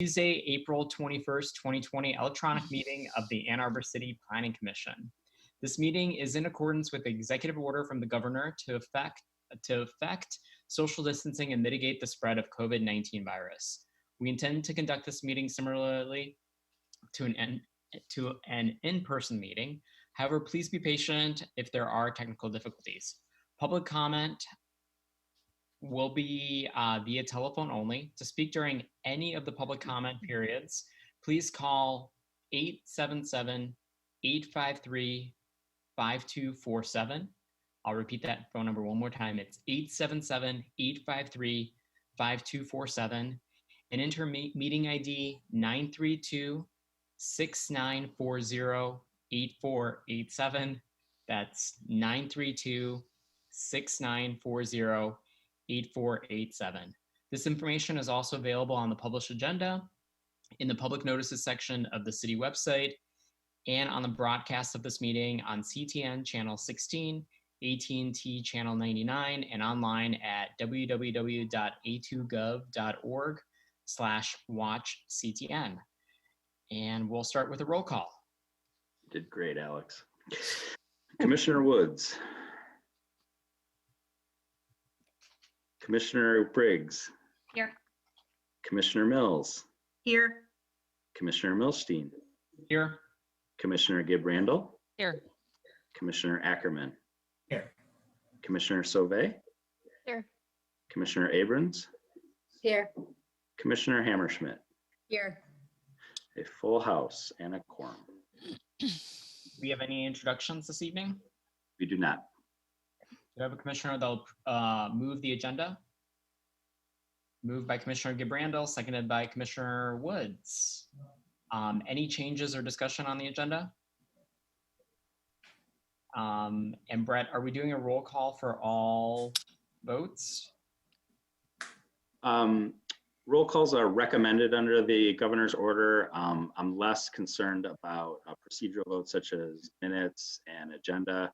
Tuesday, April 21st, 2020 electronic meeting of the Ann Arbor City Planning Commission. This meeting is in accordance with the executive order from the governor to effect social distancing and mitigate the spread of COVID-19 virus. We intend to conduct this meeting similarly to an in-person meeting. However, please be patient if there are technical difficulties. Public comment will be via telephone only. To speak during any of the public comment periods, please call 877-853-5247. I'll repeat that phone number one more time. It's 877-853-5247 and enter meeting ID 932-6940-8487. That's 932-6940-8487. This information is also available on the published agenda, in the public notices section of the city website, and on the broadcast of this meeting on CTN channel 16, AT&T channel 99, and online at www.a2gov.org/watchctn. And we'll start with a roll call. You did great, Alex. Commissioner Woods. Commissioner Briggs. Here. Commissioner Mills. Here. Commissioner Milstein. Here. Commissioner Randall. Here. Commissioner Ackerman. Here. Commissioner Sorbet. Here. Commissioner Abrams. Here. Commissioner Hammerschmidt. Here. A full house and a quorum. Do we have any introductions this evening? We do not. Do I have a commissioner that'll move the agenda? Moved by Commissioner Randall, seconded by Commissioner Woods. Any changes or discussion on the agenda? And Brett, are we doing a roll call for all votes? Roll calls are recommended under the governor's order. I'm less concerned about procedural votes such as minutes and agenda.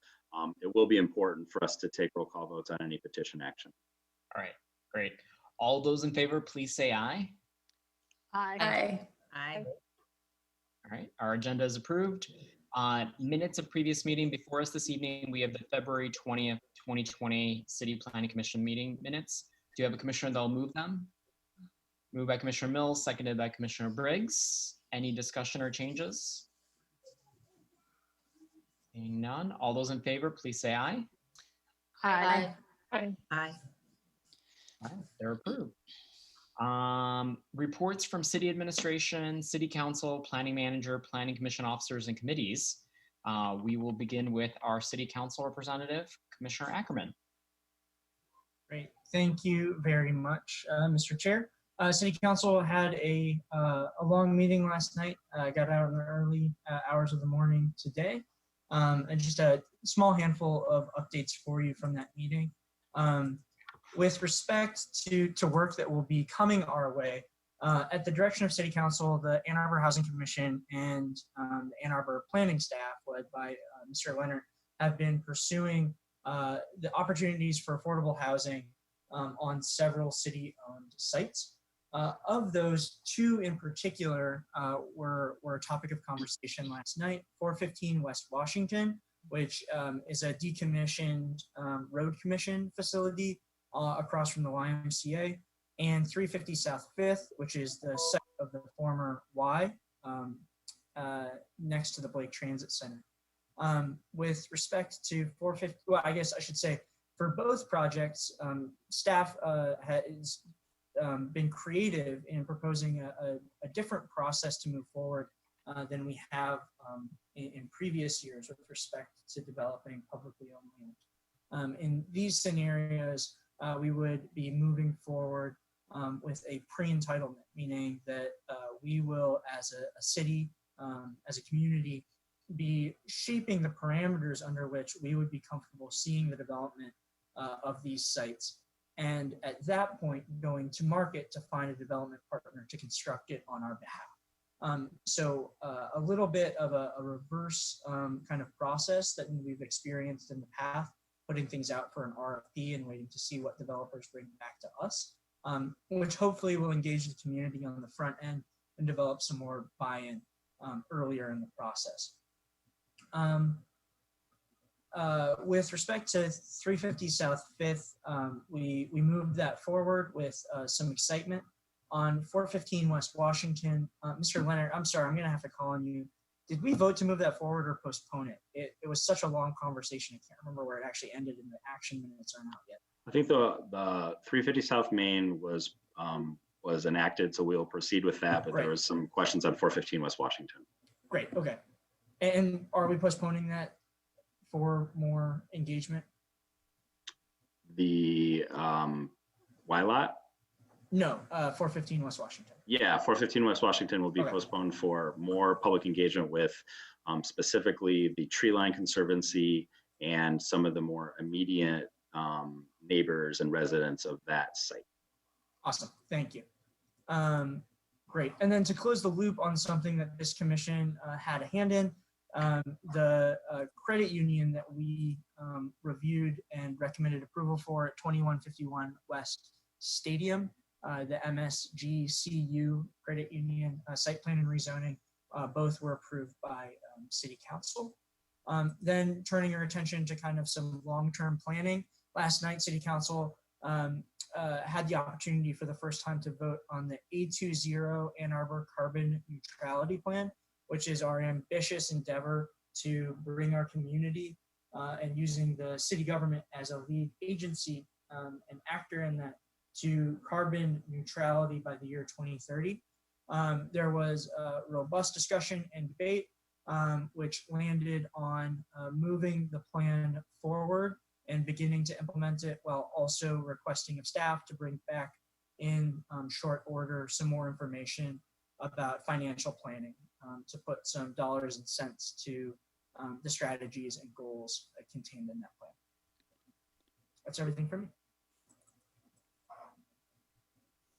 It will be important for us to take roll call votes on any petition action. All right, great. All those in favor, please say aye. Aye. All right, our agenda is approved. Minutes of previous meeting before us this evening, we have the February 20th, 2020 City Planning Commission meeting minutes. Do you have a commissioner that will move them? Moved by Commissioner Mills, seconded by Commissioner Briggs. Any discussion or changes? Seeing none, all those in favor, please say aye. Aye. Aye. All right, they're approved. Reports from city administration, city council, planning manager, planning commission officers, and committees. We will begin with our city council representative, Commissioner Ackerman. Great. Thank you very much, Mr. Chair. City Council had a long meeting last night. Got out in the early hours of the morning today. And just a small handful of updates for you from that meeting. With respect to work that will be coming our way, at the direction of City Council, the Ann Arbor Housing Commission and the Ann Arbor planning staff, led by Mr. Leonard, have been pursuing the opportunities for affordable housing on several city-owned sites. Of those, two in particular were a topic of conversation last night. 415 West Washington, which is a decommissioned road commission facility across from the YMCA, and 350 South 5th, which is the site of the former Y next to the Blake Transit Center. With respect to 450, well, I guess I should say, for both projects, staff has been creative in proposing a different process to move forward than we have in previous years with respect to developing publicly owned land. In these scenarios, we would be moving forward with a pre-entitlement, meaning that we will, as a city, as a community, be shaping the parameters under which we would be comfortable seeing the development of these sites. And at that point, going to market to find a development partner to construct it on our behalf. So a little bit of a reverse kind of process that we've experienced in the past, putting things out for an RFP and waiting to see what developers bring back to us. which hopefully will engage the community on the front end and develop some more buy-in earlier in the process. With respect to 350 South 5th, we moved that forward with some excitement. On 415 West Washington, Mr. Leonard, I'm sorry, I'm gonna have to call on you. Did we vote to move that forward or postpone it? It was such a long conversation. I can't remember where it actually ended and the action minutes aren't out yet. I think the 350 South Main was enacted, so we'll proceed with that, but Right. there was some questions on 415 West Washington. Great, okay. And are we postponing that for more engagement? The Y lot? No, 415 West Washington. Yeah, 415 West Washington will be Okay. postponed for more public engagement with specifically the Tree Line Conservancy and some of the more immediate neighbors and residents of that site. Awesome, thank you. Great, and then to close the loop on something that this commission had a hand in, the credit union that we reviewed and recommended approval for at 2151 West Stadium, the MSGCU Credit Union site plan and rezoning, both were approved by City Council. Then turning our attention to kind of some long-term planning, last night City Council had the opportunity for the first time to vote on the A20 Ann Arbor Carbon Neutrality Plan, which is our ambitious endeavor to bring our community and using the city government as a lead agency and actor in that to carbon neutrality by the year 2030. There was a robust discussion and debate, which landed on moving the plan forward and beginning to implement it while also requesting of staff to bring back in short order some more information about financial planning to put some dollars and cents to the strategies and goals contained in that plan. That's everything for me.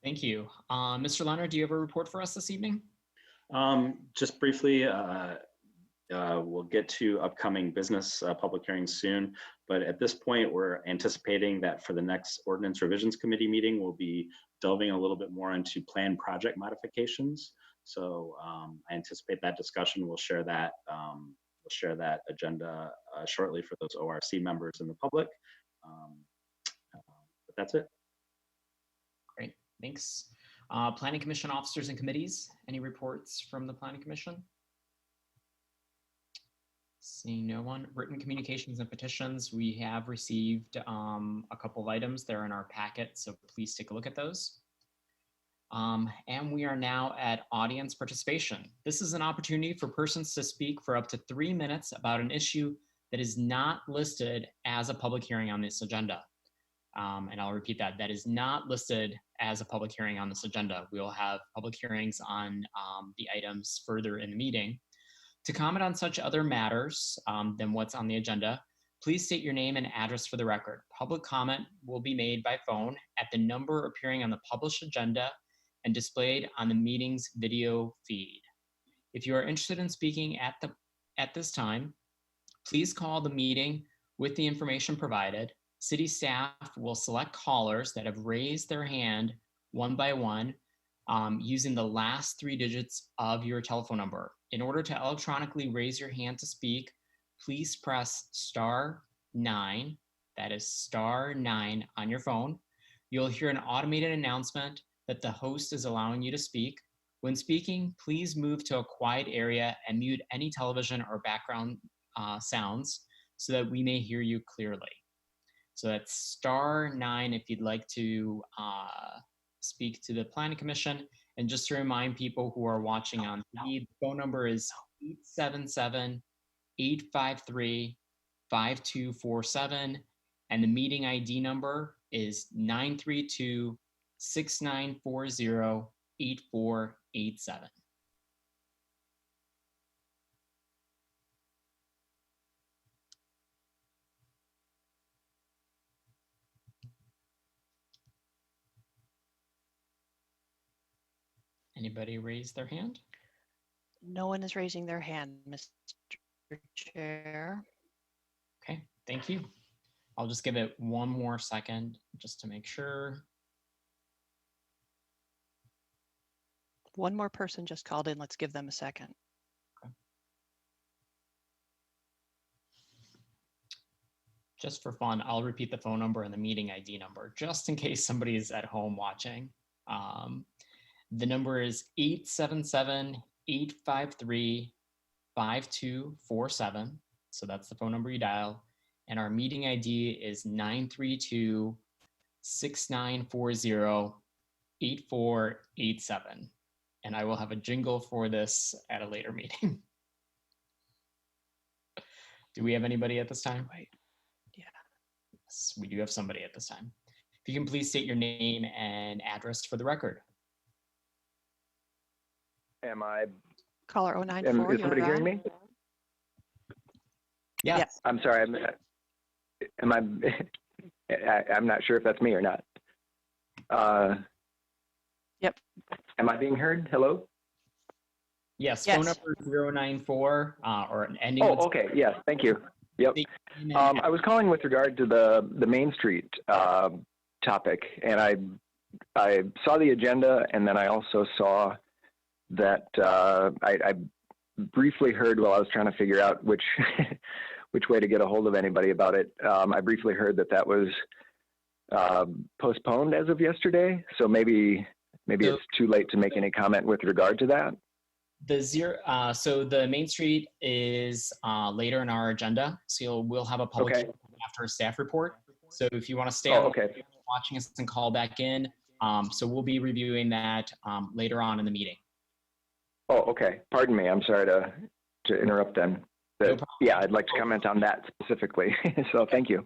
Thank you. Mr. Leonard, do you have a report for us this evening? Just briefly, we'll get to upcoming business public hearings soon, but at this point, we're anticipating that for the next Ordinance Revisions Committee meeting, we'll be delving a little bit more into planned project modifications. So I anticipate that discussion. We'll share that agenda shortly for those ORC members and the public. But that's it. Great, thanks. Planning Commission officers and committees, any reports from the Planning Commission? Seeing no one. Written communications and petitions, we have received a couple of items. They're in our packet, so please take a look at those. And we are now at audience participation. This is an opportunity for persons to speak for up to 3 minutes about an issue that is not listed as a public hearing on this agenda. And I'll repeat that, that is not listed as a public hearing on this agenda. We will have public hearings on the items further in the meeting. To comment on such other matters than what's on the agenda, please state your name and address for the record. Public comment will be made by phone at the number appearing on the published agenda and displayed on the meeting's video feed. If you are interested in speaking at this time, please call the meeting with the information provided. City staff will select callers that have raised their hand one by one using the last 3 digits of your telephone number. In order to electronically raise your hand to speak, please press *9, that is *9 on your phone. You'll hear an automated announcement that the host is allowing you to speak. When speaking, please move to a quiet area and mute any television or background sounds so that we may hear you clearly. So that's *9 if you'd like to speak to the Planning Commission. And just to remind people who are watching on TV, the phone number is 877-853-5247. And the meeting ID number is 932-6940-8487. Anybody raise their hand? No one is raising their hand, Mr. Chair. Okay, thank you. I'll just give it one more second just to make sure. One more person just called in. Let's give them a second. Just for fun, I'll repeat the phone number and the meeting ID number, just in case somebody's at home watching. The number is 877-853-5247. So that's the phone number you dial. And our meeting ID is 932-6940-8487. And I will have a jingle for this at a later meeting. Do we have anybody at this time? Wait. Yeah. Yes, we do have somebody at this time. If you can please state your name and address for the record. Am I? Caller 094. Is somebody hearing me? Yeah. Yes. I'm sorry. Am I? I'm not sure if that's me or not. Yep. Am I being heard? Hello? Yes, Yes. phone number 094 or an ending. Oh, with okay. Yes. Thank you. Yep. name and I was calling with regard to the Main Street topic, and I saw the agenda, and then I also saw that I briefly heard while I was trying to figure out which which way to get a hold of anybody about it. I briefly heard that was postponed as of yesterday, so maybe it's too late to make any comment with regard to that. so the Main Street is later in our agenda, so we'll have a public Okay. hearing after a staff report. So if you want to stay Oh, on okay. watching us and call back in, so we'll be reviewing that later on in the meeting. Oh, okay. Pardon me. I'm sorry to interrupt then. No But, problem. yeah, I'd like to comment on that specifically. So thank you.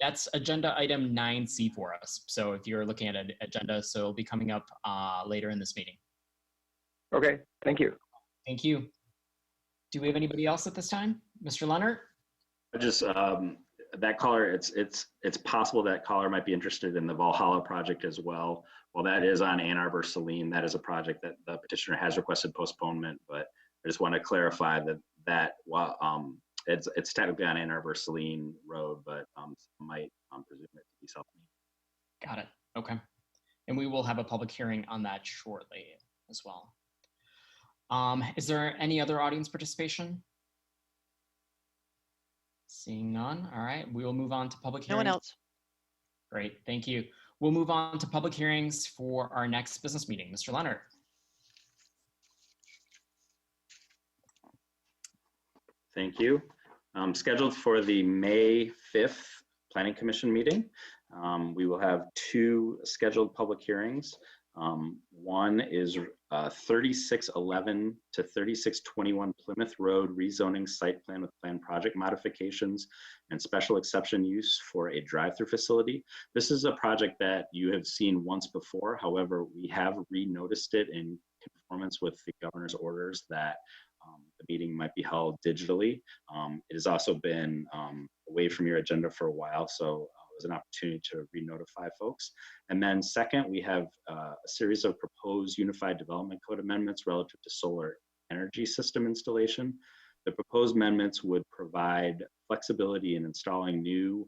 That's agenda item 9C for us. So if you're looking at an agenda, so it'll be coming up later in this meeting. Okay. Thank you. Thank you. Do we have anybody else at this time? Mr. Leonard? Just that caller, it's possible that caller might be interested in the Valhalla project as well. Well, that is on Ann Arbor Saline. That is a project that the petitioner has requested postponement, but I just want to clarify that it's technically on Ann Arbor Saline Road, but might presume it to be self-made. Got it. Okay. And we will have a public hearing on that shortly as well. Is there any other audience participation? Seeing none. All right. We will move on to public No hearings. one else. Great. Thank you. We'll move on to public hearings for our next business meeting. Mr. Leonard. Thank you. Scheduled for the May 5th Planning Commission meeting. We will have two scheduled public hearings. One is 3611 to 3621 Plymouth Road rezoning site plan with plan project modifications and special exception use for a drive-through facility. This is a project that you have seen once before. However, we have re-noticed it in conformance with the governor's orders that the meeting might be held digitally. It has also been away from your agenda for a while, so it was an opportunity to re-notify folks. And then second, we have a series of proposed Unified Development Code amendments relative to solar energy system installation. The proposed amendments would provide flexibility in installing new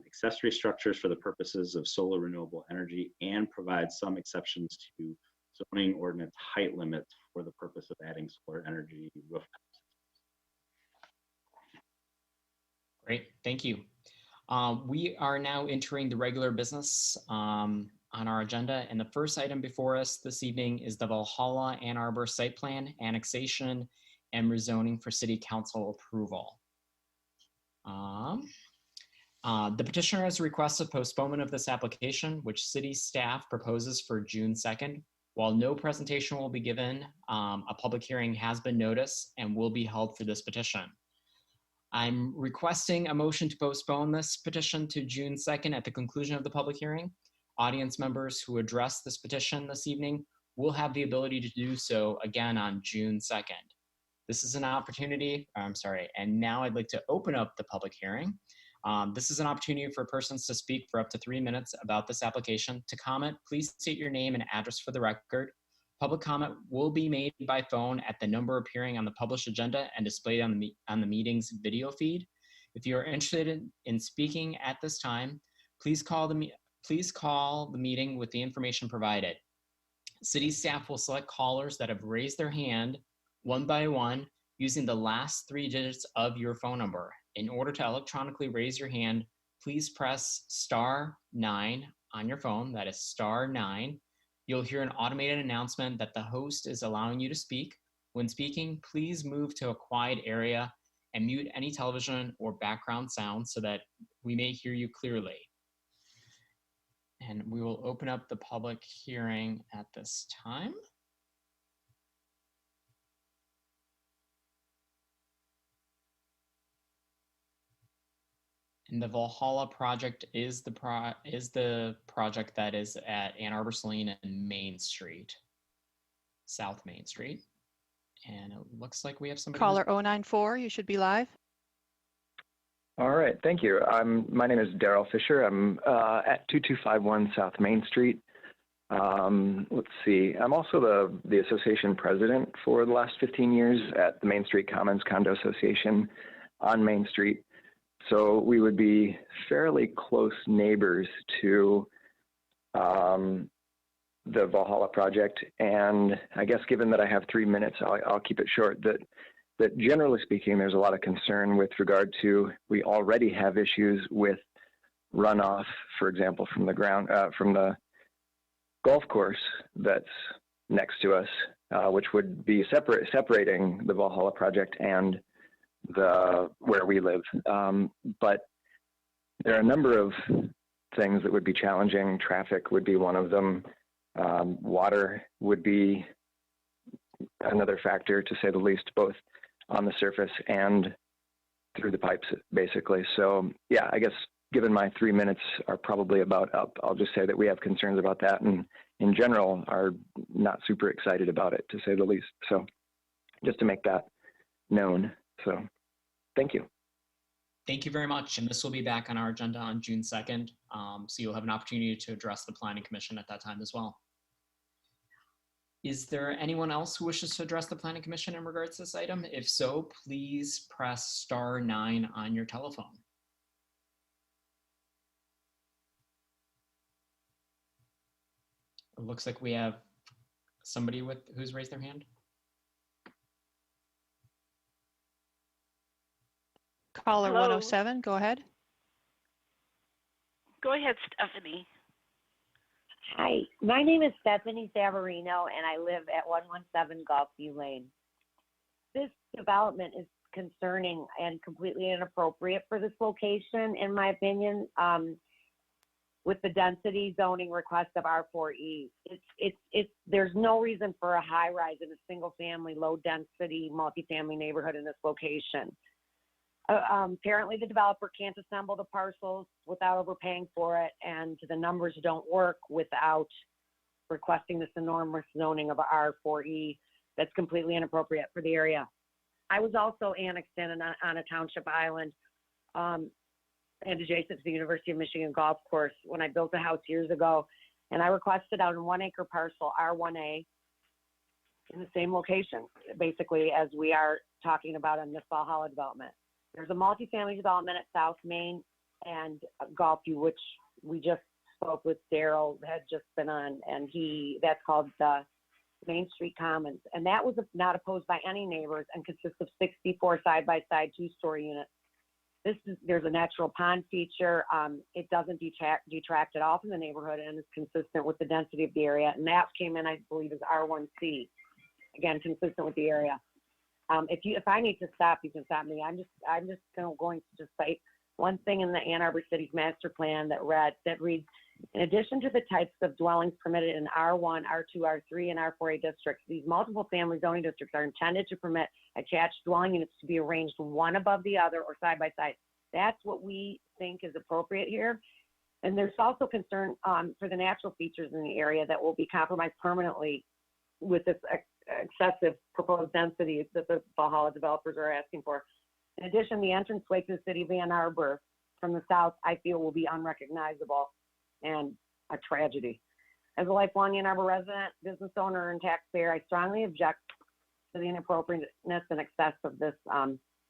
accessory structures for the purposes of solar renewable energy and provide some exceptions to zoning ordinance height limits for the purpose of adding solar energy rooftop. Great. Thank you. We are now entering the regular business on our agenda. And the first item before us this evening is the Valhalla Ann Arbor site plan, annexation, and rezoning for city council approval. The petitioner has requested postponement of this application, which city staff proposes for June 2nd. While no presentation will be given, a public hearing has been noticed and will be held for this petition. I'm requesting a motion to postpone this petition to June 2nd at the conclusion of the public hearing. Audience members who address this petition this evening will have the ability to do so again on June 2nd. This is an opportunity, and now I'd like to open up the public hearing. This is an opportunity for persons to speak for up to 3 minutes about this application. To comment, please state your name and address for the record. Public comment will be made by phone at the number appearing on the published agenda and displayed on the meeting's video feed. If you are interested in speaking at this time, please call the meeting with the information provided. City staff will select callers that have raised their hand one by one using the last 3 digits of your phone number. In order to electronically raise your hand, please press *9 on your phone. That is *9. You'll hear an automated announcement that the host is allowing you to speak. When speaking, please move to a quiet area and mute any television or background sound so that we may hear you clearly. And we will open up the public hearing at this time. And the Valhalla project is the project that is at Ann Arbor, Saline, and Main Street, South Main Street. And it looks like we have somebody. Caller 094, you should be live. All right, thank you. My name is Daryl Fisher. I'm at 2251 South Main Street. Let's see. I'm also the association president for the last 15 years at the Main Street Commons Condo Association on Main Street. So we would be fairly close neighbors to the Valhalla project. And I guess given that I have 3 minutes, I'll keep it short. That generally speaking, there's a lot of concern with regard to, we already have issues with runoff, for example, from the golf course that's next to us, which would be separating the Valhalla project and where we live. But there are a number of things that would be challenging. Traffic would be one of them. Water would be another factor, to say the least, both on the surface and through the pipes, basically. So yeah, I guess given my 3 minutes are probably about up, I'll just say that we have concerns about that, and in general are not super excited about it, to say the least. So just to make that known. So thank you. Thank you very much. And this will be back on our agenda on June 2nd. So you'll have an opportunity to address the Planning Commission at that time as well. Is there anyone else who wishes to address the Planning Commission in regards to this item? If so, please press *9 on your telephone. It looks like we have somebody who's raised their hand. Caller Hello. 107, go ahead. Go ahead, Stephanie. Hi, my name is Stephanie Savarino, and I live at 117 Gulfview Lane. This development is concerning and completely inappropriate for this location, in my opinion, with the density zoning request of R4E. There's no reason for a high rise in a single family, low density, multifamily neighborhood in this location. Apparently the developer can't assemble the parcels without overpaying for it, and the numbers don't work without requesting this enormous zoning of R4E that's completely inappropriate for the area. I was also annexed in on a township island and adjacent to the University of Michigan golf course when I built a house years ago, and I requested out a 1 acre parcel, R1A, in the same location, basically, as we are talking about in this Valhalla development. There's a multifamily development at South Main and Gulfview, which we just spoke with Daryl, had just been on, and that's called the Main Street Commons. And that was not opposed by any neighbors and consists of 64 side-by-side 2-story units. There's a natural pond feature. It doesn't detract at all from the neighborhood and is consistent with the density of the area. And that came in, I believe, as R1C. Again, consistent with the area. If I need to stop, you can stop me. I'm just going to just cite one thing in the Ann Arbor City's master plan that reads, in addition to the types of dwellings permitted in R1, R2, R3, and R4A districts, these multiple family zoning districts are intended to permit attached dwelling units to be arranged one above the other or side by side. That's what we think is appropriate here. And there's also concern for the natural features in the area that will be compromised permanently with this excessive proposed density that the Valhalla developers are asking for. In addition, the entranceway to the city of Ann Arbor from the south, I feel, will be unrecognizable and a tragedy. As a lifelong Ann Arbor resident, business owner, and taxpayer, I strongly object to the inappropriateness and excess of this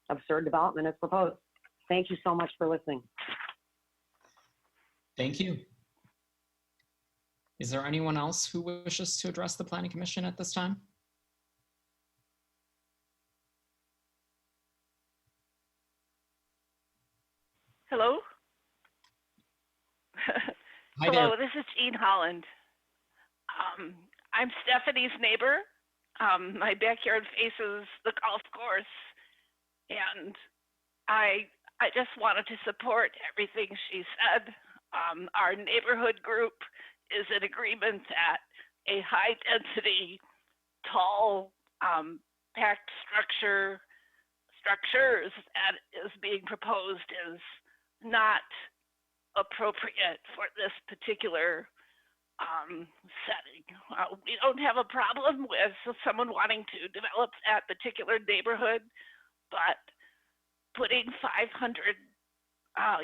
absurd development as proposed. Thank you so much for listening. Thank you. Is there anyone else who wishes to address the Planning Commission at this time? Hello? Hi Hello, there. this is Jean Holland. I'm Stephanie's neighbor. My backyard faces the golf course, and I just wanted to support everything she said. Our neighborhood group is in agreement that a high-density, tall, packed structures that is being proposed is not appropriate for this particular setting. We don't have a problem with someone wanting to develop that particular neighborhood, but putting 500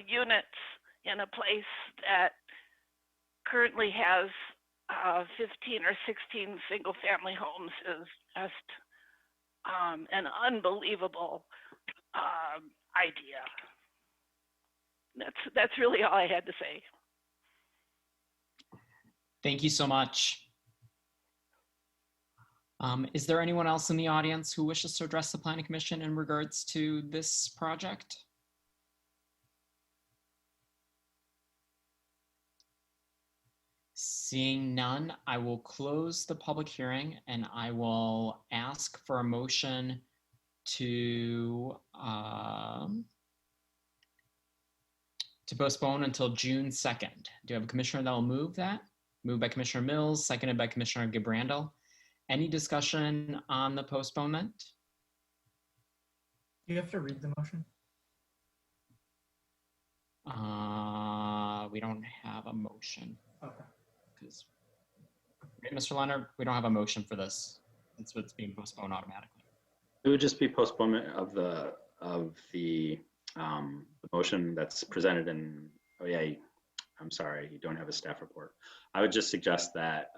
units in a place that currently has 15 or 16 single-family homes is just an unbelievable idea. That's really all I had to say. Thank you so much. Is there anyone else in the audience who wishes to address the Planning Commission in regards to this project? Seeing none, I will close the public hearing and I will ask for a motion to postpone until June 2nd. Do you have a commissioner that will move that? Moved by Commissioner Mills, seconded by Commissioner Randall. Any discussion on the postponement? Do you have to read the motion? We don't have a motion. Okay. Because, right, Mr. Leonard, we don't have a motion for this. It's what's being postponed automatically. It would just be postponement of the motion that's presented in, oh yeah, I'm sorry, you don't have a staff report. I would just suggest that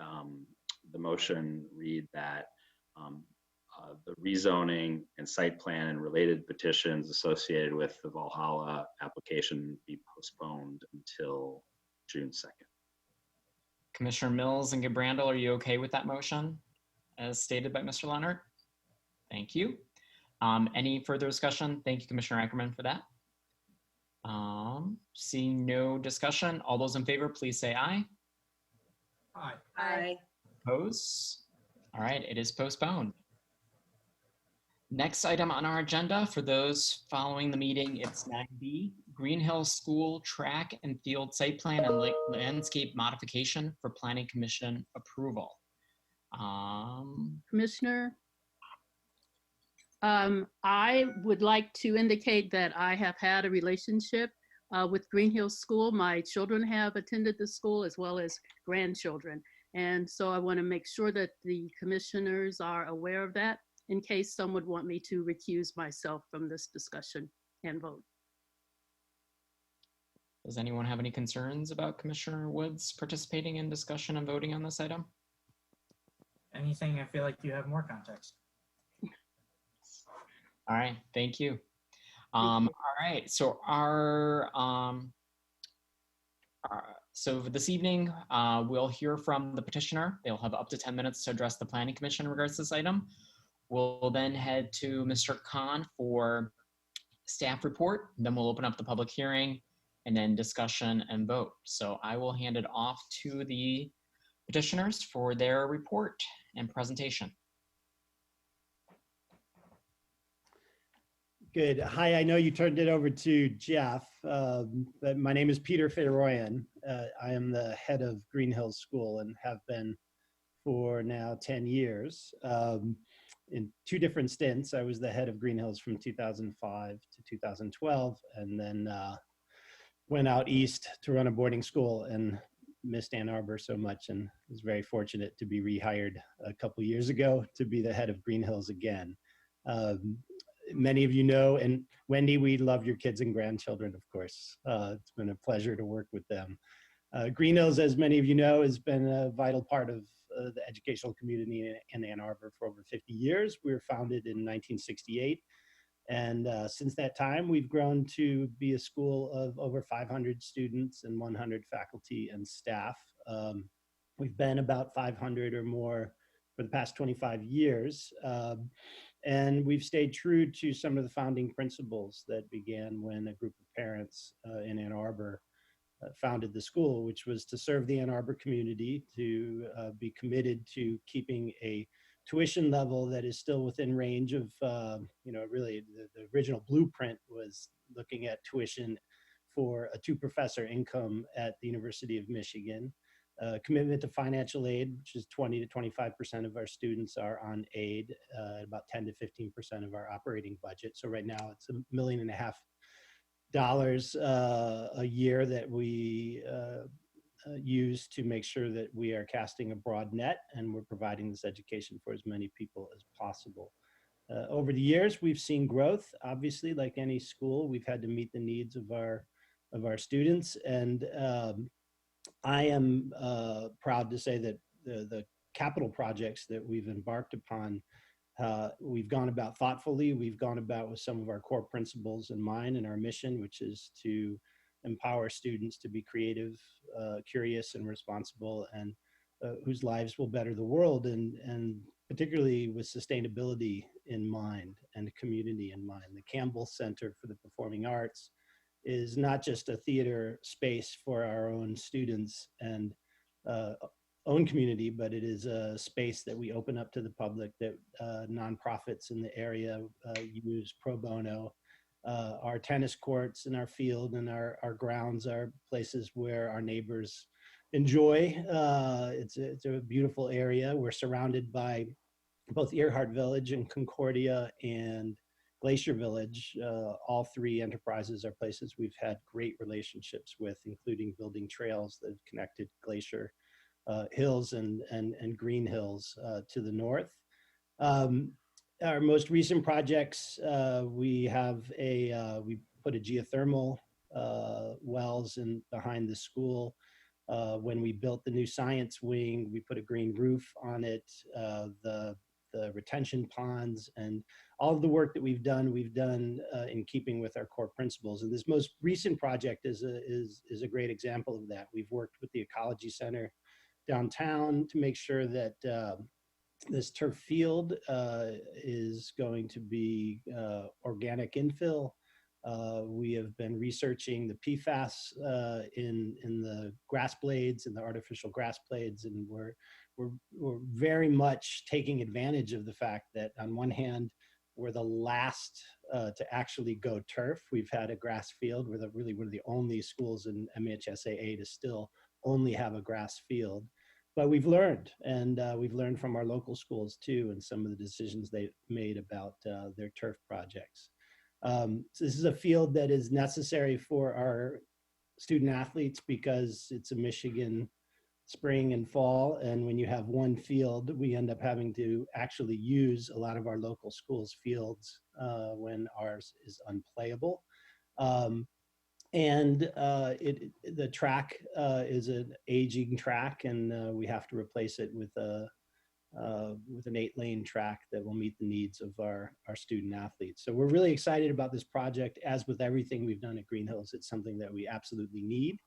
the motion read that the rezoning and site plan and related petitions associated with the Valhalla application be postponed until June 2nd. Commissioner Mills and Randall, are you okay with that motion as stated by Mr. Leonard? Thank you. Any further discussion? Thank you, Commissioner Ackerman, for that. Seeing no discussion, all those in favor, please say aye. Aye. Aye. Oppose? All right, it is postponed. Next item on our agenda for those following the meeting, it's 9B, Green Hill School Track and Field Site Plan and Landscape Modification for Planning Commission approval. Commissioner, I would like to indicate that I have had a relationship with Green Hill School. My children have attended the school as well as grandchildren. And so I want to make sure that the commissioners are aware of that in case some would want me to recuse myself from this discussion and vote. Does anyone have any concerns about Commissioner Woods participating in discussion and voting on this item? Anything, I feel like you have more context. All right, thank you. All right, so so this evening, we'll hear from the petitioner. They'll have up to 10 minutes to address the Planning Commission in regards to this item. We'll then head to Mr. Khun for staff report. Then we'll open up the public hearing and then discussion and vote. So I will hand it off to the petitioners for their report and presentation. Good. Hi, I know you turned it over to Jeff, but my name is Peter Figueroa. I am the head of Green Hills School and have been for now 10 years. In two different stints, I was the head of Green Hills from 2005 to 2012, and then went out east to run a boarding school and missed Ann Arbor so much, and was very fortunate to be rehired a couple years ago to be the head of Green Hills again. Many of you know, and Wendy, we love your kids and grandchildren, of course. It's been a pleasure to work with them. Green Hills, as many of you know, has been a vital part of the educational community in Ann Arbor for over 50 years. We were founded in 1968. And since that time, we've grown to be a school of over 500 students and 100 faculty and staff. We've been about 500 or more for the past 25 years. And we've stayed true to some of the founding principles that began when a group of parents in Ann Arbor founded the school, which was to serve the Ann Arbor community, to be committed to keeping a tuition level that is still within range of, really the original blueprint was looking at tuition for a 2-professor income at the University of Michigan. Commitment to financial aid, which is 20 to 25% of our students are on aid, about 10 to 15% of our operating budget. So right now it's $1.5 million a year that we use to make sure that we are casting a broad net and we're providing this education for as many people as possible. Over the years, we've seen growth. Obviously, like any school, we've had to meet the needs of our students, and I am proud to say that the capital projects that we've embarked upon, we've gone about thoughtfully. We've gone about with some of our core principles in mind and our mission, which is to empower students to be creative, curious, and responsible, and whose lives will better the world, and particularly with sustainability in mind and community in mind. The Campbell Center for the Performing Arts is not just a theater space for our own students and own community, but it is a space that we open up to the public, that nonprofits in the area use pro bono. Our tennis courts and our field and our grounds are places where our neighbors enjoy. It's a beautiful area. We're surrounded by both Earhart Village and Concordia and Glacier Village. All 3 enterprises are places we've had great relationships with, including building trails that have connected Glacier Hills and Green Hills to the north. Our most recent projects, we put a geothermal wells behind the school. When we built the new science wing, we put a green roof on it. The retention ponds and all of the work that we've done in keeping with our core principles. And this most recent project is a great example of that. We've worked with the Ecology Center downtown to make sure that this turf field is going to be organic infill. We have been researching the PFAS in the grass blades and the artificial grass blades, and we're very much taking advantage of the fact that on one hand, we're the last to actually go turf. We've had a grass field. We're one of the only schools in MHSAA to still only have a grass field. But we've learned, and we've learned from our local schools too, and some of the decisions they've made about their turf projects. So this is a field that is necessary for our student athletes because it's a Michigan spring and fall. And when you have one field, we end up having to actually use a lot of our local schools' fields when ours is unplayable. The track is an aging track, and we have to replace it with an 8-lane track that will meet the needs of our student athletes. So we're really excited about this project. As with everything we've done at Green Hills, it's something that we absolutely need.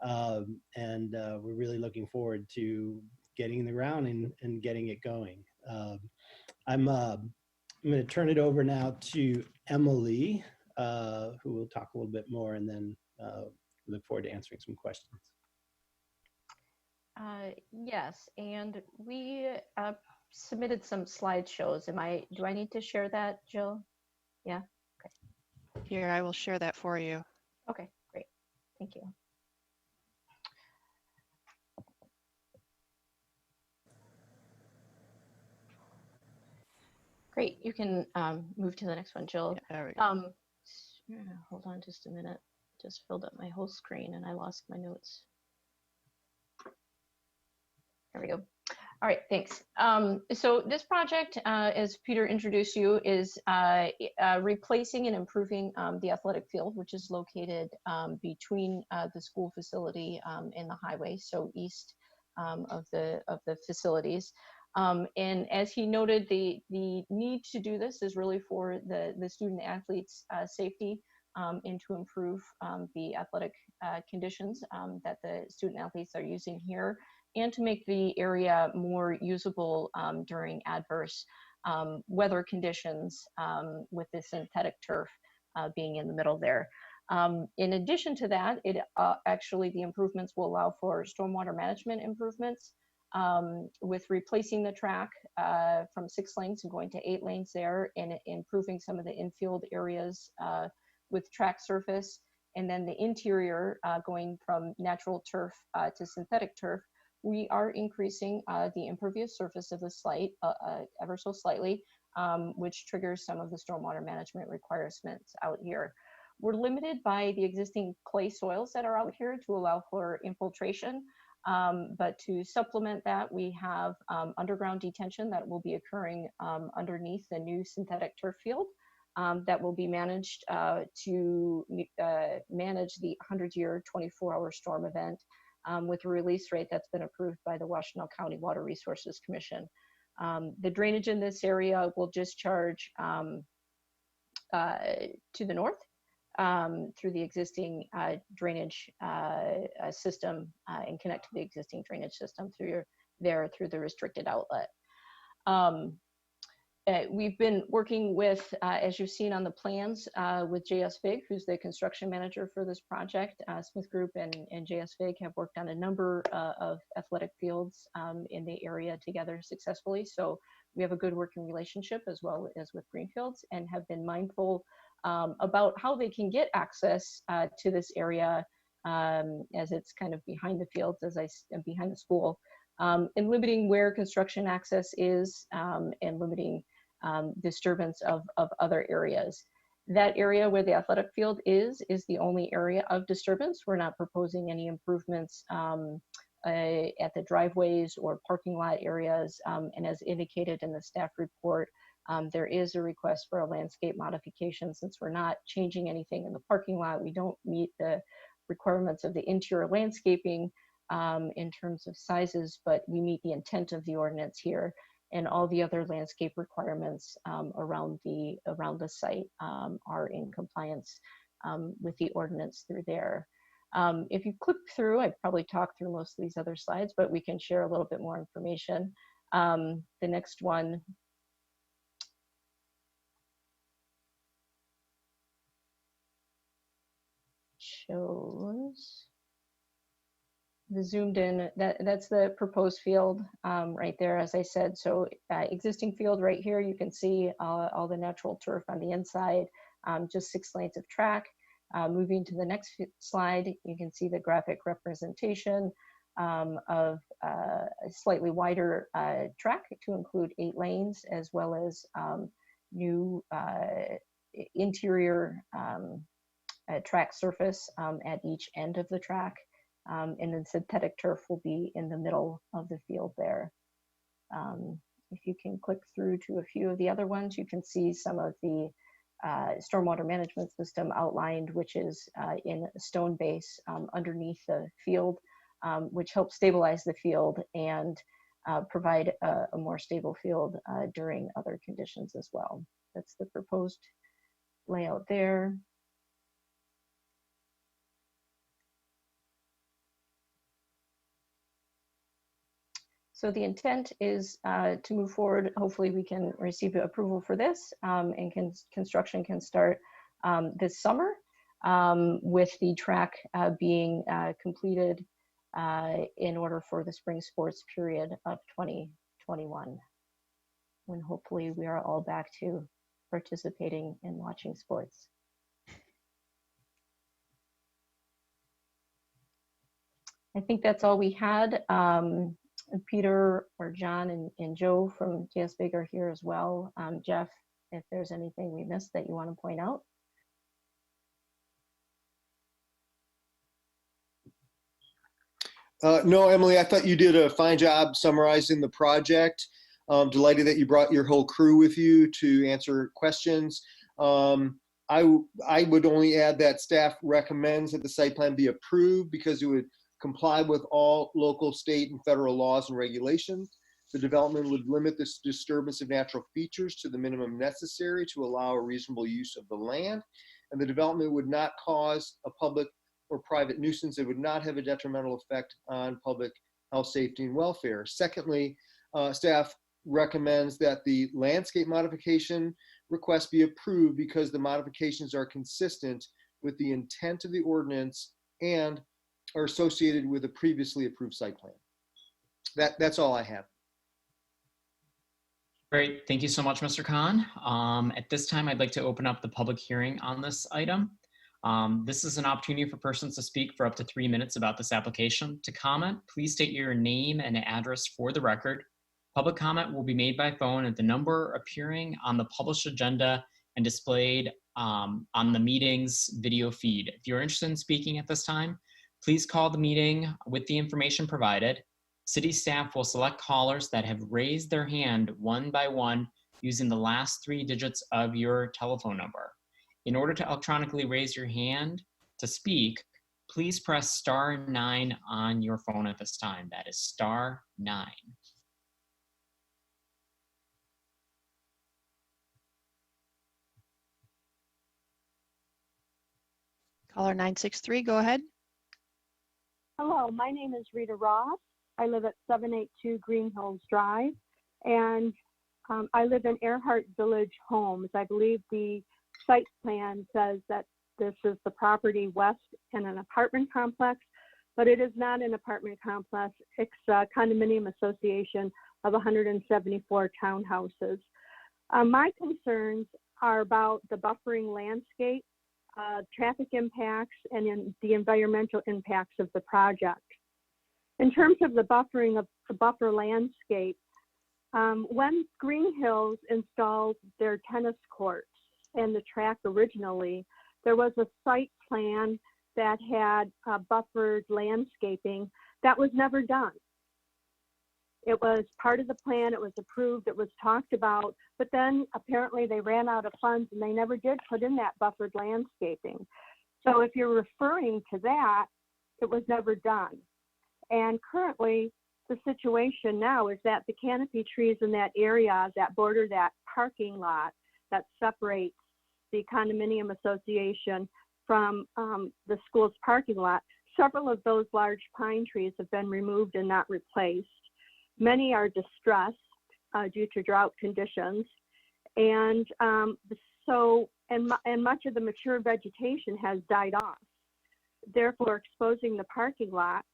We're really looking forward to getting in the ground and getting it going. I'm going to turn it over now to Emily, who will talk a little bit more, and then look forward to answering some questions. Yes, and we submitted some slideshows. Do I need to share that, Jill? Yeah, okay. Here, I will share that for you. Okay, great, thank you. Great, you can move to the next one, Jill. Yeah, there we go. Hold on just a minute. Just filled up my whole screen and I lost my notes. There we go. All right, thanks. So this project, as Peter introduced you, is replacing and improving the athletic field, which is located between the school facility and the highway, so east of the facilities. And as he noted, the need to do this is really for the student athletes' safety and to improve the athletic conditions that the student athletes are using here. and to make the area more usable during adverse weather conditions with the synthetic turf being in the middle there. In addition to that, actually the improvements will allow for stormwater management improvements with replacing the track from 6 lanes and going to 8 lanes there, and improving some of the infield areas with track surface. And then the interior going from natural turf to synthetic turf, we are increasing the impervious surface of the site ever so slightly, which triggers some of the stormwater management requirements out here. We're limited by the existing clay soils that are out here to allow for infiltration. But to supplement that, we have underground detention that will be occurring underneath the new synthetic turf field that will be managed to manage the 100-year 24-hour storm event with a release rate that's been approved by the Washtenaw County Water Resources Commission. The drainage in this area will discharge to the north through the existing drainage system and connect to the existing drainage system through the restricted outlet. We've been working with, as you've seen on the plans, with JS Fig, who's the construction manager for this project. Smith Group and JS Fig have worked on a number of athletic fields in the area together successfully. So we have a good working relationship as well as with Greenfields, and have been mindful about how they can get access to this area as it's kind of behind the fields, behind the school, and limiting where construction access is and limiting disturbance of other areas. That area where the athletic field is the only area of disturbance. We're not proposing any improvements at the driveways or parking lot areas. And as indicated in the staff report, there is a request for a landscape modification. Since we're not changing anything in the parking lot, we don't meet the requirements of the interior landscaping in terms of sizes, but we meet the intent of the ordinance here, and all the other landscape requirements around the site are in compliance with the ordinance through there. If you click through, I'd probably talk through most of these other slides, but we can share a little bit more information. The next one. Shows the zoomed in, that's the proposed field right there, as I said. So existing field right here, you can see all the natural turf on the inside, just 6 lanes of track. Moving to the next slide, you can see the graphic representation of a slightly wider track to include 8 lanes, as well as new interior track surface at each end of the track. And then synthetic turf will be in the middle of the field there. If you can click through to a few of the other ones, you can see some of the stormwater management system outlined, which is in a stone base underneath the field, which helps stabilize the field and provide a more stable field during other conditions as well. That's the proposed layout there. So the intent is to move forward. Hopefully we can receive approval for this and construction can start this summer with the track being completed in order for the spring sports period of 2021, when hopefully we are all back to participating and watching sports. I think that's all we had. Peter or John and Joe from JS Big are here as well. Jeff, if there's anything we missed that you want to point out. No, Emily, I thought you did a fine job summarizing the project. Delighted that you brought your whole crew with you to answer questions. I would only add that staff recommends that the site plan be approved because it would comply with all local, state, and federal laws and regulations. The development would limit this disturbance of natural features to the minimum necessary to allow a reasonable use of the land. And the development would not cause a public or private nuisance. It would not have a detrimental effect on public health, safety, and welfare. Secondly, staff recommends that the landscape modification request be approved because the modifications are consistent with the intent of the ordinance and are associated with a previously approved site plan. That's all I have. Great. Thank you so much, Mr. Khun. At this time, I'd like to open up the public hearing on this item. This is an opportunity for persons to speak for up to 3 minutes about this application. To comment, please state your name and address for the record. Public comment will be made by phone at the number appearing on the published agenda and displayed on the meeting's video feed. If you're interested in speaking at this time, please call the meeting with the information provided. City staff will select callers that have raised their hand one by one using the last 3 digits of your telephone number. In order to electronically raise your hand to speak, please press *9 on your phone at this time. That is *9. Caller 963, go ahead. Hello, my name is Rita Ross. I live at 782 Green Hills Drive, and I live in Earhart Village Homes. I believe the site plan says that this is the property west in an apartment complex, but it is not an apartment complex. It's a condominium association of 174 townhouses. My concerns are about the buffering landscape, traffic impacts, and the environmental impacts of the project. In terms of the buffering of the buffer landscape, when Green Hills installed their tennis courts and the track originally, there was a site plan that had buffered landscaping that was never done. It was part of the plan, it was approved, it was talked about, but then apparently they ran out of funds and they never did put in that buffered landscaping. So if you're referring to that, it was never done. And currently, the situation now is that the canopy trees in that area that border that parking lot that separates the condominium association from the school's parking lot, several of those large pine trees have been removed and not replaced. Many are distressed due to drought conditions. And much of the mature vegetation has died off, therefore exposing the parking lot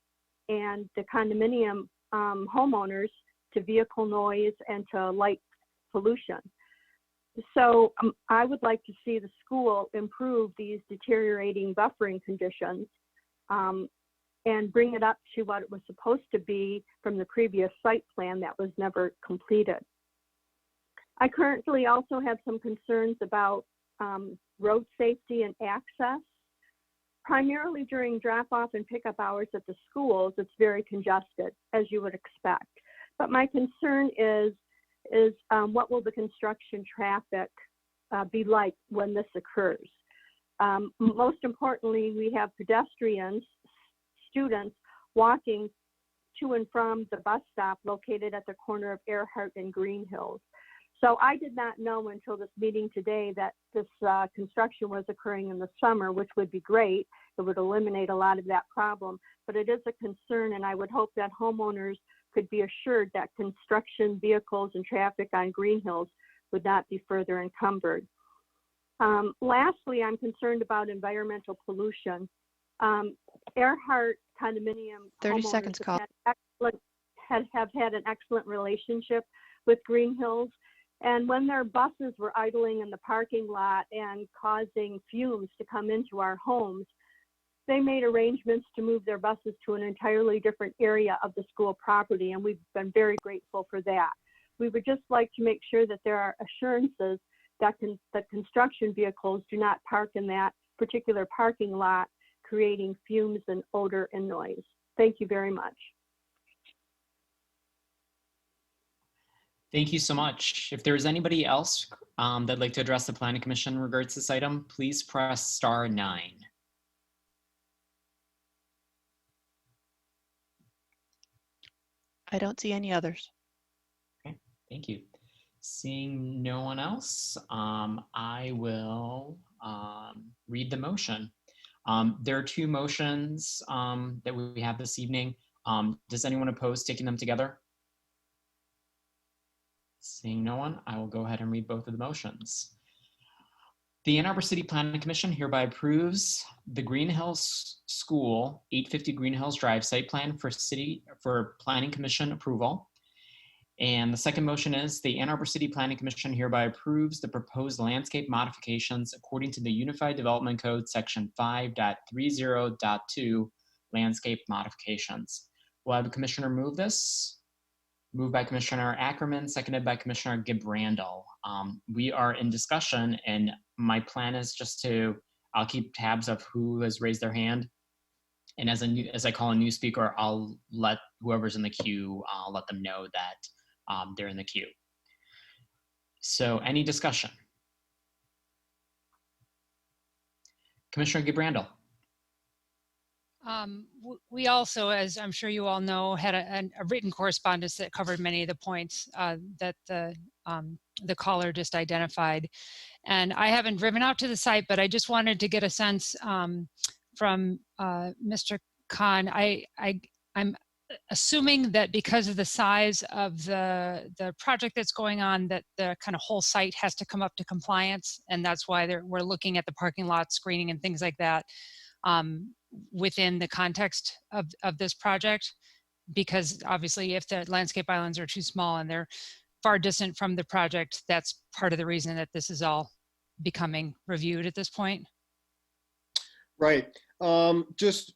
and the condominium homeowners to vehicle noise and to light pollution. So I would like to see the school improve these deteriorating buffering conditions and bring it up to what it was supposed to be from the previous site plan that was never completed. I currently also have some concerns about road safety and access. Primarily during drop-off and pickup hours at the schools, it's very congested, as you would expect. But my concern is what will the construction traffic be like when this occurs? Most importantly, we have pedestrians, students walking to and from the bus stop located at the corner of Earhart and Green Hills. So I did not know until this meeting today that this construction was occurring in the summer, which would be great. It would eliminate a lot of that problem, but it is a concern, and I would hope that homeowners could be assured that construction vehicles and traffic on Green Hills would not be further encumbered. Lastly, I'm concerned about environmental pollution. Earhart condominium 30 seconds, call. have had an excellent relationship with Green Hills. And when their buses were idling in the parking lot and causing fumes to come into our homes, they made arrangements to move their buses to an entirely different area of the school property, and we've been very grateful for that. We would just like to make sure that there are assurances that construction vehicles do not park in that particular parking lot, creating fumes and odor and noise. Thank you very much. Thank you so much. If there's anybody else that'd like to address the Planning Commission in regards to this item, please press *9. I don't see any others. Okay, thank you. Seeing no one else, I will read the motion. There are 2 motions that we have this evening. Does anyone oppose taking them together? Seeing no one, I will go ahead and read both of the motions. The Ann Arbor City Planning Commission hereby approves the Green Hills School 850 Green Hills Drive site plan for Planning Commission approval. And the second motion is the Ann Arbor City Planning Commission hereby approves the proposed landscape modifications according to the Unified Development Code section 5.30.2 landscape modifications. Will I have a commissioner move this? Moved by Commissioner Ackerman, seconded by Commissioner Randall. We are in discussion, and my plan is just I'll keep tabs of who has raised their hand. And as I call a new speaker, I'll let whoever's in the queue, I'll let them know that they're in the queue. So any discussion? Commissioner Randall. We also, as I'm sure you all know, had a written correspondence that covered many of the points that the caller just identified. And I haven't driven out to the site, but I just wanted to get a sense from Mr. Khun. I'm assuming that because of the size of the project that's going on, that the kind of whole site has to come up to compliance, and that's why we're looking at the parking lot screening and things like that within the context of this project, because obviously if the landscape islands are too small and they're far distant from the project, that's part of the reason that this is all becoming reviewed at this point. Right. Just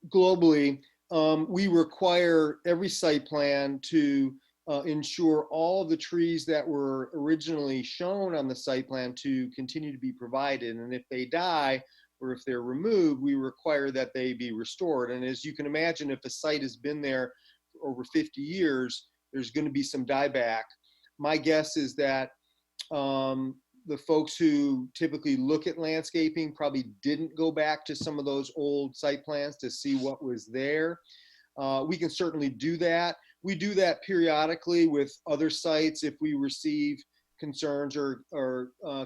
globally, we require every site plan to ensure all of the trees that were originally shown on the site plan to continue to be provided. And if they die, or if they're removed, we require that they be restored. And as you can imagine, if a site has been there for over 50 years, there's going to be some dieback. My guess is that the folks who typically look at landscaping probably didn't go back to some of those old site plans to see what was there. We can certainly do that. We do that periodically with other sites if we receive concerns or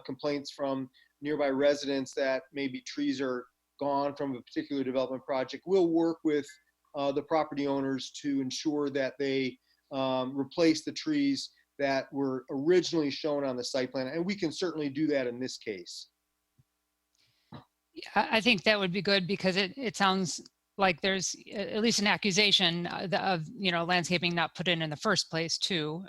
complaints from nearby residents that maybe trees are gone from a particular development project. We'll work with the property owners to ensure that they replace the trees that were originally shown on the site plan, and we can certainly do that in this case. I think that would be good, because it sounds like there's at least an accusation of landscaping not put in the first place too.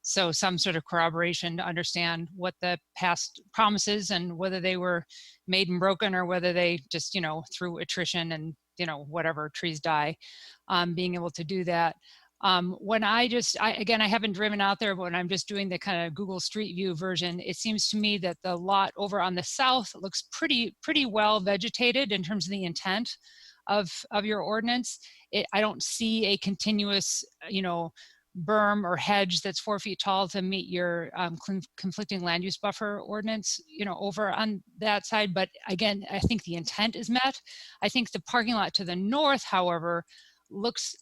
So some sort of corroboration to understand what the past promises and whether they were made and broken, or whether they just through attrition and whatever, trees die. Being able to do that. When I haven't driven out there, but when I'm just doing the kind of Google Street View version, it seems to me that the lot over on the south looks pretty well vegetated in terms of the intent of your ordinance. I don't see a continuous, berm or hedge that's 4 feet tall to meet your conflicting land use buffer ordinance, over on that side. But again, I think the intent is met. I think the parking lot to the north, however, looks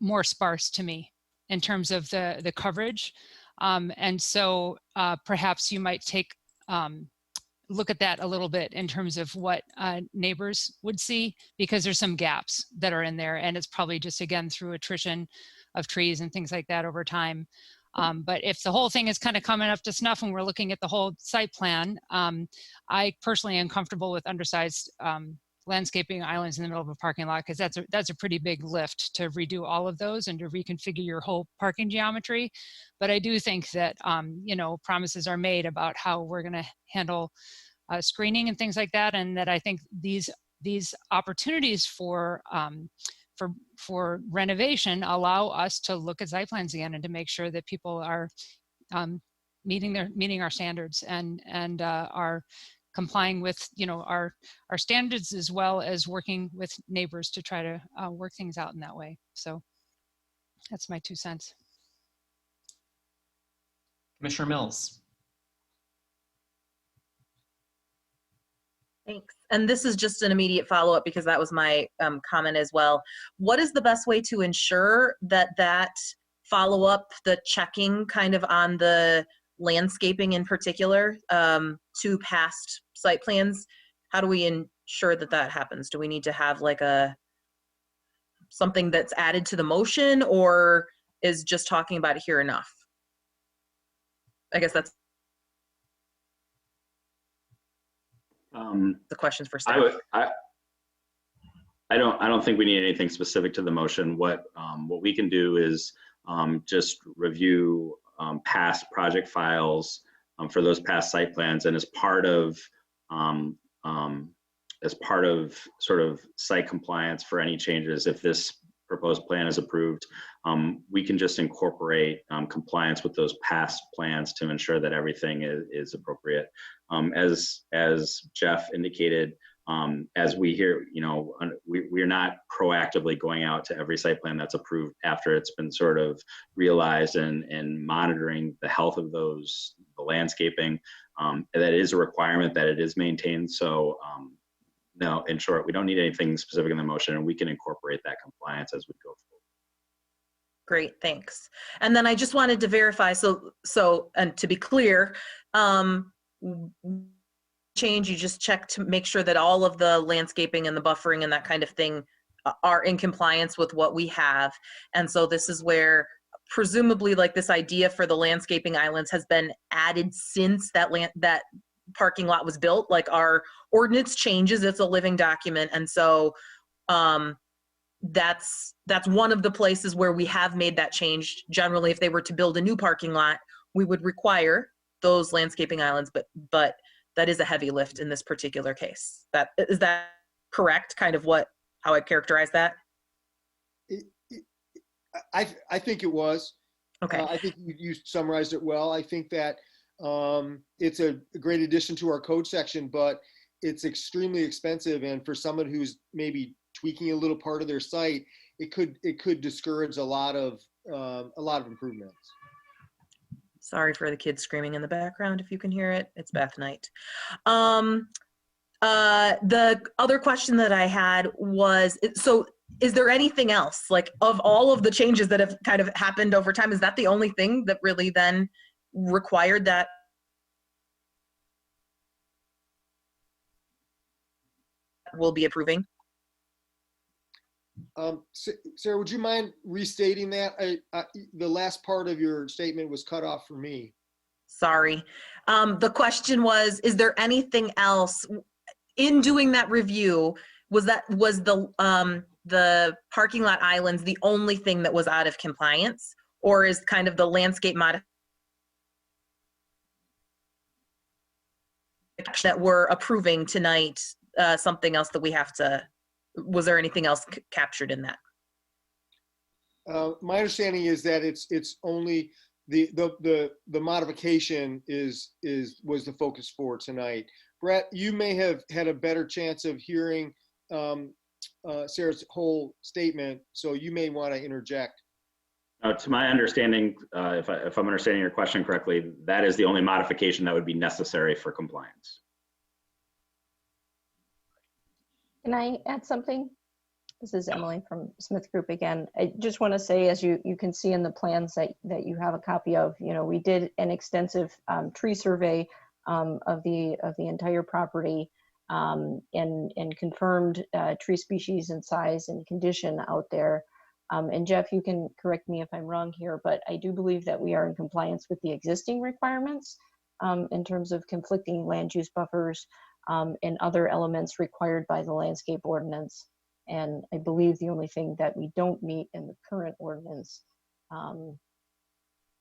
more sparse to me in terms of the coverage. And so perhaps you might take look at that a little bit in terms of what neighbors would see, because there's some gaps that are in there, and it's probably just, again, through attrition of trees and things like that over time. But if the whole thing is kind of coming up to snuff and we're looking at the whole site plan, I personally am comfortable with undersized landscaping islands in the middle of a parking lot, because that's a pretty big lift to redo all of those and to reconfigure your whole parking geometry. But I do think that promises are made about how we're going to handle screening and things like that, and that I think these opportunities for renovation allow us to look at site plans again and to make sure that people are meeting our standards and are complying with our standards, as well as working with neighbors to try to work things out in that way. So that's my 2 cents. Commissioner Mills. Thanks. And this is just an immediate follow-up, because that was my comment as well. What is the best way to ensure that follow-up, the checking kind of on the landscaping in particular, to past site plans? How do we ensure that that happens? Do we need to have like something that's added to the motion, or is just talking about it here enough? I guess that's the questions for staff. I don't think we need anything specific to the motion. What we can do is just review past project files for those past site plans, and as part of sort of site compliance for any changes, if this proposed plan is approved, we can just incorporate compliance with those past plans to ensure that everything is appropriate. As Jeff indicated, as we hear, we're not proactively going out to every site plan that's approved after it's been sort of realized and monitoring the health of the landscaping. That is a requirement that it is maintained. So no, in short, we don't need anything specific in the motion, and we can incorporate that compliance as we go forward. Great, thanks. And then I just wanted to verify, so and to be clear, change, you just check to make sure that all of the landscaping and the buffering and that kind of thing are in compliance with what we have. And so this is where presumably like this idea for the landscaping islands has been added since that parking lot was built. Like our ordinance changes, it's a living document. And so that's one of the places where we have made that change. Generally, if they were to build a new parking lot, we would require those landscaping islands, but that is a heavy lift in this particular case. Is that correct? Kind of how I characterize that? I think it was. Okay. I think you summarized it well. I think that it's a great addition to our code section, but it's extremely expensive. And for someone who's maybe tweaking a little part of their site, it could discourage a lot of improvements. Sorry for the kids screaming in the background. If you can hear it, it's bath night. The other question that I had was, so is there anything else, like of all of the changes that have kind of happened over time, is that the only thing that really then required that? We'll be approving? Sarah, would you mind restating that? The last part of your statement was cut off for me. Sorry. The question was, is there anything else in doing that review? Was the parking lot islands the only thing that was out of compliance, or is kind of the landscape modification that we're approving tonight something else that we have to? Was there anything else captured in that? My understanding is that it's only the modification was the focus for tonight. Brett, you may have had a better chance of hearing Sarah's whole statement, so you may want to interject. To my understanding, if I'm understanding your question correctly, that is the only modification that would be necessary for compliance. Can I add something? This is Emily from Smith Group again. I just want to say, as you can see in the plans that you have a copy of, we did an extensive tree survey of the entire property and confirmed tree species and size and condition out there. And Jeff, you can correct me if I'm wrong here, but I do believe that we are in compliance with the existing requirements in terms of conflicting land use buffers and other elements required by the landscape ordinance. And I believe the only thing that we don't meet in the current ordinance,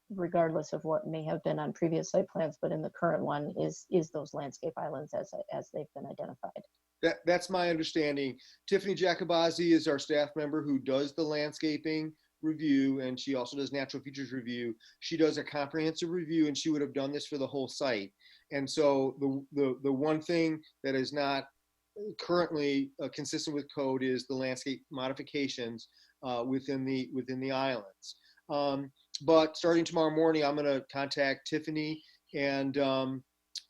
regardless of what may have been on previous site plans, but in the current one is those landscape islands as they've been identified. That's my understanding. Tiffany Jacobazzi is our staff member who does the landscaping review, and she also does natural features review. She does a comprehensive review, and she would have done this for the whole site. And so the one thing that is not currently consistent with code is the landscape modifications within the islands. But starting tomorrow morning, I'm going to contact Tiffany, and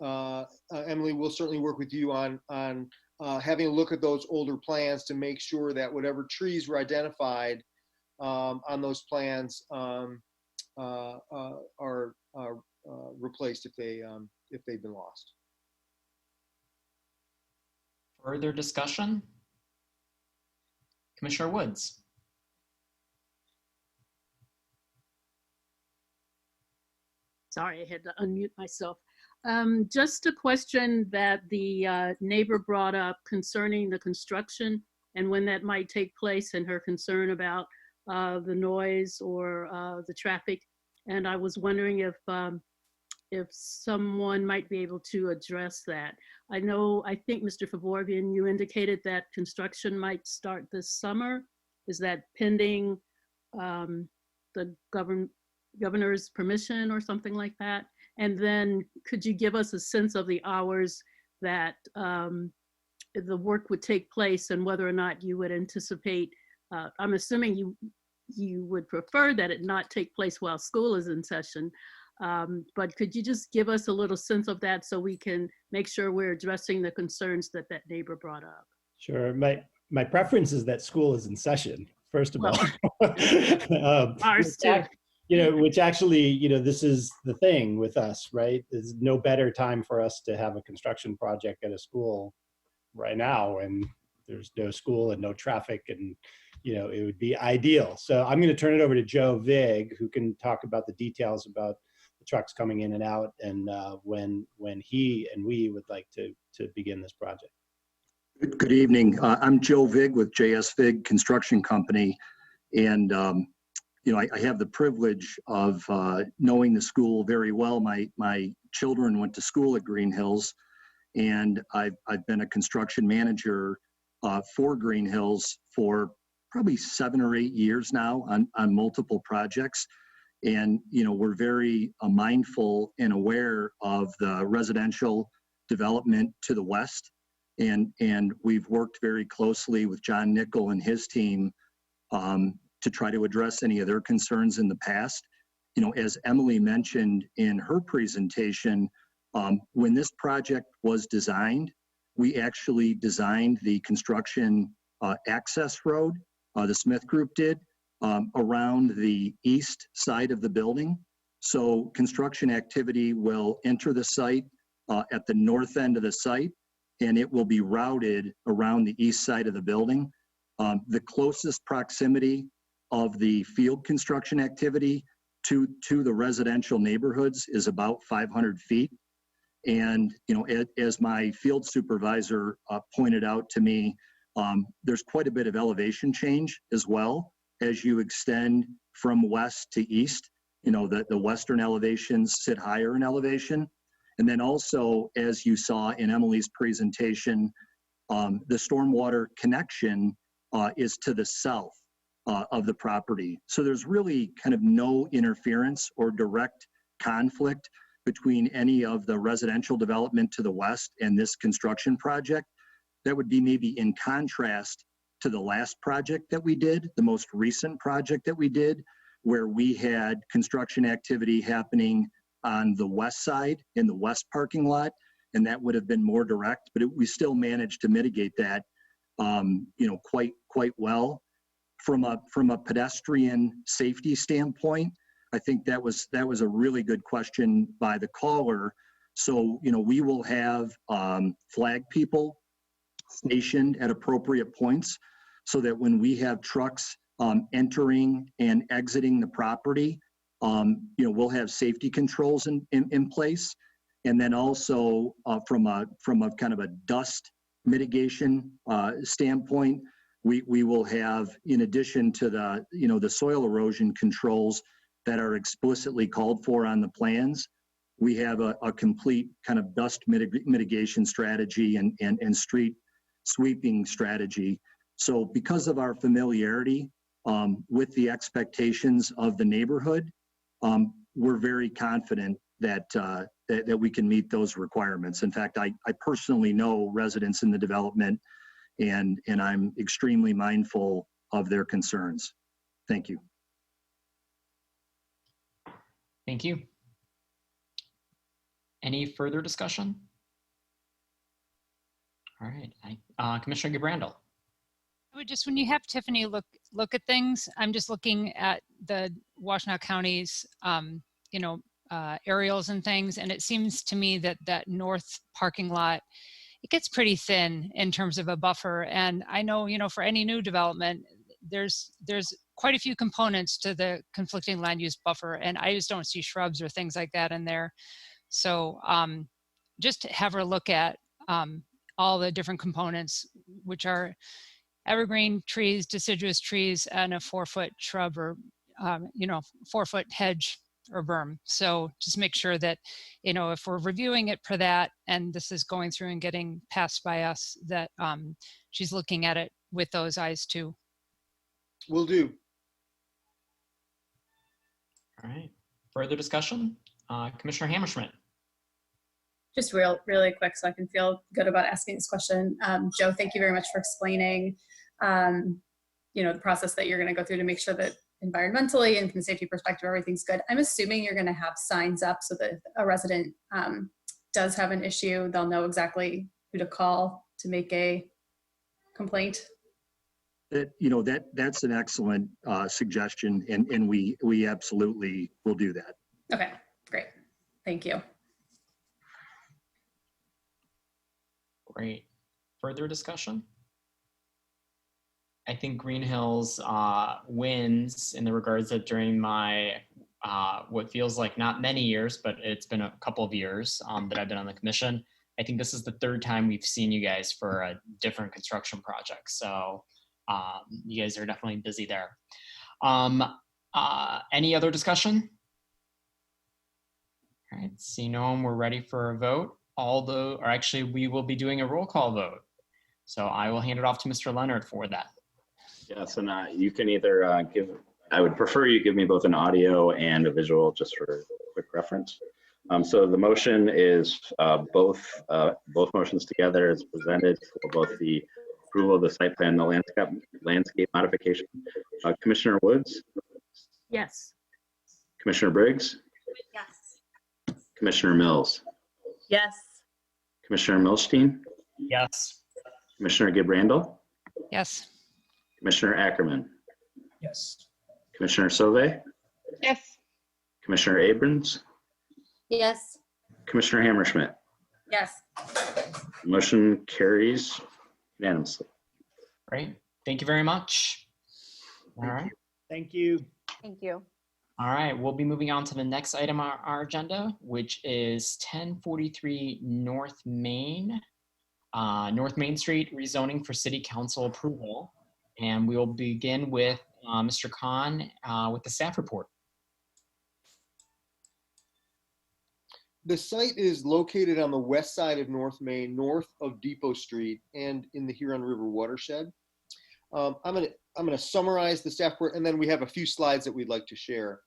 Emily will certainly work with you on having a look at those older plans to make sure that whatever trees were identified on those plans are replaced if they've been lost. Further discussion? Commissioner Woods. Sorry, I had to unmute myself. Just a question that the neighbor brought up concerning the construction and when that might take place, and her concern about the noise or the traffic. And I was wondering if someone might be able to address that. I think Mr. Favorvian, you indicated that construction might start this summer. Is that pending the governor's permission or something like that? And then could you give us a sense of the hours that the work would take place and whether or not you would anticipate, I'm assuming you would prefer that it not take place while school is in session, but could you just give us a little sense of that so we can make sure we're addressing the concerns that that neighbor brought up? Sure. My preference is that school is in session, first of all. Ours too. Which actually, this is the thing with us, right? There's no better time for us to have a construction project at a school right now, and there's no school and no traffic, and it would be ideal. So I'm going to turn it over to Joe Vig, who can talk about the details about the trucks coming in and out, and when he and we would like to begin this project. Good evening. I'm Joe Vig with JS Vig Construction Company, and I have the privilege of knowing the school very well. My children went to school at Green Hills, and I've been a construction manager for Green Hills for probably 7 or 8 years now on multiple projects. And we're very mindful and aware of the residential development to the west, and we've worked very closely with John Nickel and his team to try to address any of their concerns in the past. As Emily mentioned in her presentation, when this project was designed, we actually designed the construction access road, the Smith Group did, around the east side of the building. So construction activity will enter the site at the north end of the site, and it will be routed around the east side of the building. The closest proximity of the field construction activity to the residential neighborhoods is about 500 feet. And, as my field supervisor pointed out to me, there's quite a bit of elevation change as well as you extend from west to east. The western elevations sit higher in elevation. And then also, as you saw in Emily's presentation, the stormwater connection is to the south of the property. So there's really kind of no interference or direct conflict between any of the residential development to the west and this construction project. That would be maybe in contrast to the last project that we did, the most recent project that we did, where we had construction activity happening on the west side in the west parking lot, and that would have been more direct, but we still managed to mitigate that quite well. From a pedestrian safety standpoint, I think that was a really good question by the caller. So, we will have flag people stationed at appropriate points so that when we have trucks entering and exiting the property, we'll have safety controls in place. And then also from a kind of a dust mitigation standpoint, we will have, in addition to the soil erosion controls that are explicitly called for on the plans, we have a complete kind of dust mitigation strategy and street sweeping strategy. So because of our familiarity with the expectations of the neighborhood, we're very confident that we can meet those requirements. In fact, I personally know residents in the development, and I'm extremely mindful of their concerns. Thank you. Thank you. Any further discussion? All right, Commissioner Randall. I would just, when you have Tiffany look at things, I'm just looking at the Washtenaw County's, aerials and things, and it seems to me that that north parking lot it gets pretty thin in terms of a buffer. And I know, for any new development, there's quite a few components to the conflicting land use buffer, and I just don't see shrubs or things like that in there. So just have a look at all the different components, which are evergreen trees, deciduous trees, and a 4-foot shrub or 4-foot hedge or berm. So just make sure that, if we're reviewing it per that, and this is going through and getting passed by us, that she's looking at it with those eyes too. Will do. All right. Further discussion? Commissioner Hammerschmidt. Just really quick so I can feel good about asking this question. Joe, thank you very much for explaining, the process that you're going to go through to make sure that environmentally and from a safety perspective, everything's good. I'm assuming you're going to have signs up so that if a resident does have an issue, they'll know exactly who to call to make a complaint. That's an excellent suggestion, and we absolutely will do that. Okay, great. Thank you. Great. Further discussion? I think Green Hills wins in the regards that during my, what feels like not many years, but it's been a couple of years that I've been on the commission. I think this is the third time we've seen you guys for a different construction project. So you guys are definitely busy there. Any other discussion? All right, see no one, we're ready for a vote. We will be doing a roll call vote. So I will hand it off to Mr. Leonard for that. Yes, and you can either I would prefer you give me both an audio and a visual just for quick reference. So the motion is both motions together as presented for both the approval of the site plan and the landscape modification. Commissioner Woods? Yes. Commissioner Briggs? Yes. Commissioner Mills? Yes. Commissioner Milstein? Yes. Commissioner Randall? Yes. Commissioner Ackerman? Yes. Commissioner Sorbet? Yes. Commissioner Abrams? Yes. Commissioner Hammerschmidt? Yes. Motion carries unanimously. Great. Thank you very much. All right. Thank you. Thank you. All right, we'll be moving on to the next item on our agenda, which is 1043 North Main Street rezoning for City Council approval. And we will begin with Mr. Khun with the staff report. The site is located on the west side of North Main, north of Depot Street, and in the Huron River watershed. I'm gonna summarize the staff report, and then we have a few slides that we'd like to share.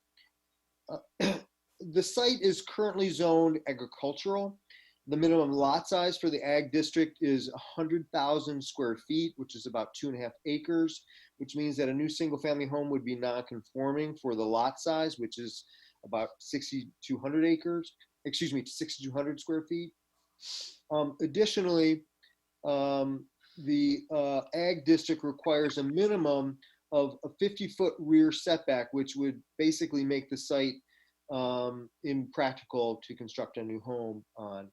The site is currently zoned agricultural. The minimum lot size for the ag district is 100,000 square feet, which is about 2.5 acres, which means that a new single-family home would be non-conforming for the lot size, which is about 6,200 square feet. Additionally, the ag district requires a minimum of a 50-foot rear setback, which would basically make the site impractical to construct a new home on.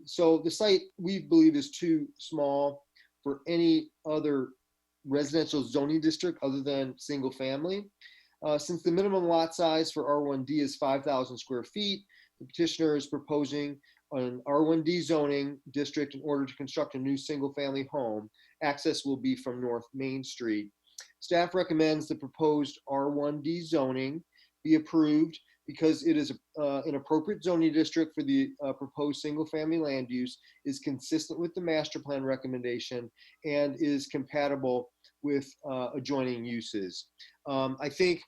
So the site, we believe, is too small for any other residential zoning district other than single family. Since the minimum lot size for R1D is 5,000 square feet, the petitioner is proposing an R1D zoning district in order to construct a new single family home. Access will be from North Main Street. Staff recommends the proposed R1D zoning be approved because it is an appropriate zoning district for the proposed single family land use, is consistent with the master plan recommendation, and is compatible with adjoining uses. I think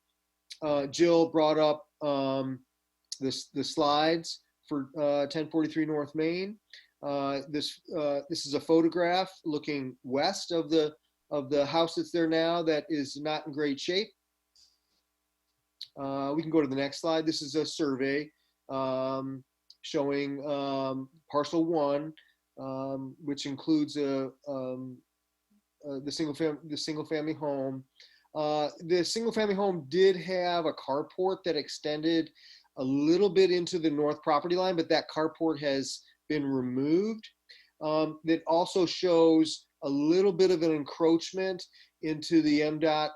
Jill brought up the slides for 1043 North Main. This is a photograph looking west of the house that's there now that is not in great shape. We can go to the next slide. This is a survey showing parcel 1, which includes the single family home. The single family home did have a carport that extended a little bit into the north property line, but that carport has been removed. that also shows a little bit of an encroachment into the Mdot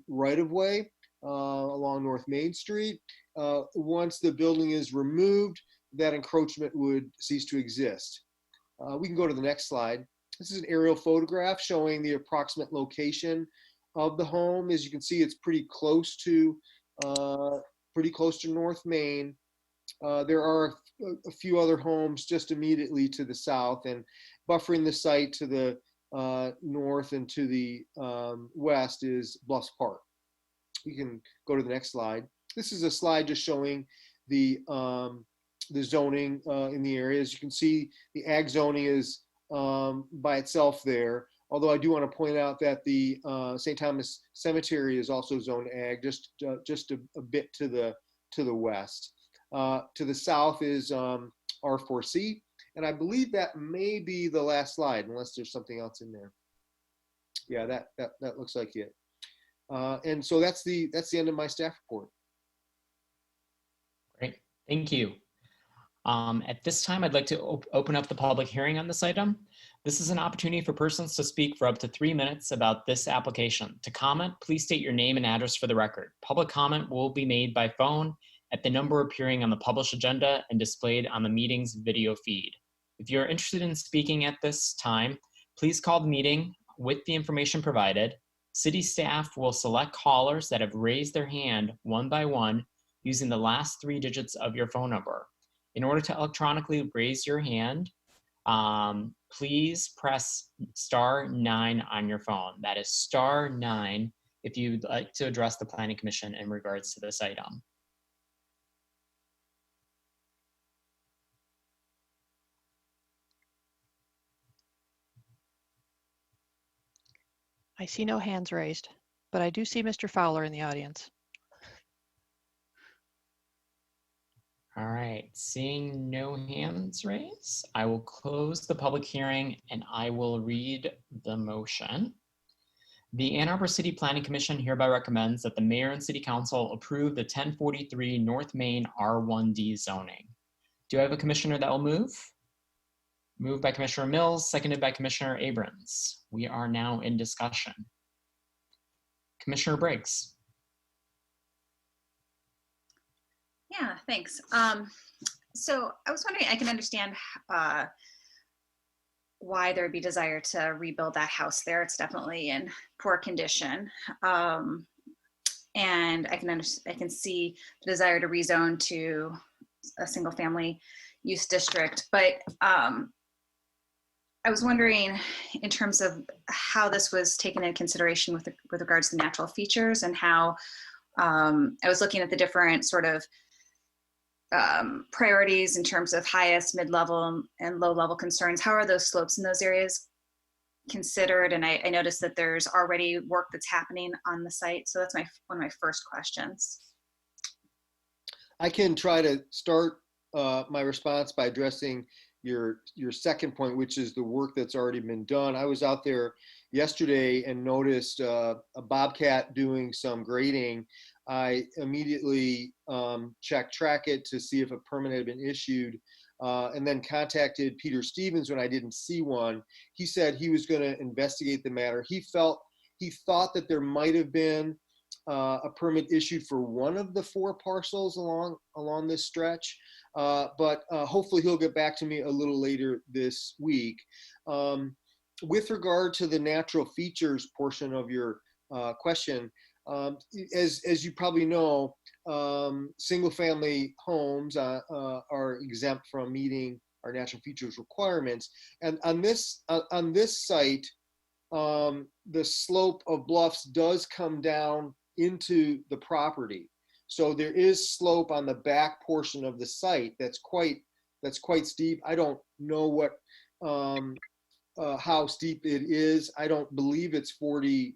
right-of-way along North Main Street. Once the building is removed, that encroachment would cease to exist. We can go to the next slide. This is an aerial photograph showing the approximate location of the home. As you can see, it's pretty close to North Main. There are a few other homes just immediately to the south, and buffering the site to the north and to the west is Bluffs Park. We can go to the next slide. This is a slide just showing the zoning in the area. As you can see, the ag zoning is by itself there. Although I do want to point out that the St. Thomas Cemetery is also zoned ag, just a bit to the west. To the south is R4C, and I believe that may be the last slide, unless there's something else in there. Yeah, that looks like it. And so that's the end of my staff report. Great, thank you. At this time, I'd like to open up the public hearing on this item. This is an opportunity for persons to speak for up to 3 minutes about this application. To comment, please state your name and address for the record. Public comment will be made by phone at the number appearing on the published agenda and displayed on the meeting's video feed. If you're interested in speaking at this time, please call the meeting with the information provided. City staff will select callers that have raised their hand one by one using the last 3 digits of your phone number. In order to electronically raise your hand, please press *9 on your phone. That is *9 if you'd like to address the Planning Commission in regards to this item. I see no hands raised, but I do see Mr. Fowler in the audience. All right, seeing no hands raised, I will close the public hearing and I will read the motion. The Ann Arbor City Planning Commission hereby recommends that the mayor and city council approve the 1043 North Main R1D zoning. Do I have a commissioner that will move? Moved by Commissioner Mills, seconded by Commissioner Abrams. We are now in discussion. Commissioner Briggs. Yeah, thanks. So I was wondering, I can understand why there would be desire to rebuild that house there. It's definitely in poor condition. And I can see the desire to rezone to a single family use district. But I was wondering in terms of how this was taken into consideration with regards to natural features, and how I was looking at the different sort of priorities in terms of highest, mid-level, and low-level concerns. How are those slopes in those areas considered? And I noticed that there's already work that's happening on the site. So that's one of my first questions. I can try to start my response by addressing your second point, which is the work that's already been done. I was out there yesterday and noticed a bobcat doing some grading. I immediately checked Trackit to see if a permit had been issued, and then contacted Peter Stevens when I didn't see one. He said he was going to investigate the matter. He thought that there might have been a permit issued for one of the 4 parcels along this stretch, but hopefully he'll get back to me a little later this week. With regard to the natural features portion of your question, as you probably know, single-family homes are exempt from meeting our natural features requirements. And on this site, the slope of bluffs does come down into the property. So there is slope on the back portion of the site that's quite steep. I don't know what how steep it is. I don't believe it's 40%,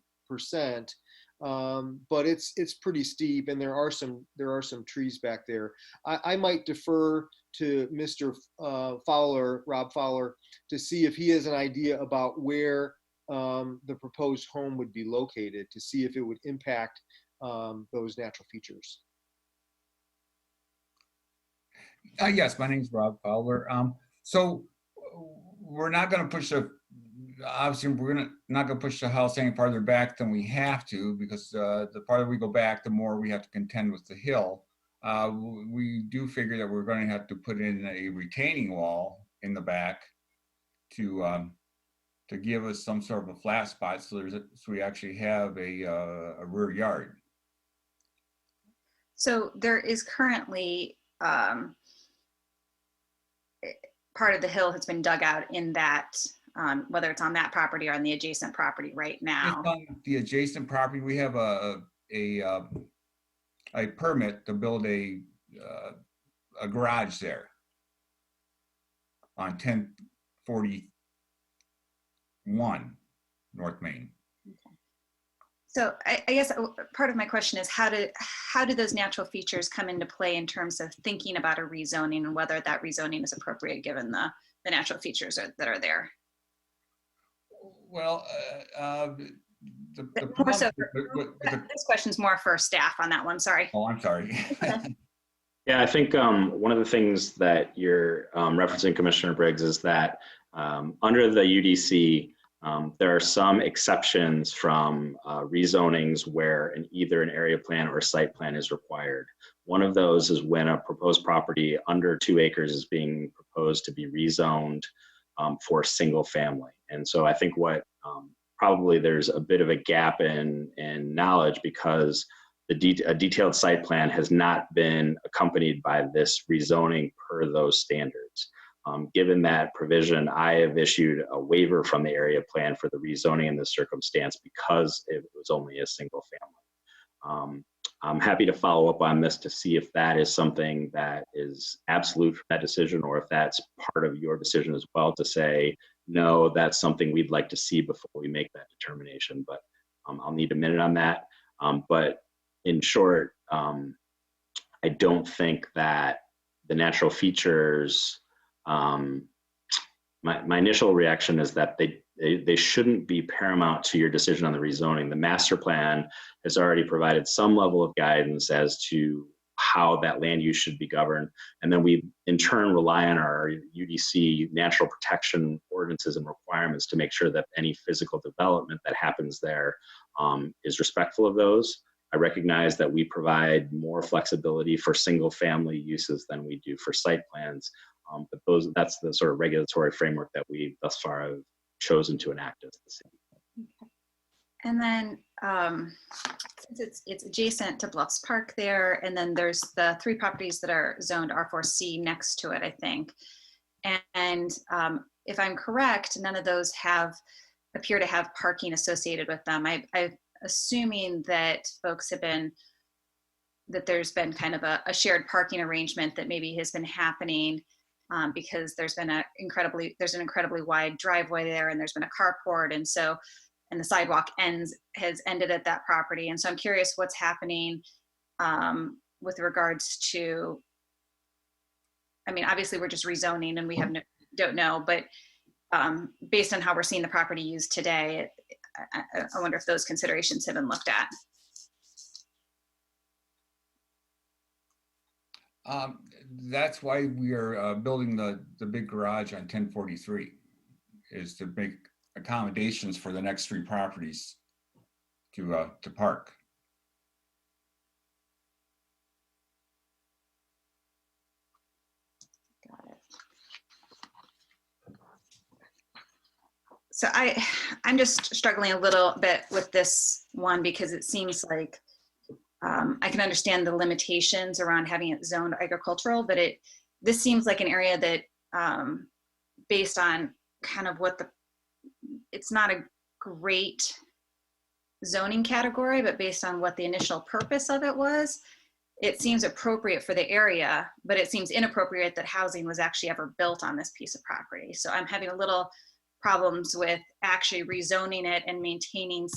but it's pretty steep, and there are some trees back there. I might defer to Mr. Fowler, Rob Fowler, to see if he has an idea about where the proposed home would be located, to see if it would impact those natural features. Yes, my name is Rob Fowler. So we're not going to push the, obviously, not going to push the house any farther back than we have to, because the farther we go back, the more we have to contend with the hill. We do figure that we're going to have to put in a retaining wall in the back to give us some sort of a flat spot, so we actually have a rear yard. So there is currently part of the hill has been dug out in that, whether it's on that property or on the adjacent property right now. Just on the adjacent property, we have a permit to build a garage there on 1041 North Main. So I guess part of my question is how do those natural features come into play in terms of thinking about a rezoning and whether that rezoning is appropriate given the natural features that are there? Well, more so this question's more for staff on that one. Sorry. Oh, I'm sorry. Yeah, I think one of the things that you're referencing, Commissioner Briggs, is that under the UDC, there are some exceptions from rezonings where either an area plan or site plan is required. One of those is when a proposed property under 2 acres is being proposed to be rezoned for single family. And so I think what probably there's a bit of a gap in knowledge, because a detailed site plan has not been accompanied by this rezoning per those standards. Given that provision, I have issued a waiver from the area plan for the rezoning in this circumstance because it was only a single family. I'm happy to follow up on this to see if that is something that is absolute for that decision, or if that's part of your decision as well, to say, no, that's something we'd like to see before we make that determination. But I'll need a minute on that. But in short, I don't think that the natural features, my initial reaction is that they shouldn't be paramount to your decision on the rezoning. The master plan has already provided some level of guidance as to how that land use should be governed. And then we in turn rely on our UDC natural protection ordinances and requirements to make sure that any physical development that happens there is respectful of those. I recognize that we provide more flexibility for single family uses than we do for site plans. But that's the sort of regulatory framework that we thus far have chosen to enact as the city. Okay. And then since it's adjacent to Bluffs Park there, and then there's the 3 properties that are zoned R4C next to it, I think. And if I'm correct, none of those appear to have parking associated with them. I'm assuming that folks have been, that there's been kind of a shared parking arrangement that maybe has been happening because there's an incredibly wide driveway there, and there's been a carport, and the sidewalk has ended at that property. And so I'm curious what's happening with regards to, I mean, obviously we're just rezoning and we don't know, but based on how we're seeing the property used today, I wonder if those considerations have been looked at. That's why we are building the big garage on 1043, is to make accommodations for the next 3 properties to park. Got it. So I'm just struggling a little bit with this one, because it seems like I can understand the limitations around having it zoned agricultural, but this seems like an area that based on kind of it's not a great zoning category, but based on what the initial purpose of it was, it seems appropriate for the area, but it seems inappropriate that housing was actually ever built on this piece of property. So I'm having a little problems with actually rezoning it and maintaining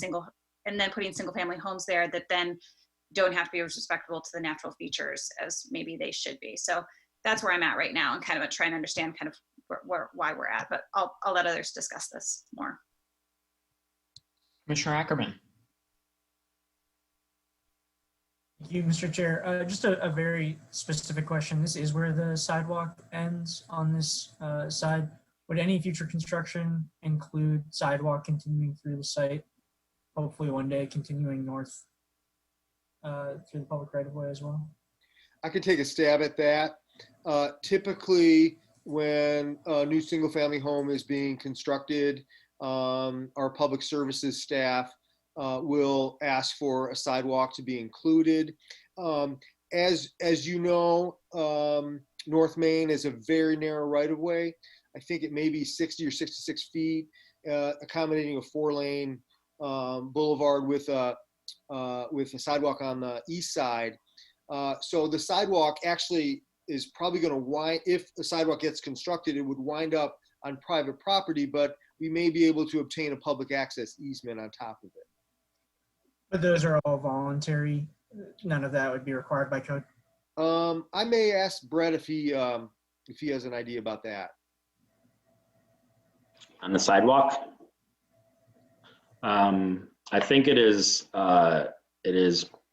and then putting single family homes there that then don't have to be respectable to the natural features as maybe they should be. So that's where I'm at right now, and kind of trying to understand kind of why we're at, but I'll let others discuss this more. Commissioner Ackerman. Thank you, Mr. Chair. Just a very specific question. This is where the sidewalk ends on this side. Would any future construction include sidewalk continuing through the site? Hopefully one day continuing north through the public right of way as well? I could take a stab at that. Typically, when a new single-family home is being constructed, our public services staff will ask for a sidewalk to be included. As you know, North Main is a very narrow right-of-way. I think it may be 60 or 66 feet, accommodating a 4-lane boulevard with a sidewalk on the east side. So the sidewalk actually is probably going to wind, if the sidewalk gets constructed, it would wind up on private property, but we may be able to obtain a public access easement on top of it. But those are all voluntary. None of that would be required by code. I may ask Brett if he has an idea about that. On the sidewalk, I think it is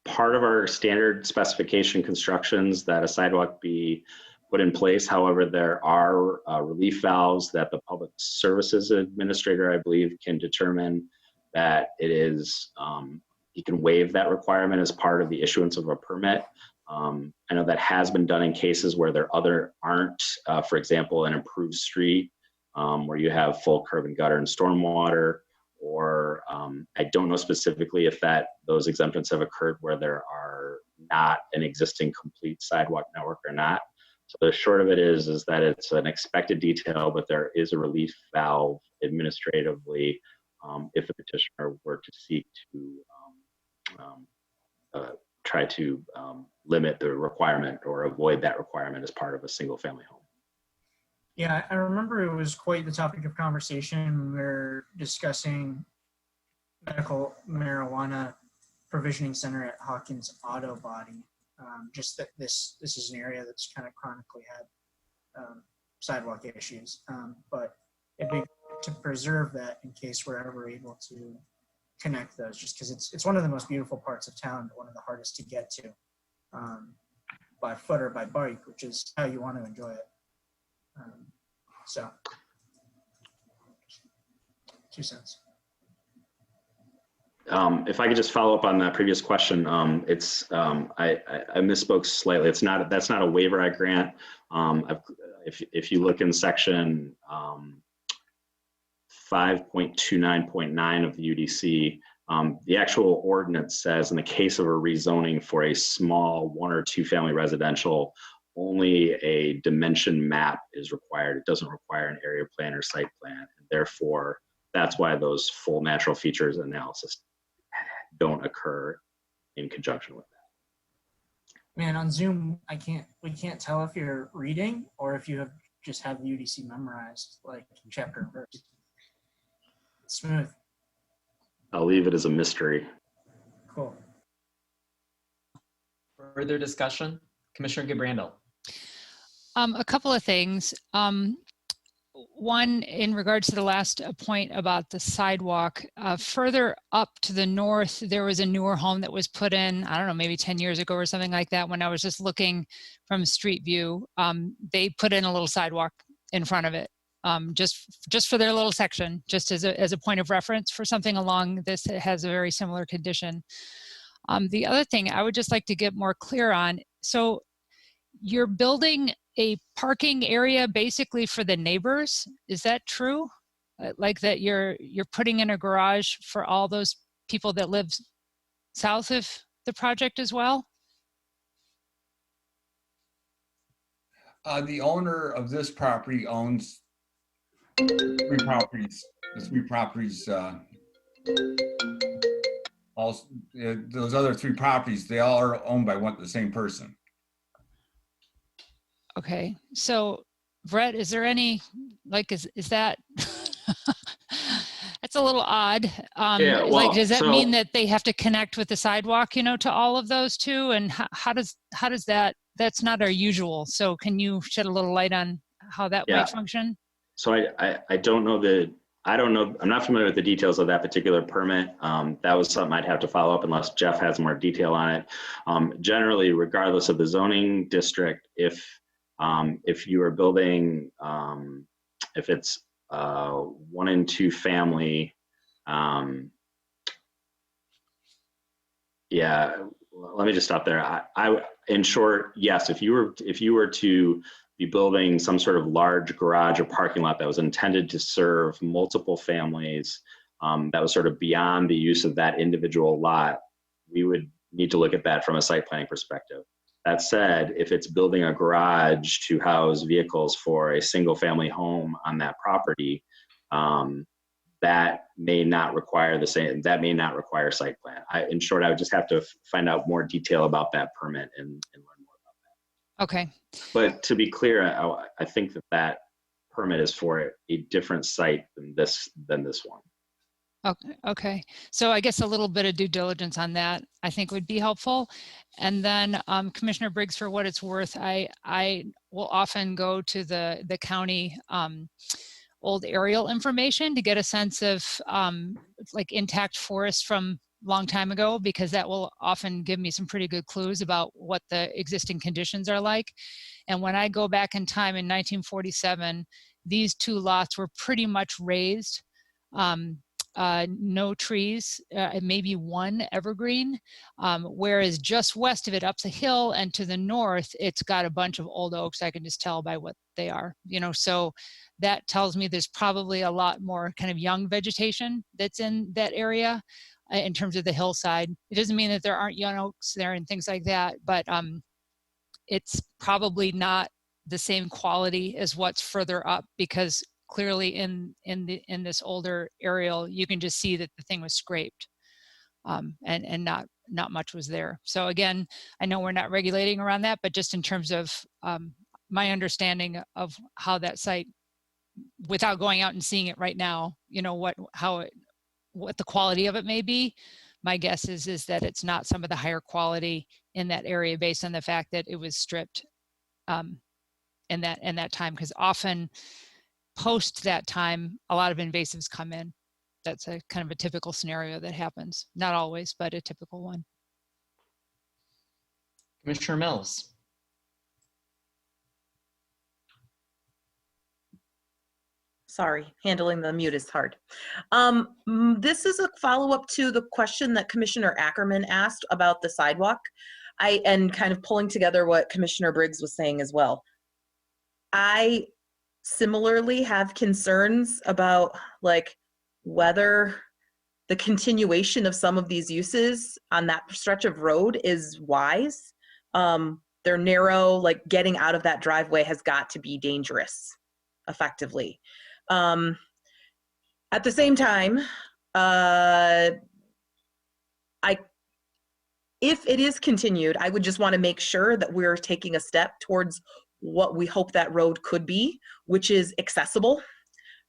part of our standard specification constructions that a sidewalk be put in place. However, there are relief valves that the Public Services Administrator, I believe, can determine that it is, he can waive that requirement as part of the issuance of a permit. I know that has been done in cases where there aren't, for example, an improved street where you have full curb and gutter and stormwater, or I don't know specifically if those exemptions have occurred where there are not an existing complete sidewalk network or not. So the short of it is that it's an expected detail, but there is a relief valve administratively if the petitioner were to seek to try to limit the requirement or avoid that requirement as part of a single family home. Yeah, I remember it was quite the topic of conversation when we were discussing medical marijuana provisioning center at Hawkins Auto Body. Just that this is an area that's kind of chronically had sidewalk issues, but it'd be to preserve that in case we're ever able to connect those, just because it's one of the most beautiful parts of town, but one of the hardest to get to by foot or by bike, which is how you want to enjoy it. So, 2 cents. If I could just follow up on that previous question, I misspoke slightly. That's not a waiver I grant. If you look in section 5.29.9 of the UDC, the actual ordinance says in the case of a rezoning for a small 1 or 2 family residential, only a dimension map is required. It doesn't require an area plan or site plan. And therefore, that's why those full natural features analysis don't occur in conjunction with that. Man, on Zoom, we can't tell if you're reading or if you just have the UDC memorized, like chapter and verse. It's smooth. I'll leave it as a mystery. Cool. Further discussion? Commissioner Randall. A couple of things. One, in regards to the last point about the sidewalk, further up to the north, there was a newer home that was put in, I don't know, maybe 10 years ago or something like that. When I was just looking from street view, they put in a little sidewalk in front of it, just for their little section, just as a point of reference for something along this that has a very similar condition. The other thing I would just like to get more clear on, so you're building a parking area basically for the neighbors. Is that true? Like that you're putting in a garage for all those people that live south of the project as well? The owner of this property owns 3 properties. The 3 properties, those other 3 properties, they all are owned by the same person. Okay, so Brett, is there any, like, is that, that's a little odd. Yeah, well, like, does that mean that they have to connect with the sidewalk, to all of those too? And how does that, that's not our usual. So can you shed a little light on how that might function? So I don't know I'm not familiar with the details of that particular permit. That was something I'd have to follow up unless Jeff has more detail on it. Generally, regardless of the zoning district, if you are building, if it's 1 and 2 family. Yeah, let me just stop there. In short, yes, if you were to be building some sort of large garage or parking lot that was intended to serve multiple families, that was sort of beyond the use of that individual lot, we would need to look at that from a site planning perspective. That said, if it's building a garage to house vehicles for a single family home on that property, that may not require that may not require site plan. In short, I would just have to find out more detail about that permit and learn more about that. Okay. But to be clear, I think that permit is for a different site than this one. Okay. So I guess a little bit of due diligence on that I think would be helpful. And then Commissioner Briggs, for what it's worth, I will often go to the county old aerial information to get a sense of like intact forest from long time ago, because that will often give me some pretty good clues about what the existing conditions are like. And when I go back in time in 1947, these 2 lots were pretty much raised. No trees, maybe 1 evergreen, whereas just west of it, up the hill and to the north, it's got a bunch of old oaks. I can just tell by what they are, so that tells me there's probably a lot more kind of young vegetation that's in that area in terms of the hillside. It doesn't mean that there aren't young oaks there and things like that, but it's probably not the same quality as what's further up, because clearly in this older aerial, you can just see that the thing was scraped, and not much was there. So again, I know we're not regulating around that, but just in terms of my understanding of how that site, without going out and seeing it right now, what the quality of it may be, my guess is that it's not some of the higher quality in that area based on the fact that it was stripped in that time, because often post that time, a lot of invasives come in. That's a kind of a typical scenario that happens. Not always, but a typical one. Commissioner Mills. Sorry, handling the mute is hard. This is a follow-up to the question that Commissioner Ackerman asked about the sidewalk. And kind of pulling together what Commissioner Briggs was saying as well. I similarly have concerns about like whether the continuation of some of these uses on that stretch of road is wise. They're narrow, like getting out of that driveway has got to be dangerous, effectively. At the same time, if it is continued, I would just want to make sure that we're taking a step towards what we hope that road could be, which is accessible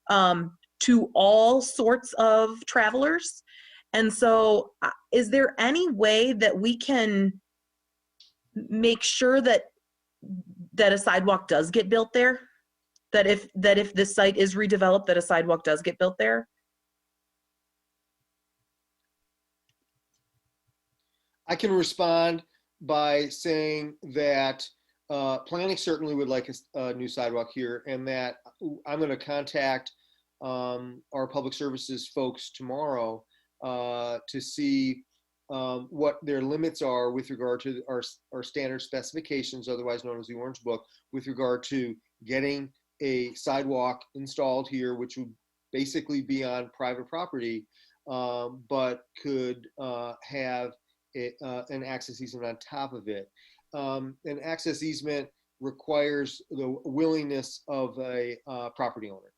to all sorts of travelers. And so is there any way that we can make sure that a sidewalk does get built there? That if this site is redeveloped, that a sidewalk does get built there? I can respond by saying that planning certainly would like a new sidewalk here, and that I'm going to contact our public services folks tomorrow to see what their limits are with regard to our standard specifications, otherwise known as the Orange Book, with regard to getting a sidewalk installed here, which would basically be on private property, but could have an access easement on top of it. An access easement requires the willingness of a property owner.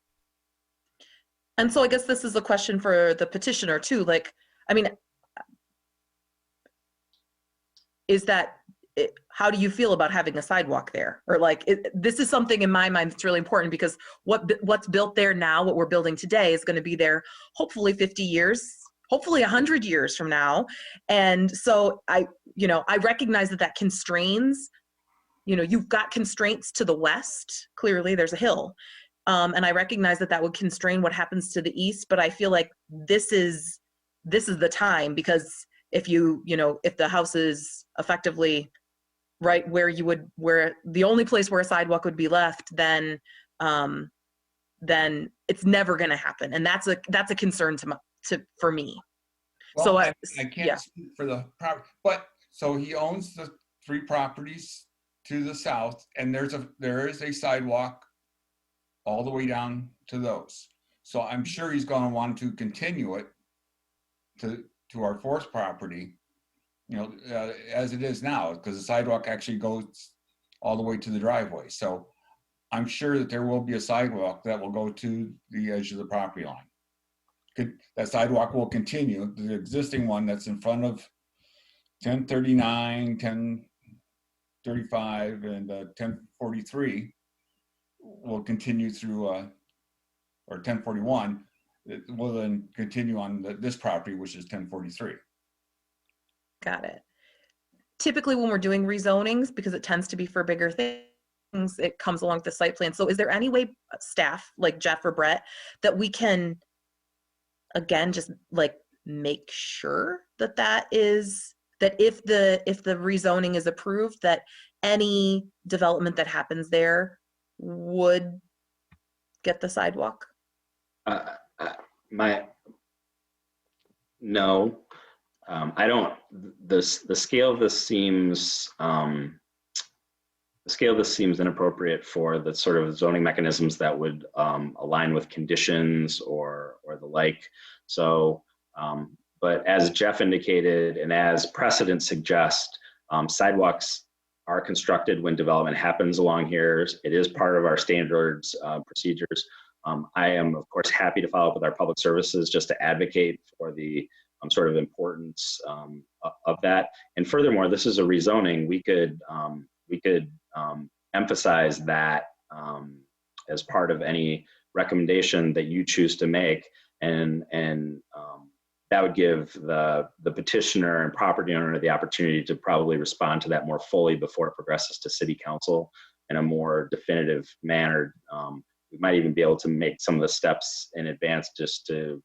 And so I guess this is a question for the petitioner too. Like, I mean, how do you feel about having a sidewalk there? Or like, this is something in my mind that's really important, because what's built there now, what we're building today, is going to be there hopefully 50 years, hopefully 100 years from now. And so I recognize that constrains, you've got constraints to the west. Clearly there's a hill. And I recognize that would constrain what happens to the east, but I feel like this is the time, because if if the house is effectively right where the only place where a sidewalk would be left, then then it's never going to happen. And that's a concern for me. Well, So I can't yeah. speak for the property, but so he owns the 3 properties to the south, and there is a sidewalk all the way down to those. So I'm sure he's going to want to continue it to our 4th property, as it is now, because the sidewalk actually goes all the way to the driveway. So I'm sure that there will be a sidewalk that will go to the edge of the property line. That sidewalk will continue. The existing one that's in front of 1039, 1035, and 1043 will continue through, or 1041. It will then continue on this property, which is 1043. Got it. Typically when we're doing rezonings, because it tends to be for bigger things, it comes along with the site plan. So is there any way, staff like Jeff or Brett, that we can, again, just like make sure that if the rezoning is approved, that any development that happens there would get the sidewalk? No, I don't. The scale of this seems inappropriate for the sort of zoning mechanisms that would align with conditions or the like. So, but as Jeff indicated, and as precedent suggests, sidewalks are constructed when development happens along here. It is part of our standards procedures. I am, of course, happy to follow up with our public services just to advocate for the sort of importance of that. And furthermore, this is a rezoning. We could emphasize that as part of any recommendation that you choose to make, and that would give the petitioner and property owner the opportunity to probably respond to that more fully before it progresses to city council in a more definitive manner. We might even be able to make some of the steps in advance just to,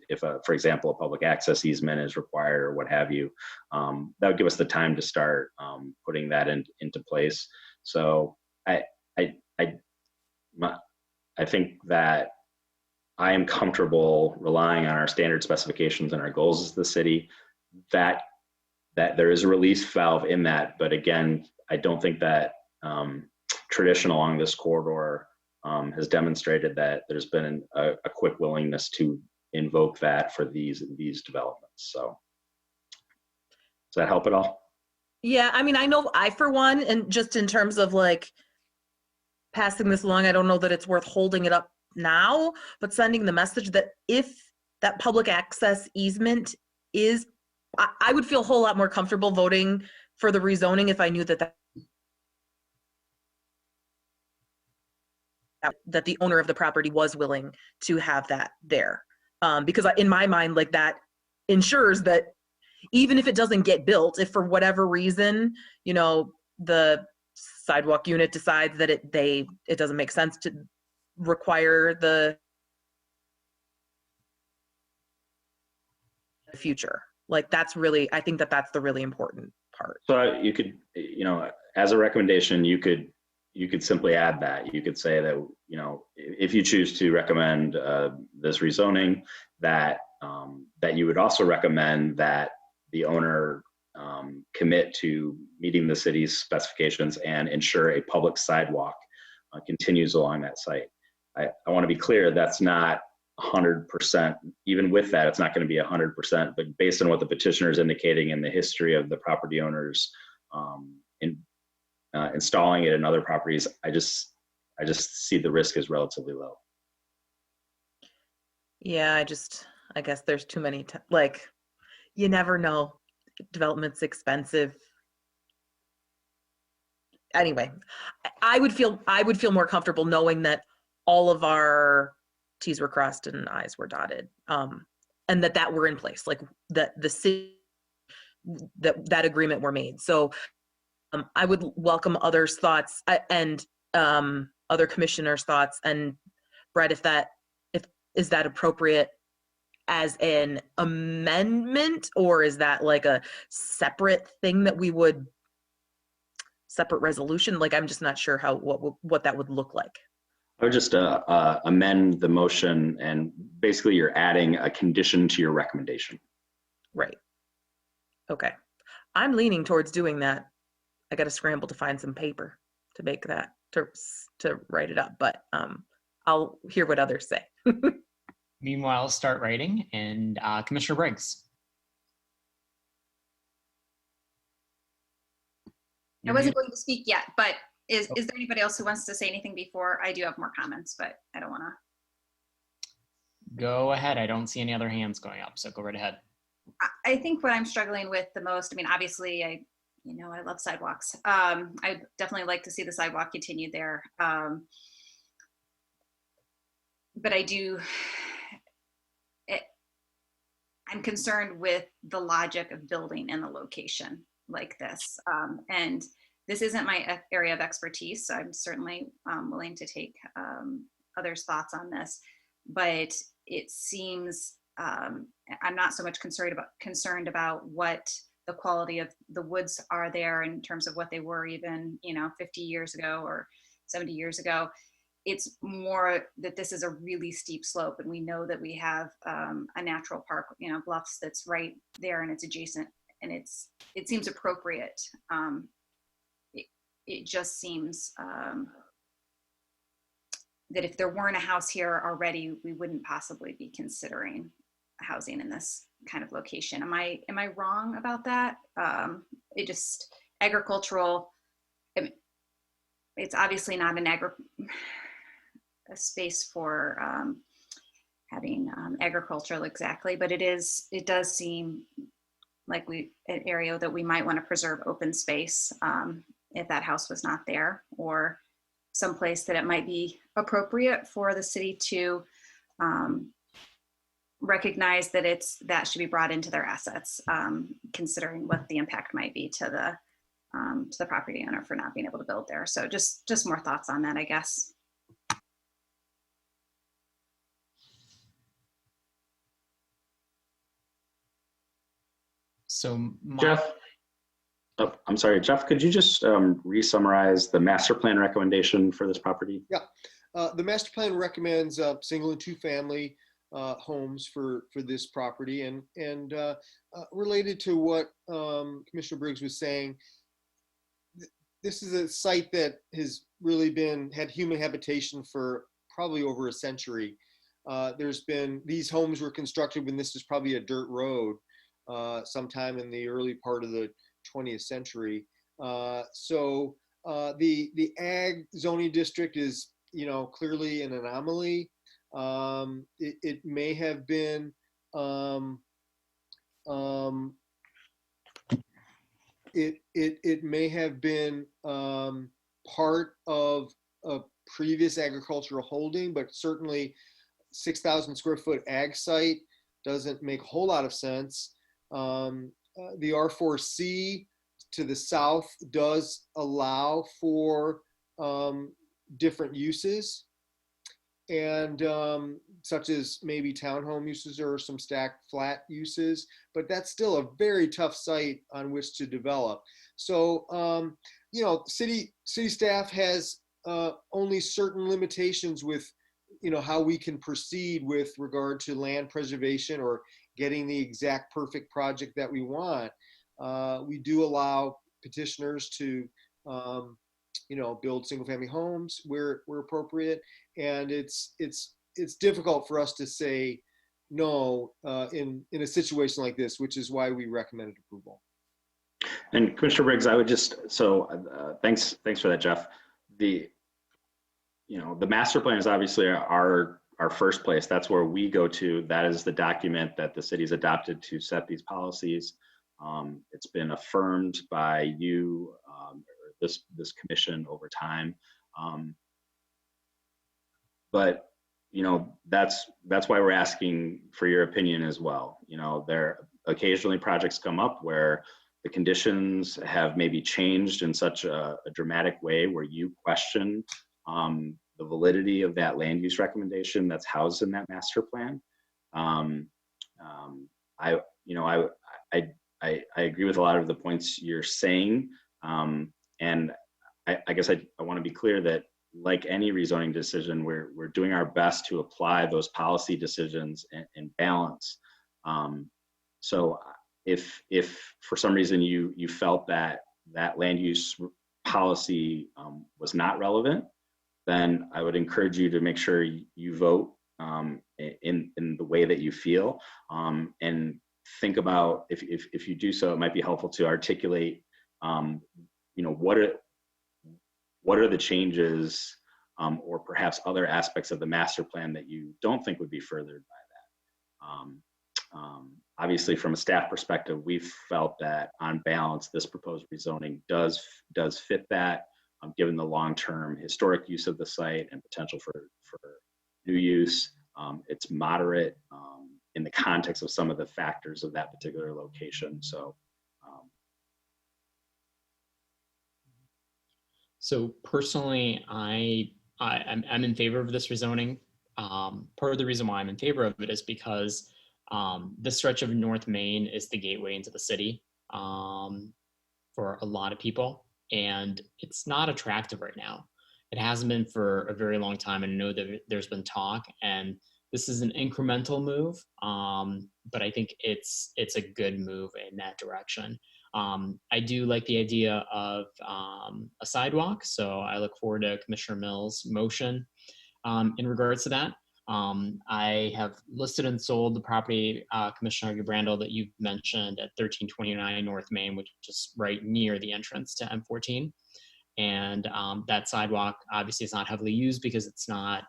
if for example, a public access easement is required or what have you, that would give us the time to start putting that into place. So I think that I am comfortable relying on our standard specifications and our goals as the city, that there is a release valve in that. But again, I don't think that tradition along this corridor has demonstrated that there's been a quick willingness to invoke that for these developments. So does that help at all? Yeah, I mean, I know I, for one, and just in terms of like passing this along, I don't know that it's worth holding it up now, but sending the message that if that public access easement is, I would feel a whole lot more comfortable voting for the rezoning if I knew that the owner of the property was willing to have that there. Because in my mind, like, that ensures that even if it doesn't get built, if for whatever reason, the sidewalk unit decides that it doesn't make sense to require the future, like, that's really, I think that's the really important part. So you could, as a recommendation, you could simply add that. You could say that, if you choose to recommend this rezoning, that you would also recommend that the owner commit to meeting the city's specifications and ensure a public sidewalk continues along that site. I want to be clear, that's not 100%. Even with that, it's not going to be 100%, but based on what the petitioner is indicating in the history of the property owners installing it in other properties, I just see the risk as relatively low. Yeah, I guess there's too many, like, you never know. Development's expensive. Anyway, I would feel more comfortable knowing that all of our T's were crossed and I's were dotted, and that were in place, like that the city, that agreement were made. So I would welcome others' thoughts and other commissioners' thoughts. And Brett, is that appropriate as an amendment, or is that like a separate thing that we would, separate resolution? Like, I'm just not sure what that would look like. I would just amend the motion, and basically you're adding a condition to your recommendation. Right. Okay. I'm leaning towards doing that. I got to scramble to find some paper to make that, to write it up, but I'll hear what others say. Meanwhile, start writing, and Commissioner Briggs. I wasn't going to speak yet, but is there anybody else who wants to say anything before? I do have more comments, but I don't want to. Go ahead. I don't see any other hands going up, so go right ahead. I think what I'm struggling with the most, I mean, obviously, I love sidewalks. I definitely like to see the sidewalk continued there. But I'm concerned with the logic of building in a location like this. And this isn't my area of expertise, so I'm certainly willing to take others' thoughts on this. But it seems I'm not so much concerned about what the quality of the woods are there in terms of what they were even 50 years ago or 70 years ago. It's more that this is a really steep slope, and we know that we have a natural park, bluffs that's right there, and it's adjacent, and it seems appropriate. It just seems that if there weren't a house here already, we wouldn't possibly be considering housing in this kind of location. Am I wrong about that? It just agricultural. It's obviously not a space for having agricultural exactly, but it does seem like an area that we might want to preserve open space if that house was not there, or someplace that it might be appropriate for the city to recognize that that should be brought into their assets, considering what the impact might be to the property owner for not being able to build there. So just more thoughts on that, I guess. So Jeff, I'm sorry, Jeff, could you just re-summarize the master plan recommendation for this property? Yeah, the master plan recommends single and two family homes for this property, and related to what Commissioner Briggs was saying, this is a site that has really had human habitation for probably over a century. These homes were constructed when this was probably a dirt road sometime in the early part of the 20th century. So the ag zoning district is, clearly an anomaly. It may have been it may have been part of a previous agricultural holding, but certainly 6,000 square foot ag site doesn't make a whole lot of sense. The R4C to the south does allow for different uses, and such as maybe townhome uses or some stacked flat uses, but that's still a very tough site on which to develop. So, city staff has only certain limitations with, how we can proceed with regard to land preservation or getting the exact perfect project that we want. We do allow petitioners to, build single family homes where appropriate. And it's difficult for us to say no in a situation like this, which is why we recommended approval. And Commissioner Briggs, I would just, thanks for that, Jeff. The master plan is obviously our first place. That's where we go to. That is the document that the city's adopted to set these policies. It's been affirmed by you, this commission over time. But that's why we're asking for your opinion as well. There occasionally projects come up where the conditions have maybe changed in such a dramatic way where you question the validity of that land use recommendation that's housed in that master plan. I agree with a lot of the points you're saying, and I guess I want to be clear that like any rezoning decision, we're doing our best to apply those policy decisions in balance. So if for some reason you felt that land use policy was not relevant, then I would encourage you to make sure you vote in the way that you feel, and think about if you do so, it might be helpful to articulate, what are the changes or perhaps other aspects of the master plan that you don't think would be furthered by that. Obviously, from a staff perspective, we've felt that on balance, this proposed rezoning does fit that, given the long-term historic use of the site and potential for new use. It's moderate in the context of some of the factors of that particular location. So personally, I'm in favor of this rezoning. Part of the reason why I'm in favor of it is because this stretch of North Main is the gateway into the city for a lot of people, and it's not attractive right now. It hasn't been for a very long time, and I know that there's been talk, and this is an incremental move, but I think it's a good move in that direction. I do like the idea of a sidewalk, so I look forward to Commissioner Mills' motion in regards to that. I have listed and sold the property, Commissioner Randall, that you've mentioned at 1329 North Main, which is right near the entrance to M14. And that sidewalk obviously is not heavily used because it's not,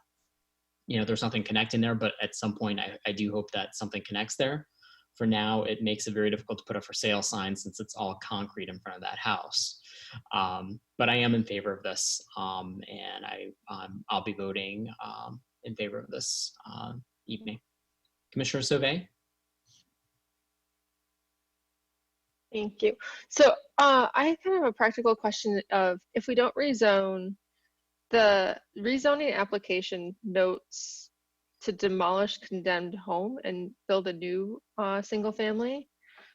there's nothing connecting there, but at some point I do hope that something connects there. For now, it makes it very difficult to put a for sale sign since it's all concrete in front of that house. But I am in favor of this, and I'll be voting in favor of this evening. Commissioner Sorbet? Thank you. So I kind of have a practical question of, if we don't rezone, the rezoning application notes to demolish condemned home and build a new single family.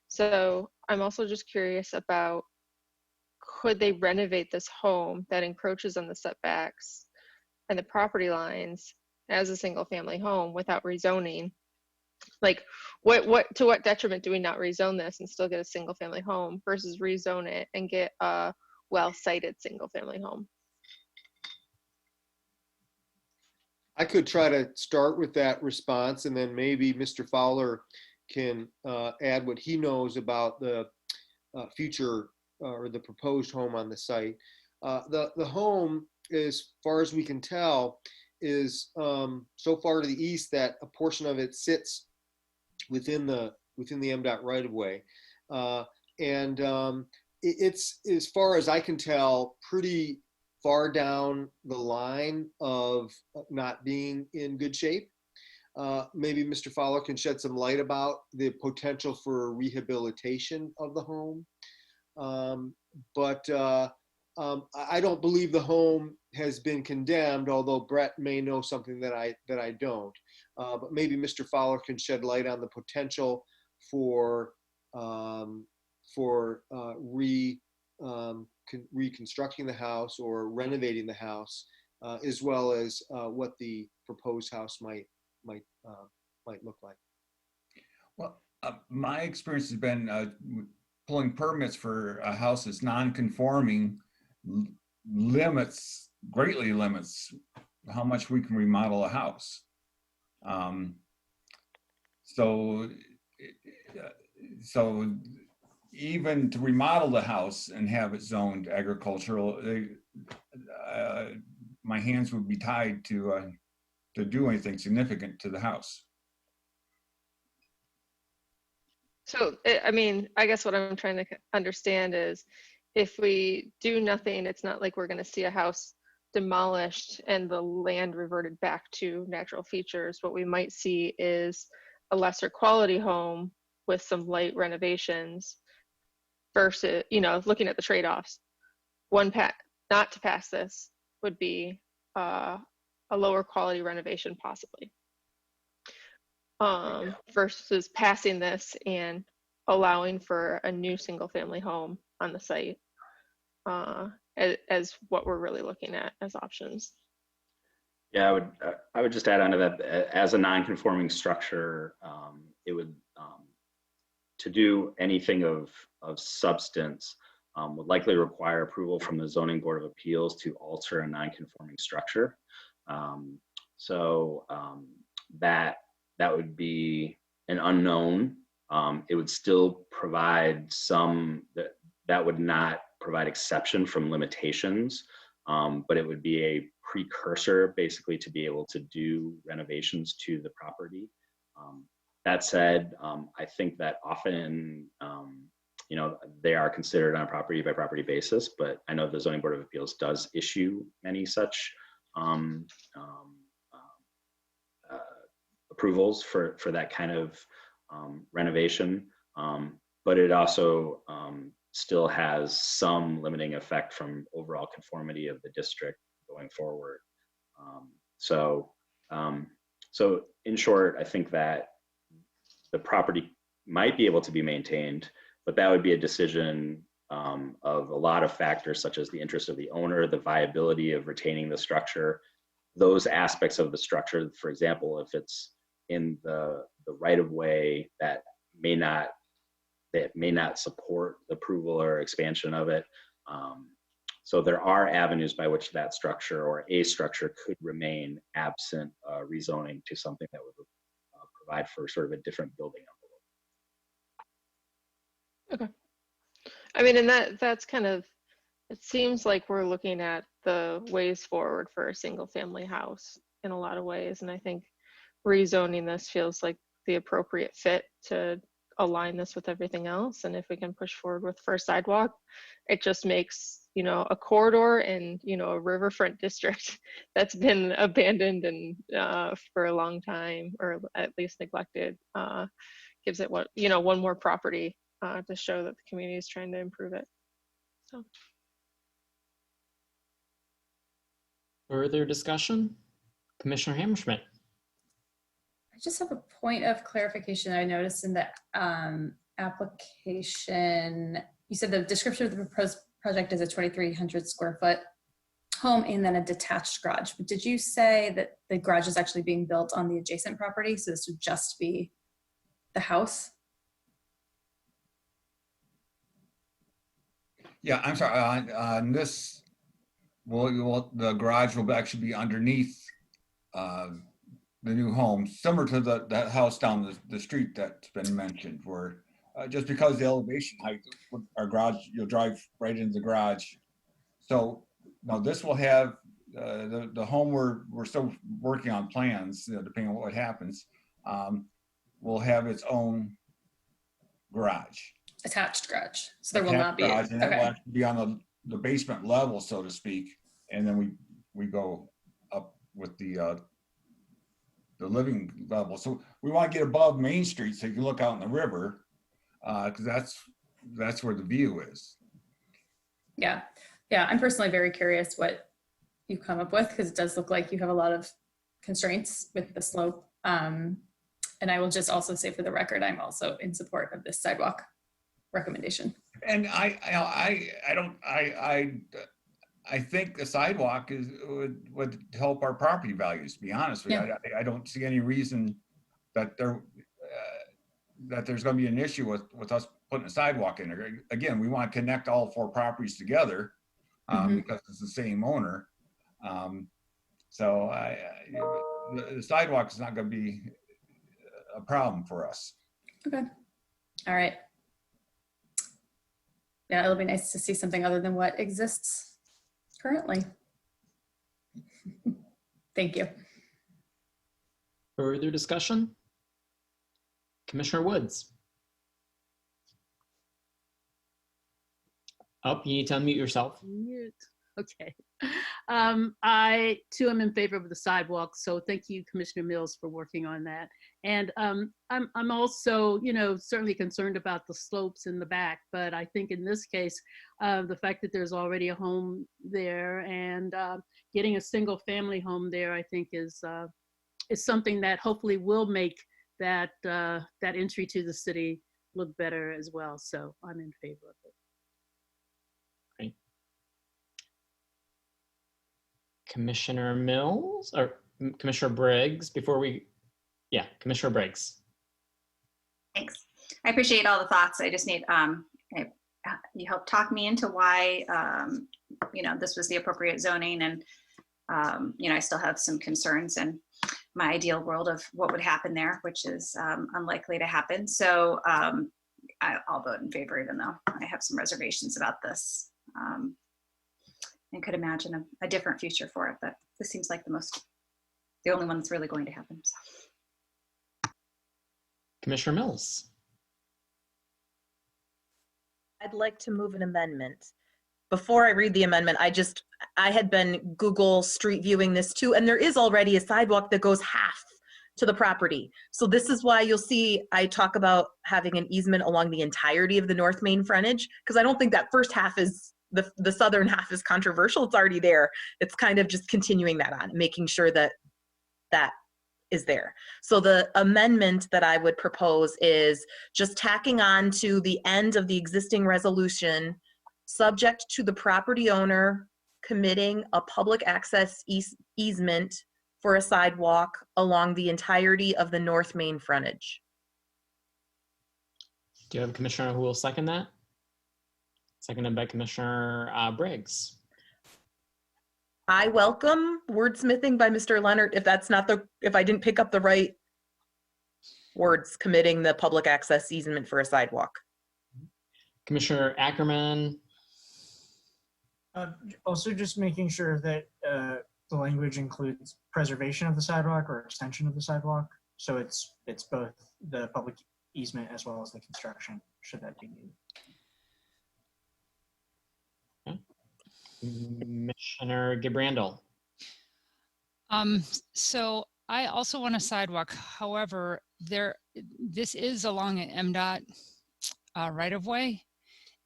So I'm also just curious about, could they renovate this home that encroaches on the setbacks and the property lines as a single family home without rezoning? Like, to what detriment do we not rezone this and still get a single family home versus rezone it and get a well-sited single family home? I could try to start with that response, and then maybe Mr. Fowler can add what he knows about the future or the proposed home on the site. The home, as far as we can tell, is so far to the east that a portion of it sits within the Mdot right of way, and it's, as far as I can tell, pretty far down the line of not being in good shape. Maybe Mr. Fowler can shed some light about the potential for rehabilitation of the home. But I don't believe the home has been condemned, although Brett may know something that I don't. But maybe Mr. Fowler can shed light on the potential for reconstructing the house or renovating the house, as well as what the proposed house might look like. Well, my experience has been pulling permits for a house that's non-conforming greatly limits how much we can remodel a house. So even to remodel the house and have it zoned agricultural, my hands would be tied to do anything significant to the house. So, I mean, I guess what I'm trying to understand is, if we do nothing, it's not like we're going to see a house demolished and the land reverted back to natural features. What we might see is a lesser quality home with some light renovations versus, looking at the trade-offs. Not to pass this would be a lower quality renovation possibly, versus passing this and allowing for a new single family home on the site as what we're really looking at as options. Yeah, I would just add on to that, as a non-conforming structure, it would, to do anything of substance, would likely require approval from the Zoning Board of Appeals to alter a non-conforming structure. So that would be an unknown. It would still provide some, that would not provide exception from limitations, but it would be a precursor basically to be able to do renovations to the property. That said, I think that often, you know, they are considered on a property by property basis, but I know the Zoning Board of Appeals does issue many such approvals for that kind of renovation, but it also still has some limiting effect from overall conformity of the district going forward. So in short, I think that the property might be able to be maintained, but that would be a decision of a lot of factors, such as the interest of the owner, the viability of retaining the structure, those aspects of the structure. For example, if it's in the right of way that may not support the approval or expansion of it. So there are avenues by which that structure or a structure could remain absent rezoning to something that would provide for sort of a different building envelope. Okay. I mean, and that's kind of, it seems like we're looking at the ways forward for a single family house in a lot of ways. And I think rezoning this feels like the appropriate fit to align this with everything else. And if we can push forward with first sidewalk, it just makes, you know, a corridor and, you know, a riverfront district that's been abandoned and for a long time, or at least neglected, gives it what, you know, one more property to show that the community is trying to improve it. So. Further discussion? Commissioner Hammerschmidt. I just have a point of clarification. I noticed in the application, you said the description of the proposed project is a 2,300 square foot home and then a detached garage. But did you say that the garage is actually being built on the adjacent property? So this would just be the house? Yeah, I'm sorry. On this, the garage will actually be underneath the new home, similar to that house down the street that's been mentioned, where just because the elevation height, our garage, you'll drive right into the garage. So now this will have the home we're still working on plans, you know, depending on what happens, will have its own garage. Attached garage. So there will not be. And that will actually be on the basement level, so to speak, and then we go up with the living level. So we want to get above Main Street so you can look out in the river, because that's where the view is. Yeah, I'm personally very curious what you've come up with, because it does look like you have a lot of constraints with the slope. And I will just also say for the record, I'm also in support of this sidewalk recommendation. And I think the sidewalk would help our property values, to be honest with you. I don't see any reason that there's going to be an issue with us putting a sidewalk in there. Again, we want to connect all 4 properties together because it's the same owner. So the sidewalk is not going to be a problem for us. Okay. All right. Yeah, it'll be nice to see something other than what exists currently. Thank you. Further discussion? Commissioner Woods. Oh, you need to unmute yourself. Mute. Okay. I too am in favor of the sidewalk, so thank you, Commissioner Mills, for working on that. And I'm also, you know, certainly concerned about the slopes in the back, but I think in this case, the fact that there's already a home there and getting a single family home there, I think is something that hopefully will make that that entry to the city look better as well. So I'm in favor of it. Commissioner Mills, or Commissioner Briggs, Commissioner Briggs. Thanks. I appreciate all the thoughts. I just need, you helped talk me into why, this was the appropriate zoning, and, I still have some concerns in my ideal world of what would happen there, which is unlikely to happen. So I'll vote in favor, even though I have some reservations about this, and could imagine a different future for it. But this seems like the only one that's really going to happen. So. Commissioner Mills. I'd like to move an amendment. Before I read the amendment, I had been Google Street viewing this too, and there is already a sidewalk that goes half to the property. So this is why you'll see I talk about having an easement along the entirety of the North Main frontage, because I don't think that first half is, the southern half is controversial. It's already there. It's kind of just continuing that on, making sure that that is there. So the amendment that I would propose is just tacking on to the end of the existing resolution, subject to the property owner committing a public access easement for a sidewalk along the entirety of the North Main frontage. Do you have a commissioner who will second that? Seconded by Commissioner Briggs. I welcome wordsmithing by Mr. Leonard if I didn't pick up the right words, committing the public access easement for a sidewalk. Commissioner Ackerman. Also just making sure that the language includes preservation of the sidewalk or extension of the sidewalk. So it's both the public easement as well as the construction, should that be needed. Commissioner Randall. So I also want a sidewalk. However, this is along an Mdot right of way,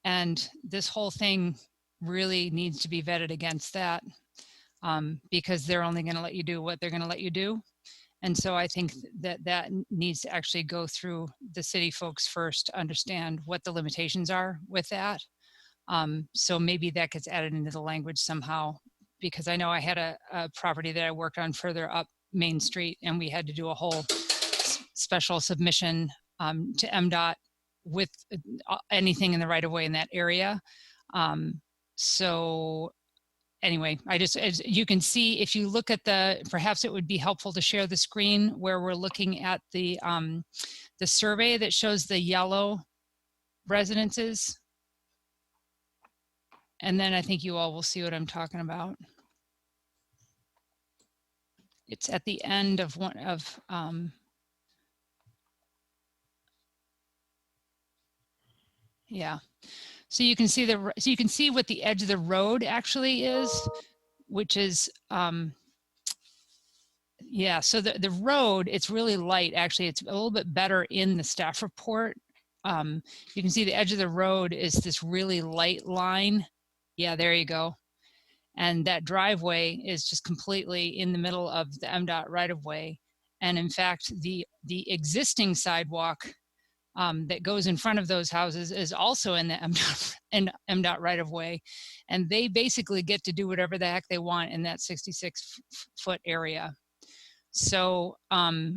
and this whole thing really needs to be vetted against that, because they're only going to let you do what they're going to let you do. And so I think that needs to actually go through the city folks first to understand what the limitations are with that. So maybe that gets added into the language somehow, because I know I had a property that I worked on further up Main Street, and we had to do a whole special submission to Mdot with anything in the right of way in that area. So anyway, as you can see, if you look at perhaps it would be helpful to share the screen where we're looking at the survey that shows the yellow residences. And then I think you all will see what I'm talking about. It's at the end of one of, yeah. So you can see what the edge of the road actually is, which is, yeah. So the road, it's really light. Actually, it's a little bit better in the staff report. You can see the edge of the road is this really light line. Yeah, there you go. And that driveway is just completely in the middle of the Mdot right of way. And in fact, the existing sidewalk that goes in front of those houses is also in the Mdot right of way. And they basically get to do whatever the heck they want in that 66-foot area. So I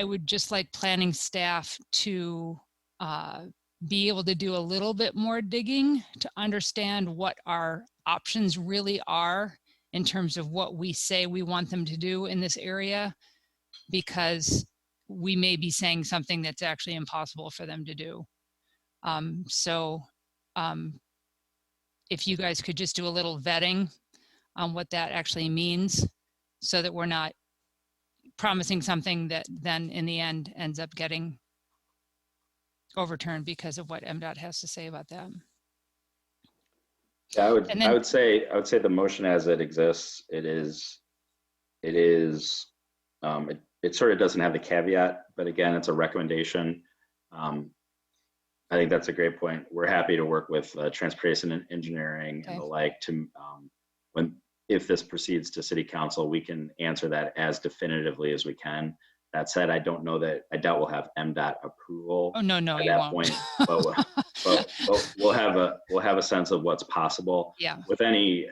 would just like planning staff to be able to do a little bit more digging to understand what our options really are in terms of what we say we want them to do in this area, because we may be saying something that's actually impossible for them to do. If you guys could just do a little vetting on what that actually means, so that we're not promising something that then in the end ends up getting overturned because of what Mdot has to say about that. Yeah, I would say the motion as it exists, it sort of doesn't have the caveat, but again, it's a recommendation. I think that's a great point. We're happy to work with transportation and engineering and the like to, if this proceeds to city council, we can answer that as definitively as we can. That said, I don't know that, I doubt we'll have Mdot approval. Oh, no, at you that won't. point, but we'll have a sense of what's possible. Yeah. With any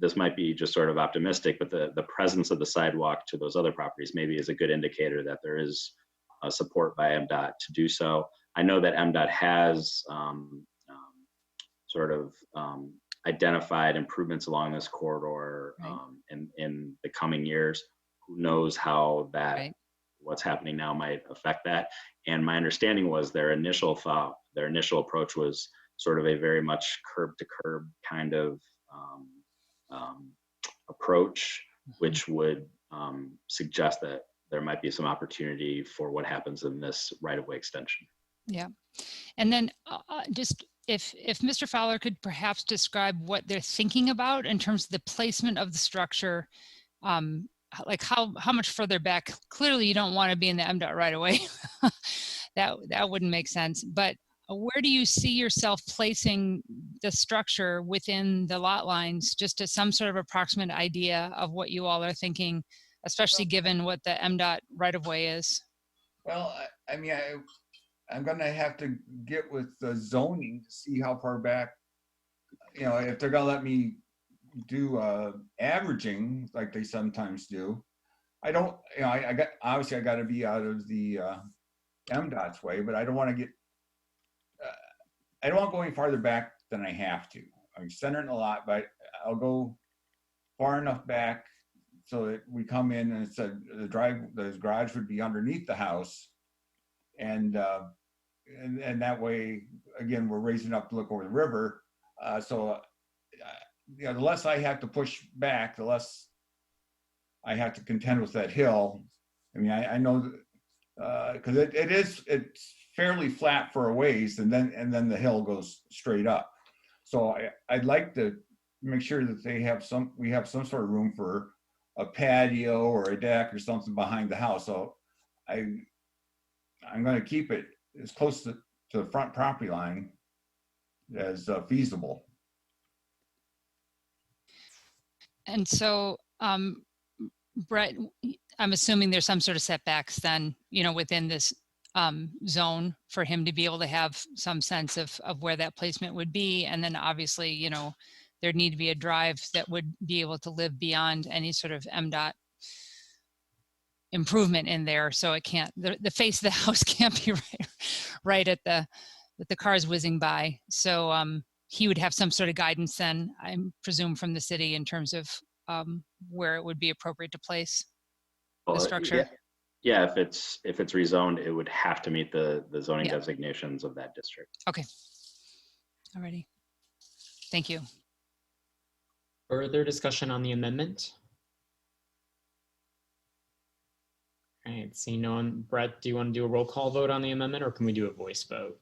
this might be just sort of optimistic, but the presence of the sidewalk to those other properties maybe is a good indicator that there is support by Mdot to do so. I know that Mdot has sort of identified improvements along this corridor in the coming years. Who knows how that what's happening now might affect that. And my understanding was their initial approach was sort of a very much curb to curb kind of approach, which would suggest that there might be some opportunity for what happens in this right-of-way extension. Yeah. And then just if Mr. Fowler could perhaps describe what they're thinking about in terms of the placement of the structure, like how much further back. Clearly you don't want to be in the Mdot right away. that wouldn't make sense. But where do you see yourself placing the structure within the lot lines, just as some sort of approximate idea of what you all are thinking, especially given what the Mdot right of way is? Well, I mean, I'm going to have to get with the zoning to see how far back, if they're going to let me do averaging like they sometimes do. I don't, I got to be out of the Mdot's way, but I don't want to get, I don't want to go any farther back than I have to. I'm centering a lot, but I'll go far enough back so that we come in and it's the garage would be underneath the house. And that way, again, we're raising up to look over the river. The less I have to push back, the less I have to contend with that hill. I mean, I know because it's fairly flat for a ways, and then the hill goes straight up. So I'd like to make sure that we have some sort of room for a patio or a deck or something behind the house. So I'm going to keep it as close to the front property line as feasible. And so, Brett, I'm assuming there's some sort of setbacks then, within this zone for him to be able to have some sense of where that placement would be. And then obviously, there'd need to be a drive that would be able to live beyond any sort of Mdot improvement in there. So it can't, the face of the house can't be right at the cars whizzing by. So he would have some sort of guidance then, I presume, from the city in terms of where it would be appropriate to place the structure. Yeah, if it's rezoned, it would have to meet the zoning designations of that district. Okay. Alrighty. Thank you. Further discussion on the amendment? All right, seeing no one. Brett, do you want to do a roll call vote on the amendment, or can we do a voice vote?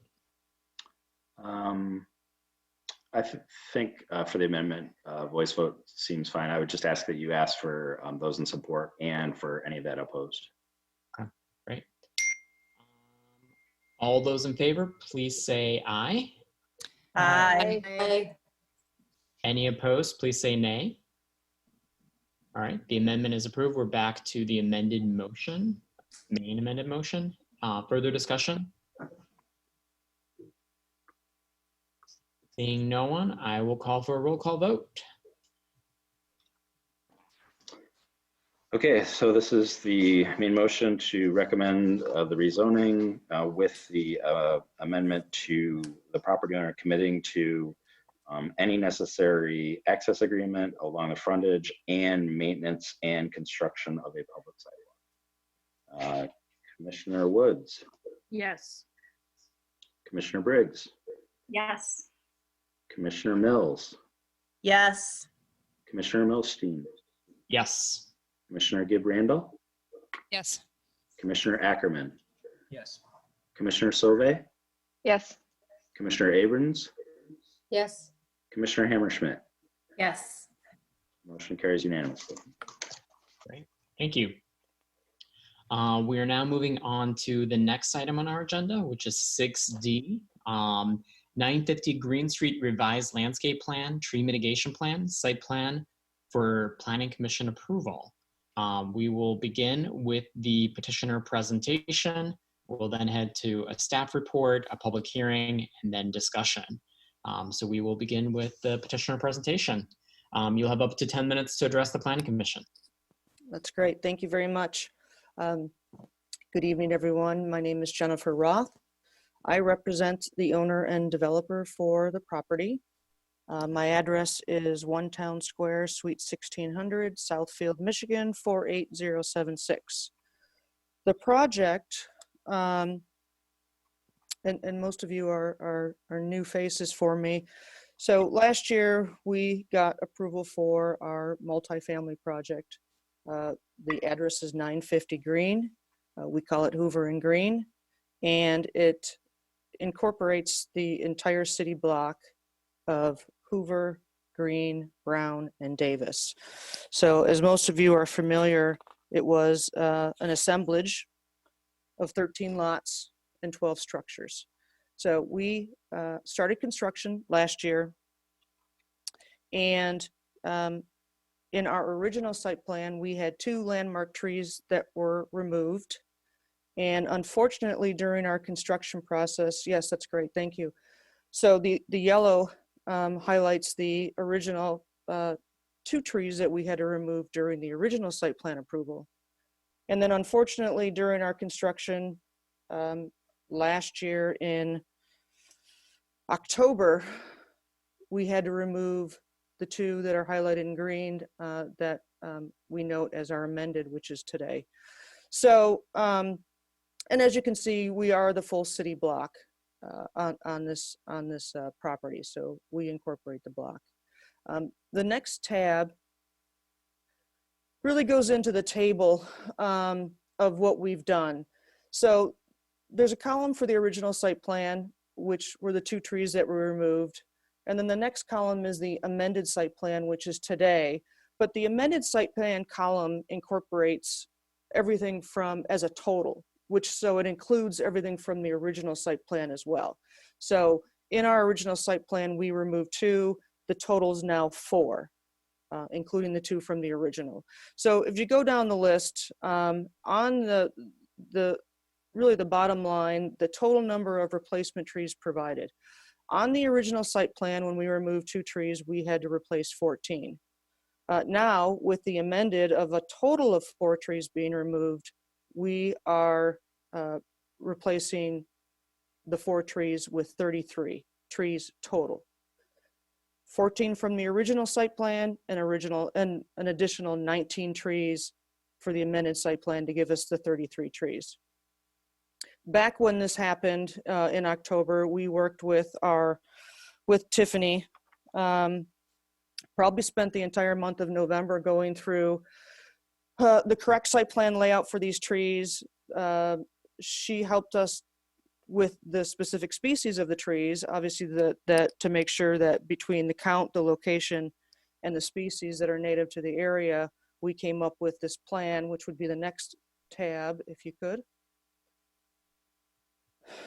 I think for the amendment, voice vote seems fine. I would just ask that you ask for those in support and for any that opposed. Okay, great. All those in favor, please say aye. Aye. Any opposed, please say nay. All right, the amendment is approved. We're back to the amended motion, main amended motion. Further discussion? Seeing no one, I will call for a roll call vote. Okay, so this is the main motion to recommend the rezoning with the amendment to the property owner committing to any necessary access agreement along the frontage and maintenance and construction of a public sidewalk. Commissioner Woods. Yes. Commissioner Briggs. Yes. Commissioner Mills. Yes. Commissioner Milstein. Yes. Commissioner Gibb Randall. Yes. Commissioner Ackerman. Yes. Commissioner Sorbet. Yes. Commissioner Abrams. Yes. Commissioner Hammerschmidt. Yes. Motion carries unanimously. Great, thank you. We are now moving on to the next item on our agenda, which is 6D. 950 Green Street Revised Landscape Plan, Tree Mitigation Plan, Site Plan for Planning Commission approval. We will begin with the petitioner presentation. We'll then head to a staff report, a public hearing, and then discussion. So we will begin with the petitioner presentation. You'll have up to 10 minutes to address the Planning Commission. That's great. Thank you very much. Good evening, everyone. My name is Jennifer Roth. I represent the owner and developer for the property. My address is One Town Square, Suite 1600, Southfield, Michigan, 48076. The project, and most of you are new faces for me. So last year we got approval for our multifamily project. The address is 950 Green. We call it Hoover and Green, and it incorporates the entire city block of Hoover, Green, Brown, and Davis. So as most of you are familiar, it was an assemblage of 13 lots and 12 structures. So we started construction last year, and in our original site plan, we had 2 landmark trees that were removed. And unfortunately, during our construction process, yes, that's great, thank you. So the yellow highlights the original 2 trees that we had to remove during the original site plan approval. And then unfortunately, during our construction last year in October, we had to remove the 2 that are highlighted in green that we note as our amended, which is today. So, and as you can see, we are the full city block on this property, so we incorporate the block. The next tab really goes into the table of what we've done. So there's a column for the original site plan, which were the 2 trees that were removed. And then the next column is the amended site plan, which is today. But the amended site plan column incorporates everything from as a total, which so it includes everything from the original site plan as well. So in our original site plan, we removed 2, the total is now 4, including the 2 from the original. So if you go down the list, on really the bottom line, the total number of replacement trees provided. On the original site plan, when we removed 2 trees, we had to replace 14. Now, with the amended of a total of 4 trees being removed, we are replacing the 4 trees with 33 trees total. 14 from the original site plan and an additional 19 trees for the amended site plan to give us the 33 trees. Back when this happened in October, we worked with Tiffany. Probably spent the entire month of November going through the correct site plan layout for these trees. She helped us with the specific species of the trees, obviously that to make sure that between the count, the location, and the species that are native to the area, we came up with this plan, which would be the next tab, if you could.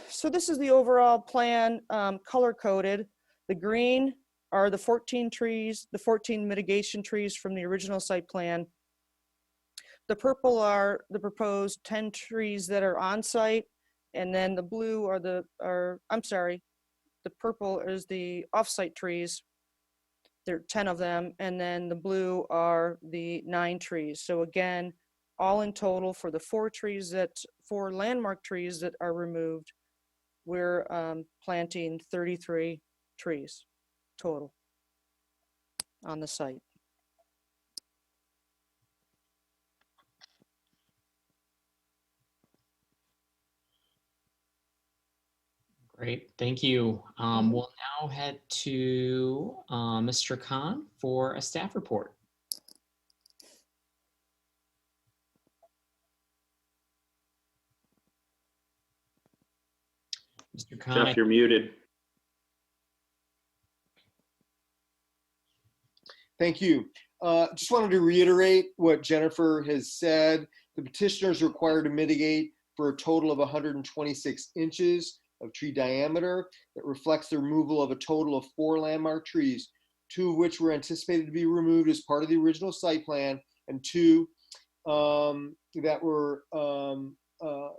So this is the overall plan, color-coded. The green are the 14 trees, the 14 mitigation trees from the original site plan. The purple are the proposed 10 trees that are on site, and then the blue are the purple is the off-site trees. There are 10 of them, and then the blue are the 9 trees. So again, all in total for the 4 landmark trees that are removed, we're planting 33 trees total on the site. Great, thank you. We'll now head to Mr. Khun for a staff report. Mr. Khun. Jeff, you're muted. Thank you. Just wanted to reiterate what Jennifer has said. The petitioner is required to mitigate for a total of 126 inches of tree diameter. That reflects the removal of a total of 4 landmark trees, 2 of which were anticipated to be removed as part of the original site plan, and 2 that were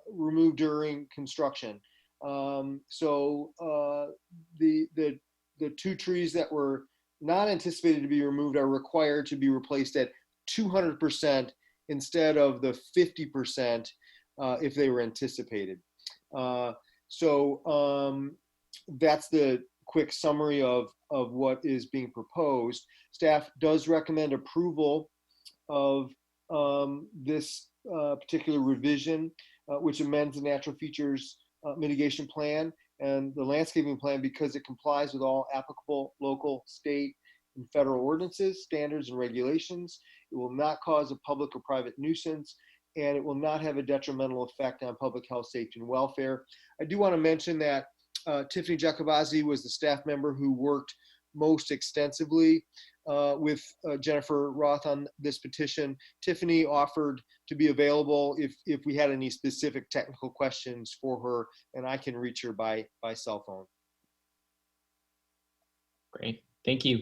removed during construction. The 2 trees that were not anticipated to be removed are required to be replaced at 200% instead of the 50% if they were anticipated. That's the quick summary of what is being proposed. Staff does recommend approval of this particular revision, which amends the natural features mitigation plan and the landscaping plan because it complies with all applicable local, state, and federal ordinances, standards, and regulations. It will not cause a public or private nuisance, and it will not have a detrimental effect on public health, safety, and welfare. I do want to mention that Tiffany Giacobazzi was the staff member who worked most extensively with Jennifer Roth on this petition. Tiffany offered to be available if we had any specific technical questions for her, and I can reach her by cell phone. Great, thank you.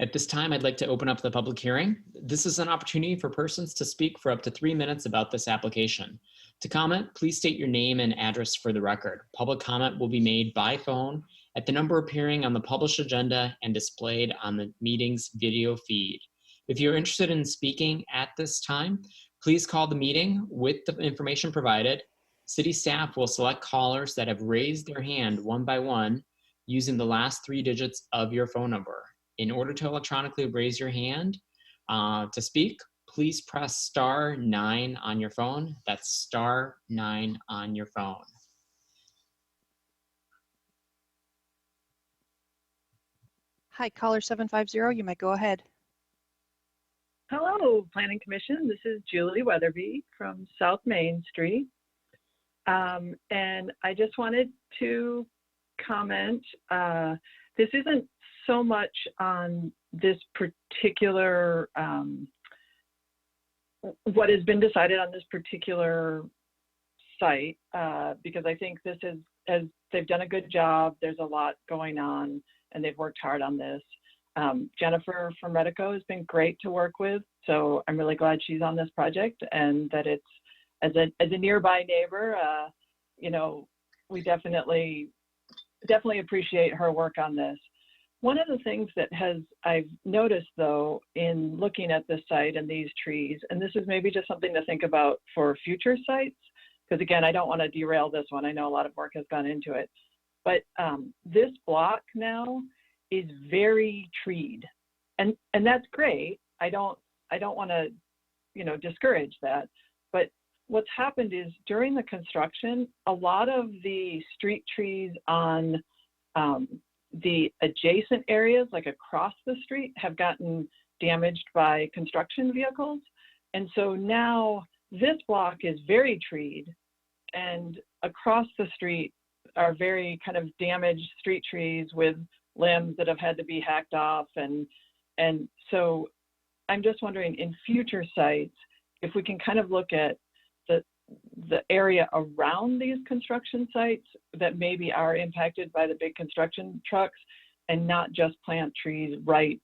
At this time, I'd like to open up the public hearing. This is an opportunity for persons to speak for up to 3 minutes about this application. To comment, please state your name and address for the record. Public comment will be made by phone at the number appearing on the published agenda and displayed on the meeting's video feed. If you're interested in speaking at this time, please call the meeting with the information provided. City staff will select callers that have raised their hand one by one using the last 3 digits of your phone number. In order to electronically raise your hand to speak, please press *9 on your phone. That's *9 on your phone. Hi, caller 750, you might go ahead. Hello, Planning Commission. This is Julie Weatherby from South Main Street. And I just wanted to comment. This isn't so much on this particular, what has been decided on this particular site, because I think this is, as they've done a good job, there's a lot going on and they've worked hard on this. Jennifer from Medico has been great to work with, so I'm really glad she's on this project and that it's, as a nearby neighbor, you know, we definitely appreciate her work on this. One of the things that I've noticed though, in looking at this site and these trees, and this is maybe just something to think about for future sites, because again, I don't want to derail this one. I know a lot of work has gone into it, but this block now is very treed, and that's great. I don't want to, you know, discourage that, but what's happened is during the construction, a lot of the street trees on the adjacent areas, like across the street, have gotten damaged by construction vehicles. And so now this block is very treed, and across the street are very kind of damaged street trees with limbs that have had to be hacked off. And so I'm just wondering, in future sites, if we can kind of look at the area around these construction sites that maybe are impacted by the big construction trucks, and not just plant trees right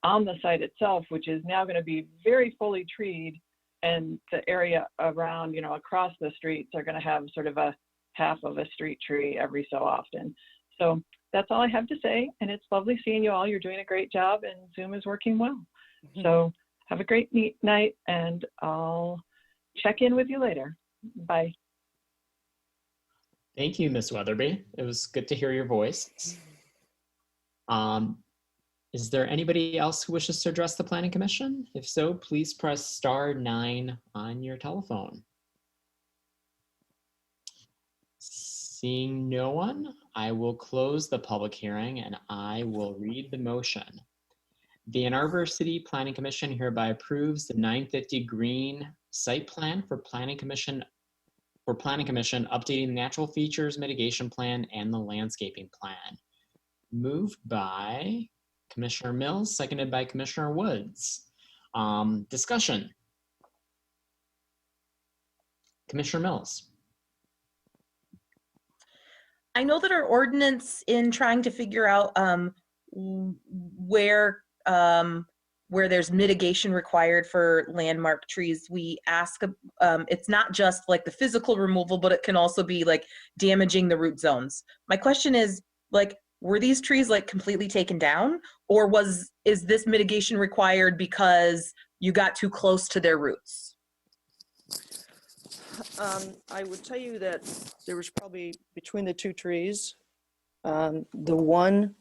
on the site itself, which is now going to be very fully treed, and the area around, you know, across the streets are going to have sort of a half of a street tree every so often. So that's all I have to say, and it's lovely seeing you all. You're doing a great job, and Zoom is working well. So have a great night, and I'll check in with you later. Bye. Thank you, Ms. Weatherby. It was good to hear your voice. Is there anybody else who wishes to address the Planning Commission? If so, please press *9 on your telephone. Seeing no one, I will close the public hearing and I will read the motion. The Ann Arbor City Planning Commission hereby approves the 950 Green Site Plan for Planning Commission updating the natural features mitigation plan and the landscaping plan. Moved by Commissioner Mills, seconded by Commissioner Woods. Discussion. Commissioner Mills. I know that our ordinance, in trying to figure out where there's mitigation required for landmark trees, we ask, it's not just like the physical removal, but it can also be like damaging the root zones. My question is, like, were these trees like completely taken down, or is this mitigation required because you got too close to their roots? I would tell you that there was probably between the two trees, the one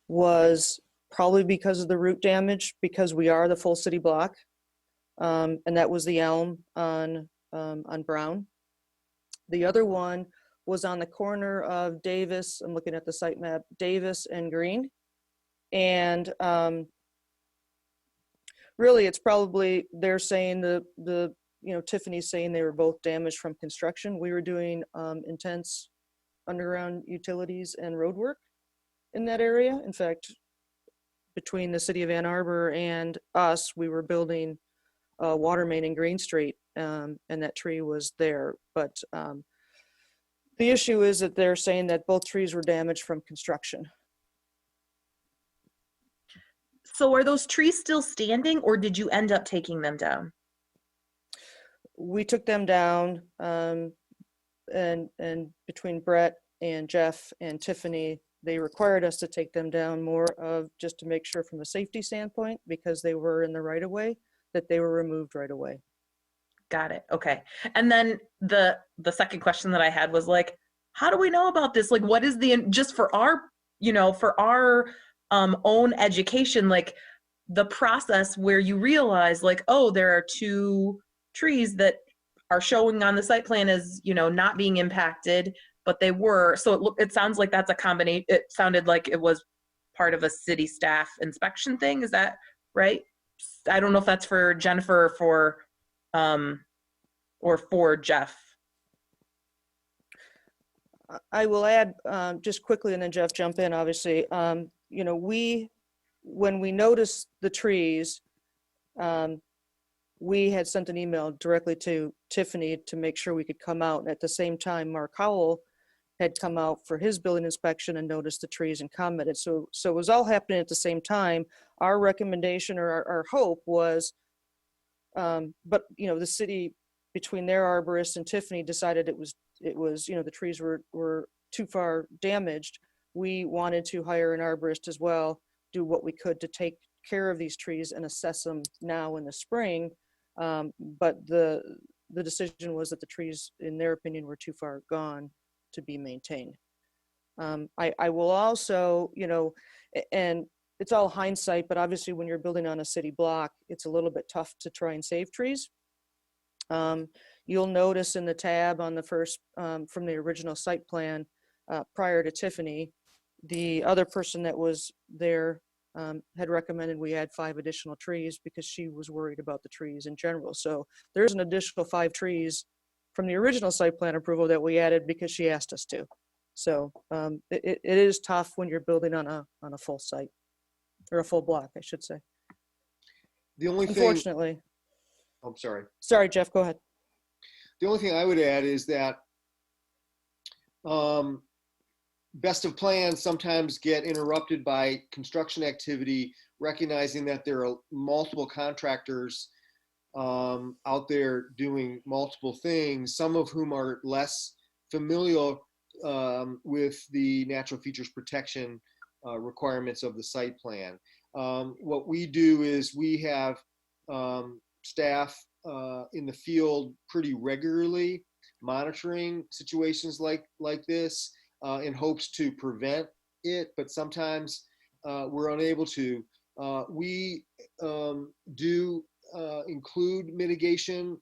was probably because of the root damage, because we are the full city block, and that was the elm on Brown. The other one was on the corner of Davis, I'm looking at the site map, Davis and Green. And really it's probably, they're saying Tiffany's saying they were both damaged from construction. We were doing intense underground utilities and road work in that area. In fact, between the city of Ann Arbor and us, we were building a water main in Green Street, and that tree was there. But the issue is that they're saying that both trees were damaged from construction. So are those trees still standing, or did you end up taking them down? We took them down, and between Brett and Jeff and Tiffany, they required us to take them down more of just to make sure from a safety standpoint, because they were in the right of way, that they were removed right away. Got it. Okay. And then the second question that I had was like, how do we know about this? Like, what is just for our, own education, like the process where you realize like, oh, there are two trees that are showing on the site plan as, not being impacted, but they were. So it sounds like that's a combination. It sounded like it was part of a city staff inspection thing. Is that right? I don't know if that's for Jennifer or for Jeff. I will add just quickly, and then Jeff jump in, obviously. When we noticed the trees, we had sent an email directly to Tiffany to make sure we could come out. And at the same time, Mark Howell had come out for his building inspection and noticed the trees and commented. So it was all happening at the same time. Our recommendation or our hope was, but the city, between their arborist and Tiffany, decided it was the trees were too far damaged. We wanted to hire an arborist as well, do what we could to take care of these trees and assess them now in the spring. But the decision was that the trees, in their opinion, were too far gone to be maintained. I will also, and it's all hindsight, but obviously when you're building on a city block, it's a little bit tough to try and save trees. You'll notice in the tab on the first, from the original site plan, prior to Tiffany, the other person that was there had recommended we add 5 additional trees because she was worried about the trees in general. So there's an additional 5 trees from the original site plan approval that we added because she asked us to. So it is tough when you're building on a full site, or a full block, I should say. The only thing, unfortunately. I'm sorry. Sorry, Jeff, go ahead. The only thing I would add is that best of plans sometimes get interrupted by construction activity, recognizing that there are multiple contractors out there doing multiple things, some of whom are less familiar with the natural features protection requirements of the site plan. What we do is we have staff in the field pretty regularly monitoring situations like this in hopes to prevent it, but sometimes we're unable to. We do include mitigation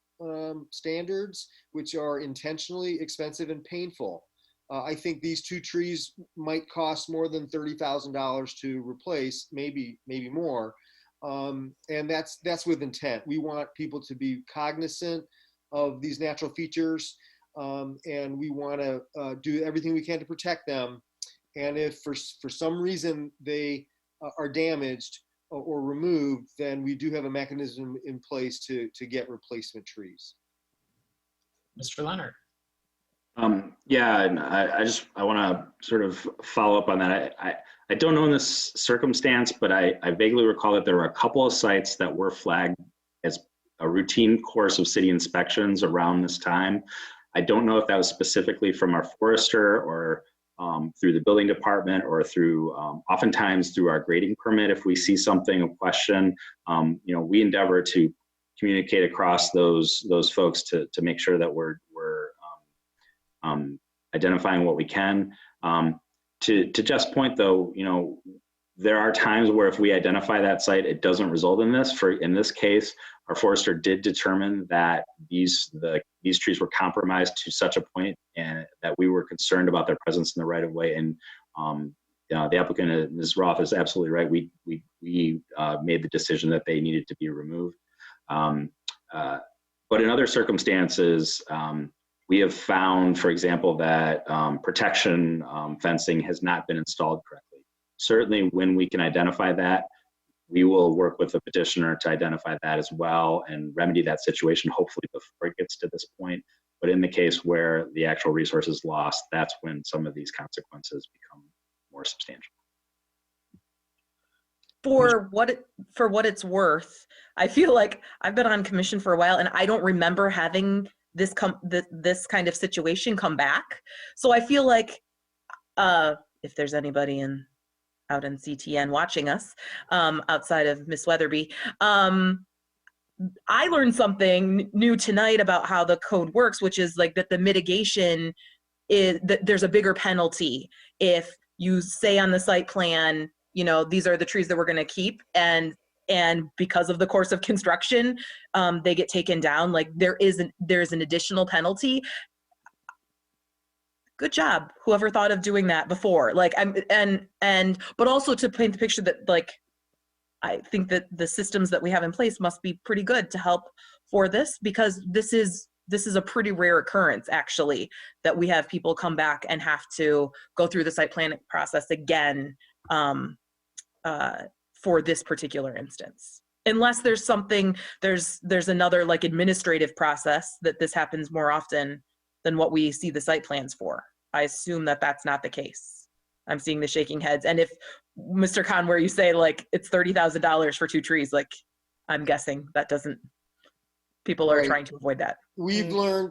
standards, which are intentionally expensive and painful. I think these 2 trees might cost more than $30,000 to replace, maybe more. And that's with intent. We want people to be cognizant of these natural features, and we want to do everything we can to protect them. And if for some reason they are damaged or removed, then we do have a mechanism in place to get replacement trees. Mr. Leonard. Yeah, and I want to sort of follow up on that. I don't know in this circumstance, but I vaguely recall that there were a couple of sites that were flagged as a routine course of city inspections around this time. I don't know if that was specifically from our forester or through the building department or through, oftentimes through our grading permit. If we see something of question, we endeavor to communicate across those folks to make sure that we're identifying what we can. To Jeff's point, though, there are times where if we identify that site, it doesn't result in this. In this case, our forester did determine that these trees were compromised to such a point and that we were concerned about their presence in the right of way. And the applicant, Ms. Roth, is absolutely right. We made the decision that they needed to be removed. But in other circumstances, we have found, for example, that protection fencing has not been installed correctly. Certainly when we can identify that, we will work with the petitioner to identify that as well and remedy that situation, hopefully before it gets to this point. But in the case where the actual resource is lost, that's when some of these consequences become more substantial. For what it's worth, I feel like I've been on commission for a while and I don't remember having this kind of situation come back. So I feel like if there's anybody out in CTN watching us outside of Miss Weatherby, I learned something new tonight about how the code works, which is like that the mitigation is that there's a bigger penalty if you say on the site plan, these are the trees that we're going to keep, and because of the course of construction, they get taken down. Like there's an additional penalty. Good job, whoever thought of doing that before. But also to paint the picture that I think that the systems that we have in place must be pretty good to help for this, because this is a pretty rare occurrence, actually, that we have people come back and have to go through the site planning process again for this particular instance. Unless there's another administrative process that this happens more often than what we see the site plans for. I assume that that's not the case. I'm seeing the shaking heads. And if Mr. Khun, where you say it's $30,000 for 2 trees, I'm guessing that doesn't, people are trying to avoid that. We've learned,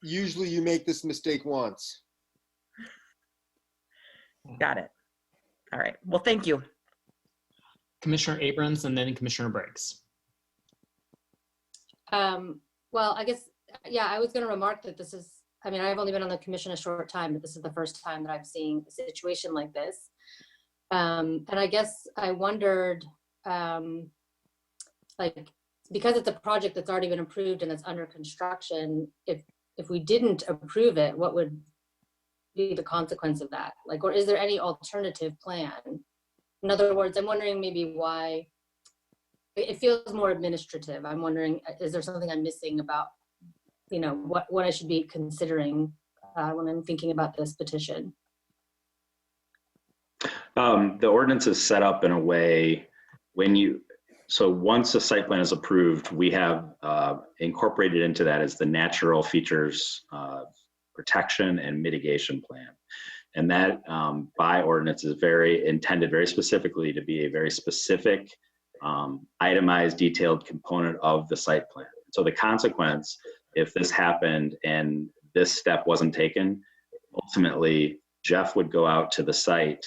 usually you make this mistake once. Got it. All right. Well, thank you. Commissioner Abrams and then Commissioner Briggs. Well, I guess, yeah, I was going to remark that this is, I've only been on the commission a short time, but this is the first time that I've seen a situation like this. And I guess I wondered, because it's a project that's already been approved and it's under construction, if we didn't approve it, what would be the consequence of that? Or is there any alternative plan? In other words, I'm wondering maybe why it feels more administrative. I'm wondering, is there something I'm missing about, what I should be considering when I'm thinking about this petition? The ordinance is set up in a way so once a site plan is approved, we have incorporated into that as the natural features protection and mitigation plan. And that by ordinance is intended very specifically to be a very specific, itemized, detailed component of the site plan. So the consequence, if this happened and this step wasn't taken, ultimately Jeff would go out to the site,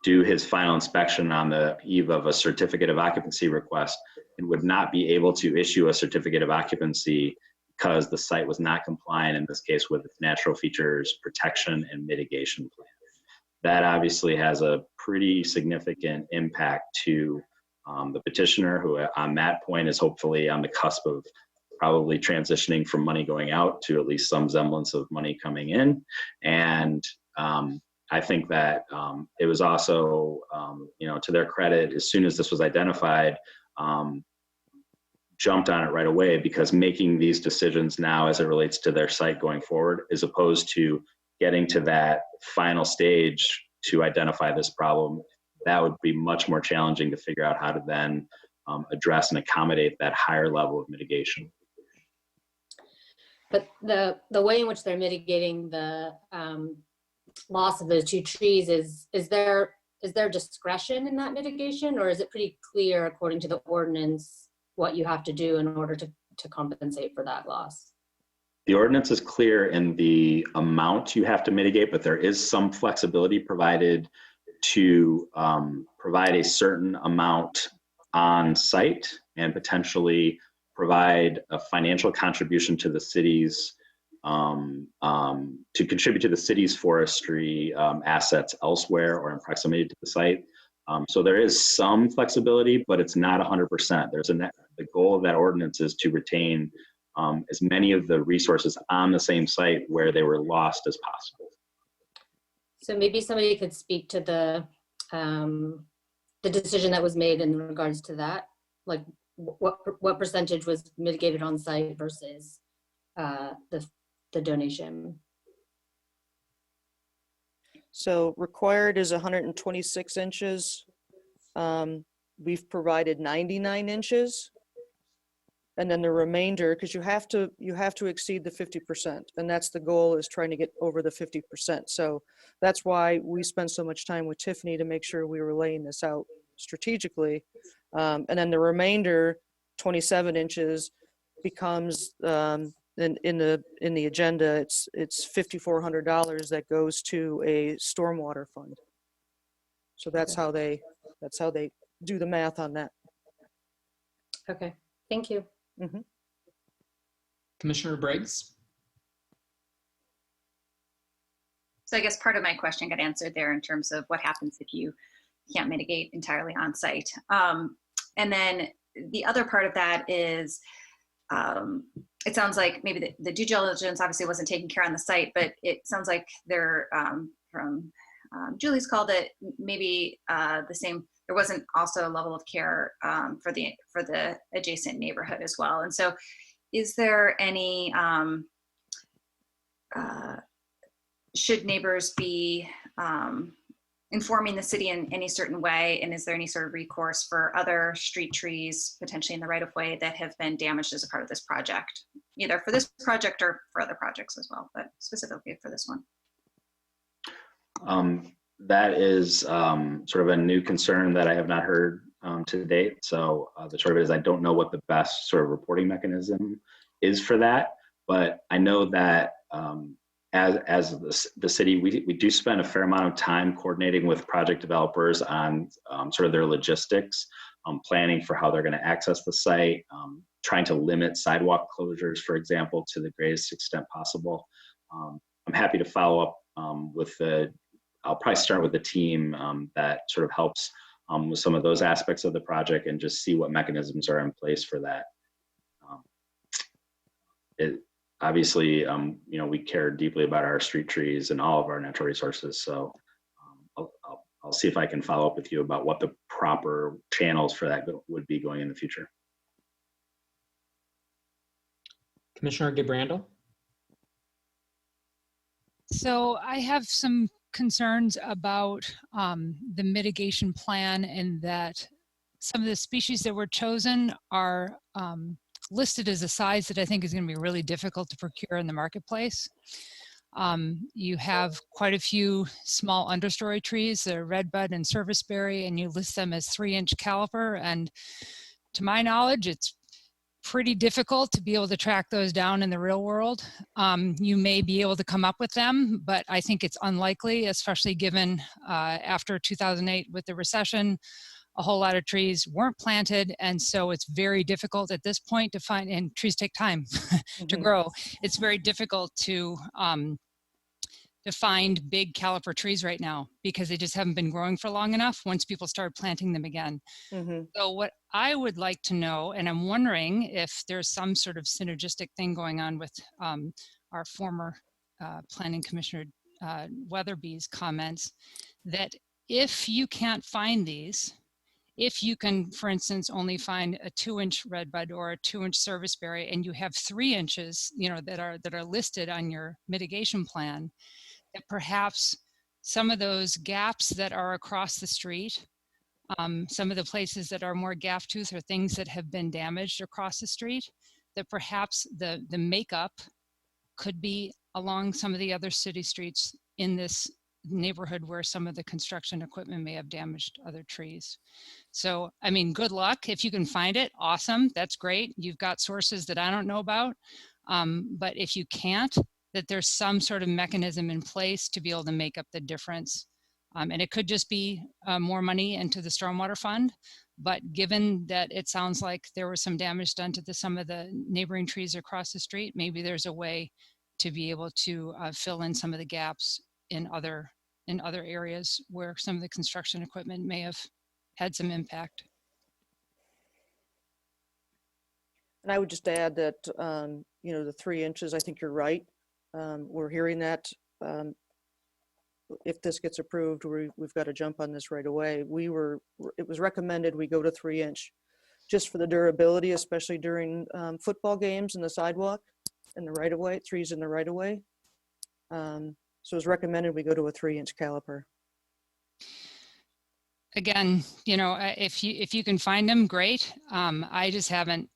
do his final inspection on the eve of a certificate of occupancy request, and would not be able to issue a certificate of occupancy because the site was not compliant, in this case, with its natural features protection and mitigation plan. That obviously has a pretty significant impact to the petitioner, who on that point is hopefully on the cusp of probably transitioning from money going out to at least some semblance of money coming in. And I think that it was also, to their credit, as soon as this was identified, jumped on it right away, because making these decisions now as it relates to their site going forward, as opposed to getting to that final stage to identify this problem, that would be much more challenging to figure out how to then address and accommodate that higher level of mitigation. But the way in which they're mitigating the loss of those 2 trees is there discretion in that mitigation, or is it pretty clear according to the ordinance what you have to do in order to compensate for that loss? The ordinance is clear in the amount you have to mitigate, but there is some flexibility provided to provide a certain amount on site and potentially provide a financial contribution to the city's to contribute to the city's forestry assets elsewhere or in proximity to the site. So there is some flexibility, but it's not 100%. The goal of that ordinance is to retain as many of the resources on the same site where they were lost as possible. So maybe somebody could speak to the decision that was made in regards to that, like what percentage was mitigated on site versus the donation. So required is 126 inches. We've provided 99 inches. And then the remainder, because you have to exceed the 50%. And that's the goal, is trying to get over the 50%. So that's why we spend so much time with Tiffany to make sure we were laying this out strategically. And then the remainder, 27 inches, becomes in the agenda, it's $5,400 that goes to a stormwater fund. So that's how they do the math on that. Okay, thank you. Mm-hmm. Commissioner Briggs? So I guess part of my question got answered there in terms of what happens if you can't mitigate entirely on site. And then the other part of that is, it sounds like maybe the due diligence obviously wasn't taken care on the site, but it sounds like they're from Julie's call that maybe the same, there wasn't also a level of care for the adjacent neighborhood as well. And so is there any, should neighbors be informing the city in any certain way? And is there any sort of recourse for other street trees potentially in the right of way that have been damaged as a part of this project, either for this project or for other projects as well, but specifically for this one? That is sort of a new concern that I have not heard to date. So the short of it is I don't know what the best sort of reporting mechanism is for that, but I know that as the city, we do spend a fair amount of time coordinating with project developers on sort of their logistics, planning for how they're going to access the site, trying to limit sidewalk closures, for example, to the greatest extent possible. I'm happy to follow up with I'll probably start with the team that sort of helps with some of those aspects of the project and just see what mechanisms are in place for that. Obviously, we care deeply about our street trees and all of our natural resources. So I'll see if I can follow up with you about what the proper channels for that would be going in the future. Commissioner Randall? So I have some concerns about the mitigation plan, and that some of the species that were chosen are listed as a size that I think is going to be really difficult to procure in the marketplace. You have quite a few small understory trees, the redbud and serviceberry, and you list them as 3-inch caliper. And to my knowledge, it's pretty difficult to be able to track those down in the real world. You may be able to come up with them, but I think it's unlikely, especially given after 2008 with the recession, a whole lot of trees weren't planted. And so it's very difficult at this point to find, and trees take time to grow. It's very difficult to find big caliper trees right now because they just haven't been growing for long enough once people start planting them again. So what I would like to know, and I'm wondering if there's some sort of synergistic thing going on with our former planning commissioner Weatherby's comments, that if you can't find these, if you can, for instance, only find a 2-inch redbud or a 2-inch serviceberry, and you have 3 inches, that are listed on your mitigation plan, that perhaps some of those gaps that are across the street, some of the places that are more gaff tooth or things that have been damaged across the street, that perhaps the makeup could be along some of the other city streets in this neighborhood where some of the construction equipment may have damaged other trees. So, I mean, good luck. If you can find it, awesome. That's great. You've got sources that I don't know about. But if you can't, that there's some sort of mechanism in place to be able to make up the difference. And it could just be more money into the stormwater fund. But given that it sounds like there was some damage done to some of the neighboring trees across the street, maybe there's a way to be able to fill in some of the gaps in other areas where some of the construction equipment may have had some impact. And I would just add that, you know, the 3 inches, I think you're right. We're hearing that if this gets approved, we've got to jump on this right away. It was recommended we go to 3 inch just for the durability, especially during football games in the sidewalk and the right of way, trees in the right of way. So it's recommended we go to a 3 inch caliper. Again, you know, if you can find them, great. I just haven't.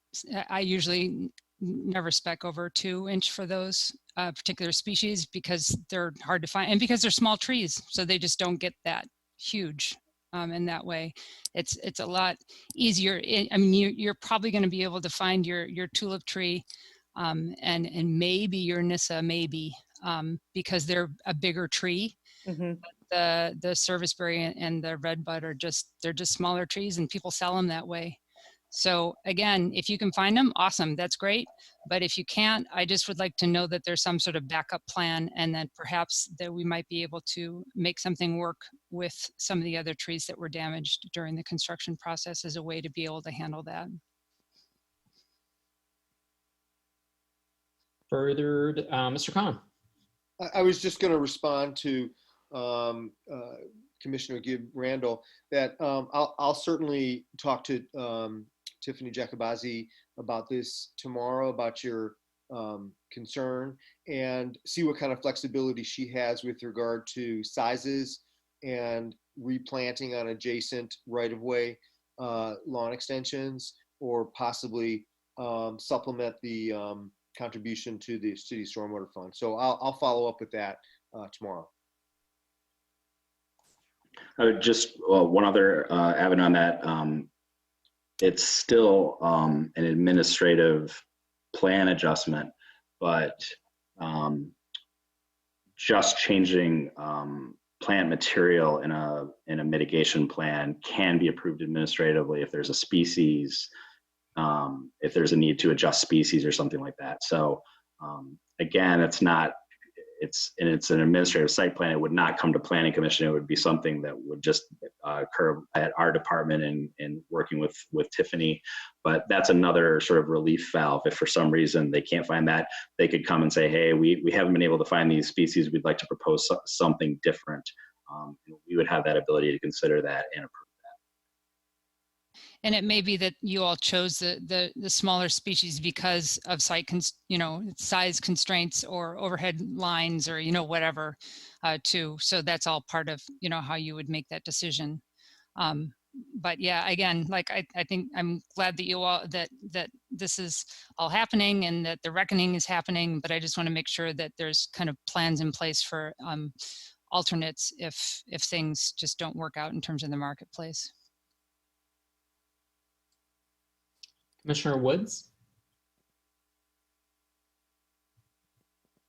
I usually never spec over 2 inch for those particular species because they're hard to find and because they're small trees, so they just don't get that huge. In that way, it's a lot easier. I mean, you're probably going to be able to find your tulip tree, and maybe your Nyssa, maybe because they're a bigger tree. Mm-hmm. The serviceberry and the redbud are they're just smaller trees, and people sell them that way. So again, if you can find them, awesome, that's great. But if you can't, I just would like to know that there's some sort of backup plan, and that perhaps that we might be able to make something work with some of the other trees that were damaged during the construction process as a way to be able to handle that. Further, Mr. Khun. I was just going to respond to Commissioner Randall that I'll certainly talk to Tiffany Jacobazzi about this tomorrow, about your concern, and see what kind of flexibility she has with regard to sizes and replanting on adjacent right-of-way lawn extensions, or possibly supplement the contribution to the city stormwater fund. So I'll follow up with that tomorrow. I would just, one other avenue on that, it's still an administrative plan adjustment, but just changing plant material in a mitigation plan can be approved administratively if there's a species, if there's a need to adjust species or something like that. So again, it's an administrative site plan. It would not come to planning commission. It would be something that would just occur at our department and working with Tiffany. But that's another sort of relief valve. If for some reason they can't find that, they could come and say, hey, we haven't been able to find these species. We'd like to propose something different. We would have that ability to consider that and approve. And it may be that you all chose the smaller species because of size constraints or overhead lines or, whatever too. So that's all part of, how you would make that decision. But yeah, again, like I think I'm glad that you all, that this is all happening and that the reckoning is happening, but I just want to make sure that there's kind of plans in place for alternates if things just don't work out in terms of the marketplace. Commissioner Woods.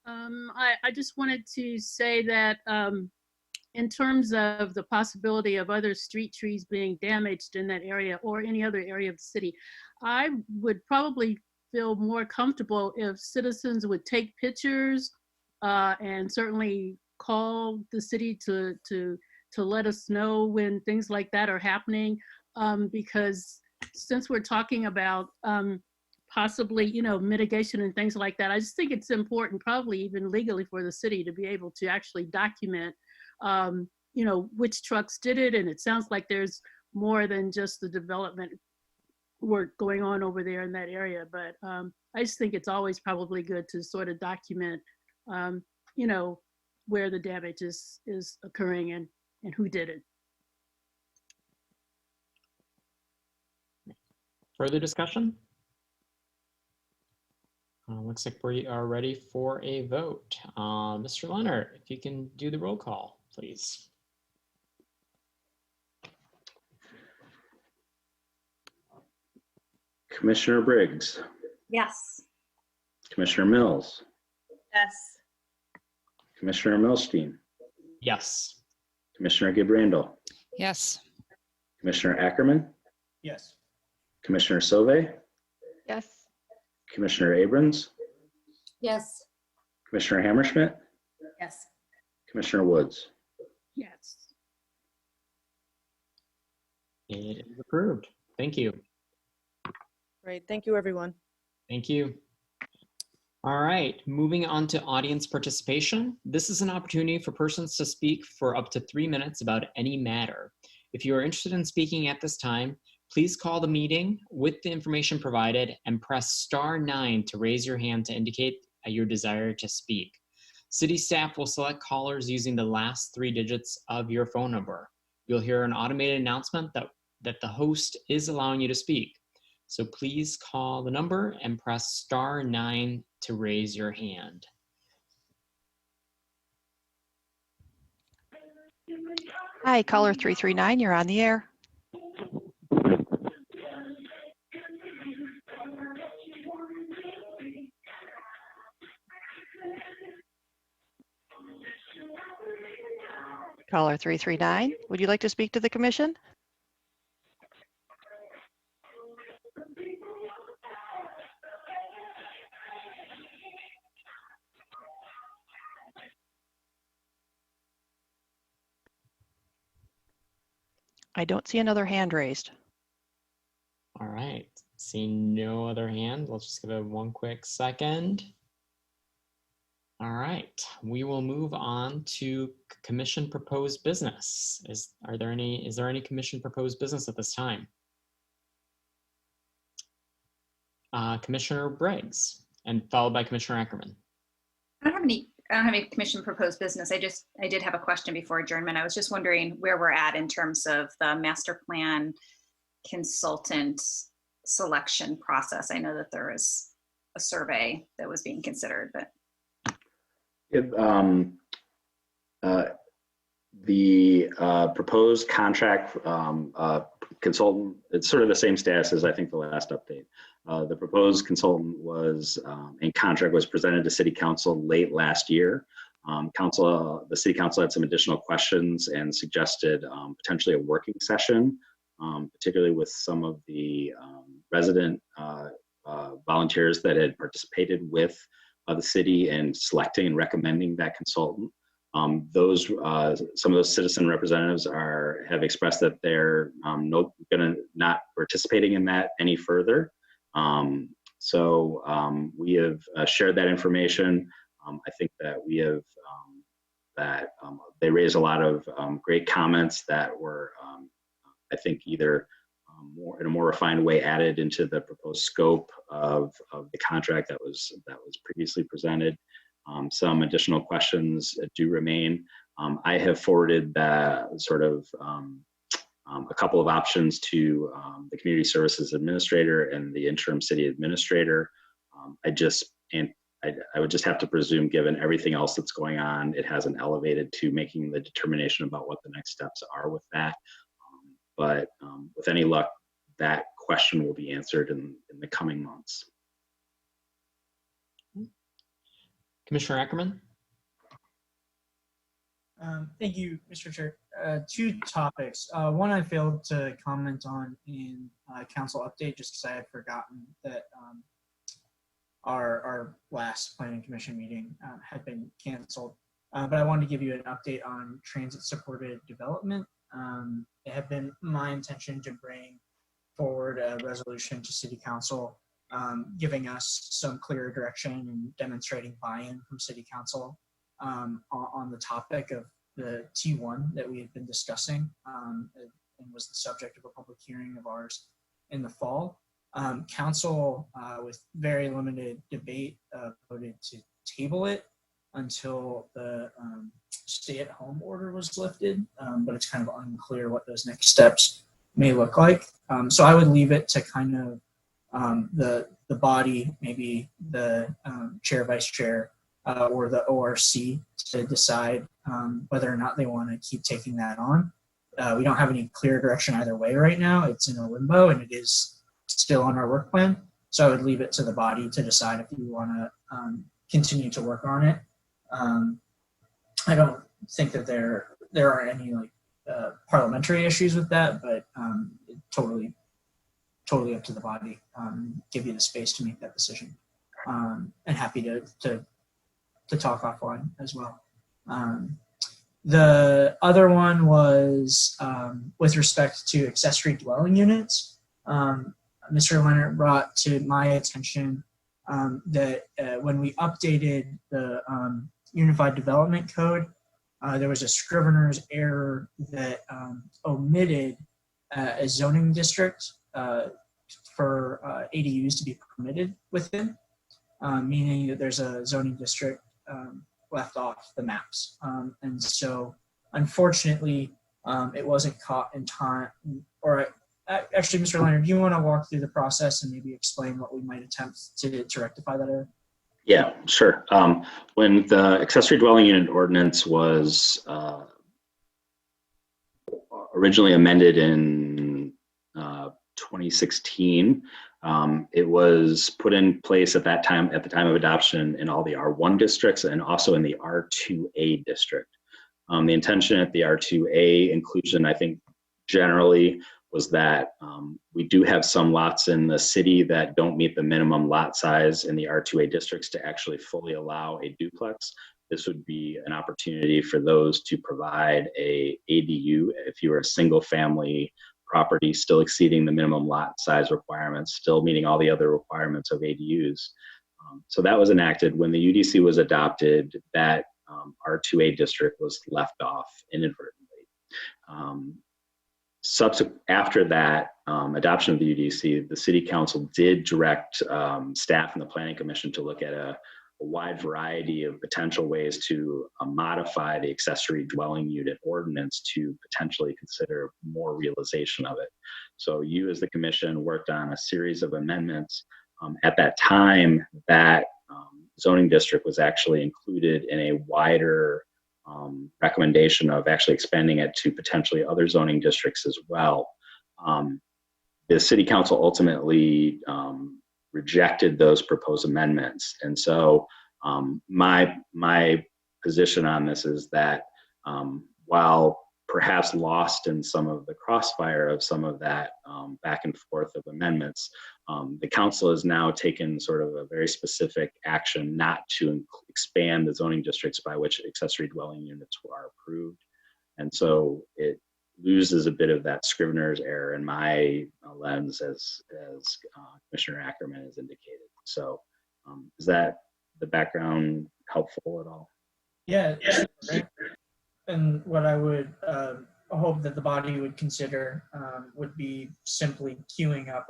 I just wanted to say that in terms of the possibility of other street trees being damaged in that area or any other area of the city, I would probably feel more comfortable if citizens would take pictures and certainly call the city to let us know when things like that are happening, because since we're talking about possibly, mitigation and things like that, I just think it's important, probably even legally, for the city to be able to actually document, which trucks did it. And it sounds like there's more than just the development work going on over there in that area. But I just think it's always probably good to sort of document, where the damage is occurring and who did it. Further discussion? Looks like we are ready for a vote. Mr. Leonard, if you can do the roll call, please. Commissioner Briggs. Yes. Commissioner Mills, Yes. Commissioner Milstein, Yes. Commissioner Randall, Yes. Commissioner Ackerman, Yes. Commissioner Sorbet, Yes. Commissioner Abrams, Yes. Commissioner Hammerschmidt, Yes. Commissioner Woods. Yes. It is approved. Thank you. Great. Thank you, everyone. Thank you. All right, moving on to audience participation. This is an opportunity for persons to speak for up to 3 minutes about any matter. If you are interested in speaking at this time, please call the meeting with the information provided and press *9 to raise your hand to indicate your desire to speak. City staff will select callers using the last 3 digits of your phone number. You'll hear an automated announcement that the host is allowing you to speak. So please call the number and press *9 to raise your hand. Hi, caller 339, you're on the air. Caller 339, would you like to speak to the commission? I don't see another hand raised. All right, seeing no other hand, let's just give it one quick second. All right, we will move on to commission proposed business. Is there any commission proposed business at this time? Commissioner Briggs, and followed by Commissioner Ackerman. I don't have any commission proposed business. I did have a question before adjournment. I was just wondering where we're at in terms of the master plan consultant selection process. I know that there is a survey that was being considered, but. The proposed contract consultant, it's sort of the same status as I think the last update. The proposed consultant was in contract was presented to City Council late last year. The City Council had some additional questions and suggested potentially a working session, particularly with some of the resident volunteers that had participated with the city in selecting and recommending that consultant. Some of those citizen representatives have expressed that they're not participating in that any further. So we have shared that information. I think that we have they raised a lot of great comments that were, I think, either in a more refined way added into the proposed scope of the contract that was previously presented. Some additional questions do remain. I have forwarded that sort of a couple of options to the Community Services Administrator and the Interim City Administrator. I would just have to presume, given everything else that's going on, it hasn't elevated to making the determination about what the next steps are with that. But with any luck, that question will be answered in the coming months. Commissioner Ackerman. Thank you, Mr. Chair. 2 topics. One I failed to comment on in council update just because I had forgotten that our last planning commission meeting had been canceled. But I wanted to give you an update on transit supported development. It had been my intention to bring forward a resolution to City Council giving us some clear direction and demonstrating buy-in from City Council on the topic of the T1 that we had been discussing and was the subject of a public hearing of ours in the fall. Council, with very limited debate, voted to table it until the stay-at-home order was lifted, but it's kind of unclear what those next steps may look like. So I would leave it to kind of the body, maybe the chair, vice chair, or the ORC to decide whether or not they want to keep taking that on. We don't have any clear direction either way right now. It's in a limbo and it is still on our work plan. So I would leave it to the body to decide if you want to continue to work on it. I don't think that there are any parliamentary issues with that, but totally up to the body. Give you the space to make that decision, and happy to talk offline as well. The other one was with respect to accessory dwelling units. Mr. Leonard brought to my attention that when we updated the Unified Development Code, there was a scrivener's error that omitted a zoning district for ADUs to be permitted within, meaning that there's a zoning district left off the maps. And so unfortunately, it wasn't caught in time. Or actually, Mr. Leonard, do you want to walk through the process and maybe explain what we might attempt to rectify that error? Yeah, sure. When the accessory dwelling unit ordinance was originally amended in 2016, it was put in place at that time, at the time of adoption, in all the R1 districts and also in the R2A district. The intention at the R2A inclusion, I think, generally was that we do have some lots in the city that don't meet the minimum lot size in the R2A districts to actually fully allow a duplex. This would be an opportunity for those to provide a ADU if you were a single family property still exceeding the minimum lot size requirements, still meeting all the other requirements of ADUs. So that was enacted. When the UDC was adopted, that R2A district was left off inadvertently. After that adoption of the UDC, the City Council did direct staff and the Planning Commission to look at a wide variety of potential ways to modify the accessory dwelling unit ordinance to potentially consider more realization of it. So you as the commission worked on a series of amendments. At that time, that zoning district was actually included in a wider recommendation of actually expanding it to potentially other zoning districts as well. The City Council ultimately rejected those proposed amendments. And so my position on this is that while perhaps lost in some of the crossfire of some of that back and forth of amendments, the council has now taken sort of a very specific action not to expand the zoning districts by which accessory dwelling units are approved. And so it loses a bit of that scrivener's error in my lens, as Commissioner Ackerman has indicated. So is that the background helpful at all? Yeah, right. And what I would hope that the body would consider would be simply queuing up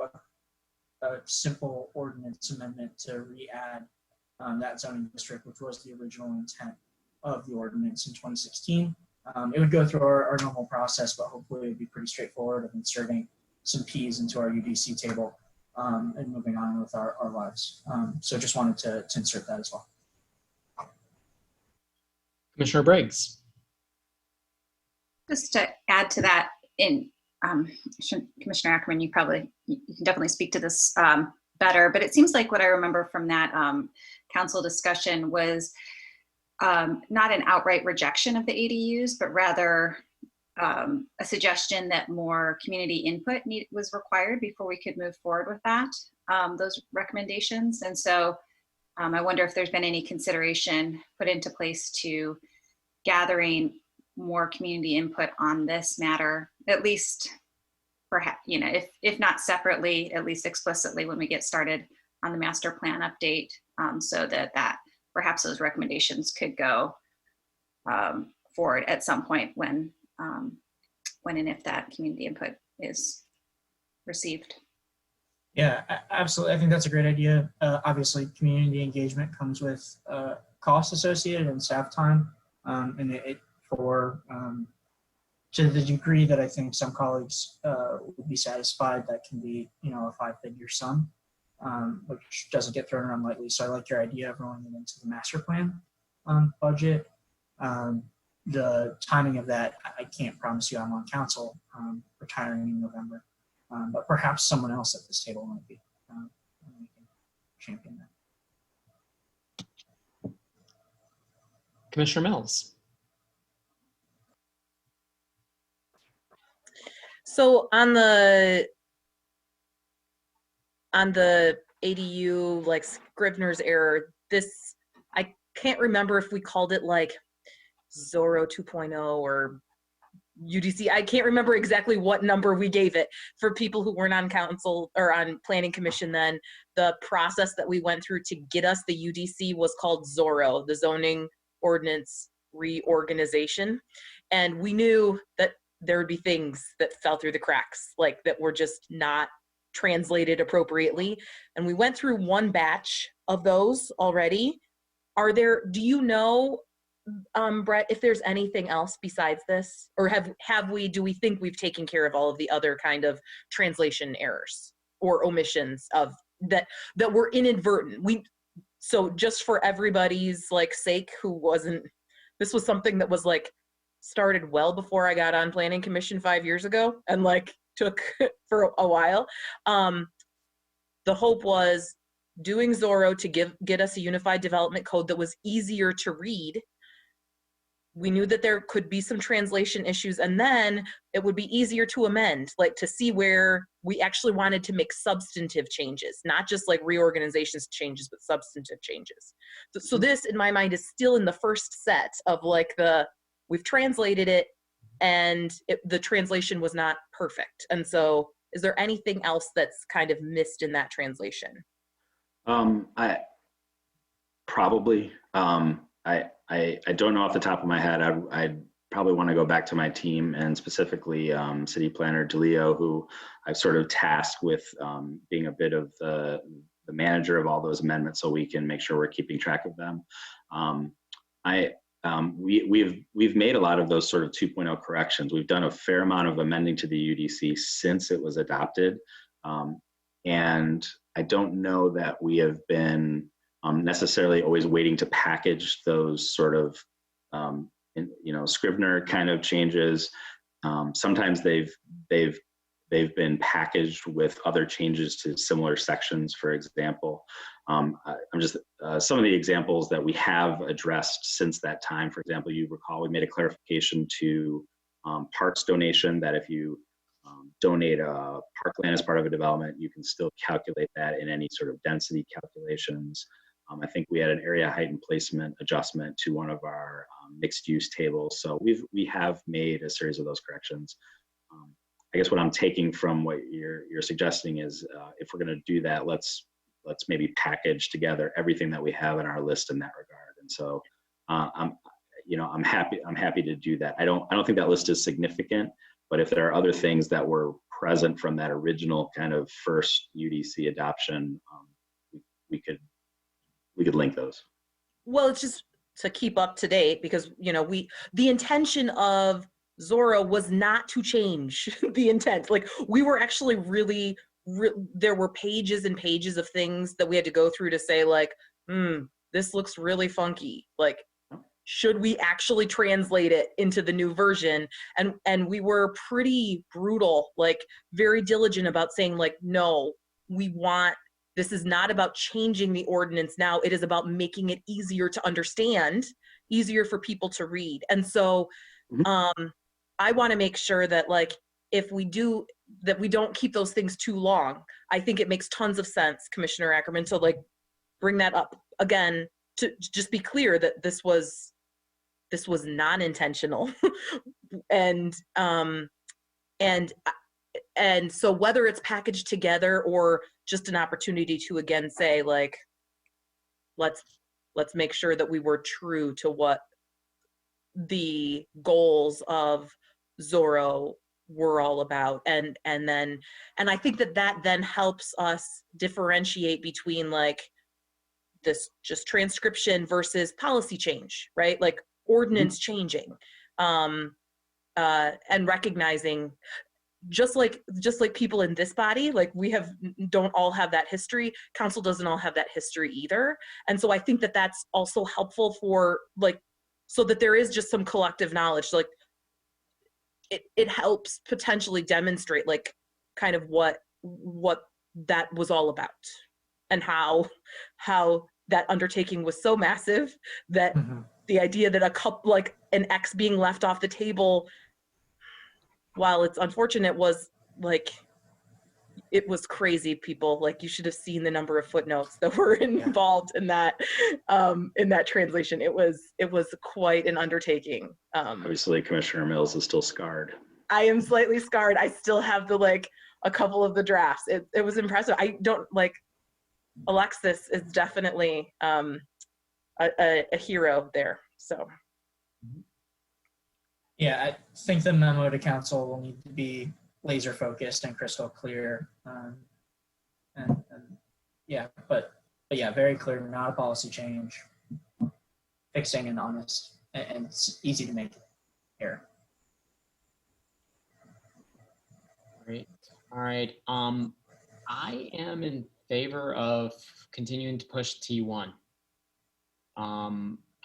a simple ordinance amendment to re-add that zoning district, which was the original intent of the ordinance in 2016. It would go through our normal process, but hopefully it would be pretty straightforward of inserting some P's into our UDC table and moving on with our lives. So just wanted to insert that as well. Commissioner Briggs. Just to add to that, in Commissioner Ackerman, you can definitely speak to this better, but it seems like what I remember from that council discussion was not an outright rejection of the ADUs, but rather a suggestion that more community input was required before we could move forward with that, those recommendations. And so I wonder if there's been any consideration put into place to gathering more community input on this matter, at least perhaps, if not separately, at least explicitly when we get started on the master plan update, so that perhaps those recommendations could go forward at some point when and if that community input is received. Yeah, absolutely. I think that's a great idea. Obviously, community engagement comes with costs associated and staff time, and to the degree that I think some colleagues would be satisfied, that can be, a 5-figure sum, which doesn't get thrown around lightly. So I like your idea of rolling it into the master plan budget. The timing of that, I can't promise you. I'm on council, retiring in November, but perhaps someone else at this table might be. We can champion that. Commissioner Mills. So on the ADU, like Scrivener's error, this, I can't remember if we called it like Zorro 2.0 or UDC. I can't remember exactly what number we gave it. For people who weren't on council or on planning commission then, the process that we went through to get us the UDC was called Zorro, the Zoning Ordinance Reorganization. And we knew that there would be things that fell through the cracks, like that were just not translated appropriately. And we went through one batch of those already. Do you know, Brett, if there's anything else besides this, or do we think we've taken care of all of the other kind of translation errors or omissions of that were inadvertent? So just for everybody's like sake this was something that was like started well before I got on planning commission 5 years ago and like took for a while. The hope was doing Zorro to get us a unified development code that was easier to read. We knew that there could be some translation issues, and then it would be easier to amend, like to see where we actually wanted to make substantive changes, not just like reorganizations changes, but substantive changes. So this, in my mind, is still in the first set of like we've translated it and the translation was not perfect. And so is there anything else that's kind of missed in that translation? I don't know off the top of my head. I'd probably want to go back to my team and specifically City Planner DeLeo, who I've sort of tasked with being a bit of the manager of all those amendments so we can make sure we're keeping track of them. We've made a lot of those sort of 2.0 corrections. We've done a fair amount of amending to the UDC since it was adopted. And I don't know that we have been necessarily always waiting to package those sort of, Scrivener kind of changes. Sometimes they've been packaged with other changes to similar sections, for example. I'm just, some of the examples that we have addressed since that time, for example, you recall we made a clarification to parks donation, that if you donate a parkland as part of a development, you can still calculate that in any sort of density calculations. I think we had an area height and placement adjustment to one of our mixed use tables. So we have made a series of those corrections. I guess what I'm taking from what you're suggesting is if we're going to do that, let's maybe package together everything that we have in our list in that regard. And so I'm happy to do that. I don't think that list is significant, but if there are other things that were present from that original kind of first UDC adoption, we could link those. Well, it's just to keep up to date because, the intention of Zorro was not to change the intent. Like we were actually there were pages and pages of things that we had to go through to say like, this looks really funky. Like, should we actually translate it into the new version? And we were pretty brutal, like very diligent about saying like, no, this is not about changing the ordinance now. It is about making it easier to understand, easier for people to read. And so I want to make sure that like, if we do, that we don't keep those things too long. I think it makes tons of sense, Commissioner Ackerman, to like bring that up again, to just be clear that this was non-intentional. And so whether it's packaged together or just an opportunity to again say like, let's make sure that we were true to what the goals of Zorro were all about. And I think that then helps us differentiate between like this just transcription versus policy change, right? Like ordinance changing, and recognizing just like people in this body, like don't all have that history. Council doesn't all have that history either. And so I think that that's also helpful for like, so that there is just some collective knowledge. Like it helps potentially demonstrate like kind of what that was all about. and how that undertaking was so massive that the idea that a couple, like an X being left off the table, while it's unfortunate, was like, it was crazy, people. Like, you should have seen the number of footnotes that were involved in that translation. It was quite an undertaking. Obviously, Commissioner Mills is still scarred. I am slightly scarred. I still have a couple of the drafts. It was impressive. I don't Alexis is definitely a hero there. So. Yeah, I think the memo to council will need to be laser focused and crystal clear. But yeah, very clear, not a policy change, fixing and honest, and it's easy to make here. Great. All right. I am in favor of continuing to push T1.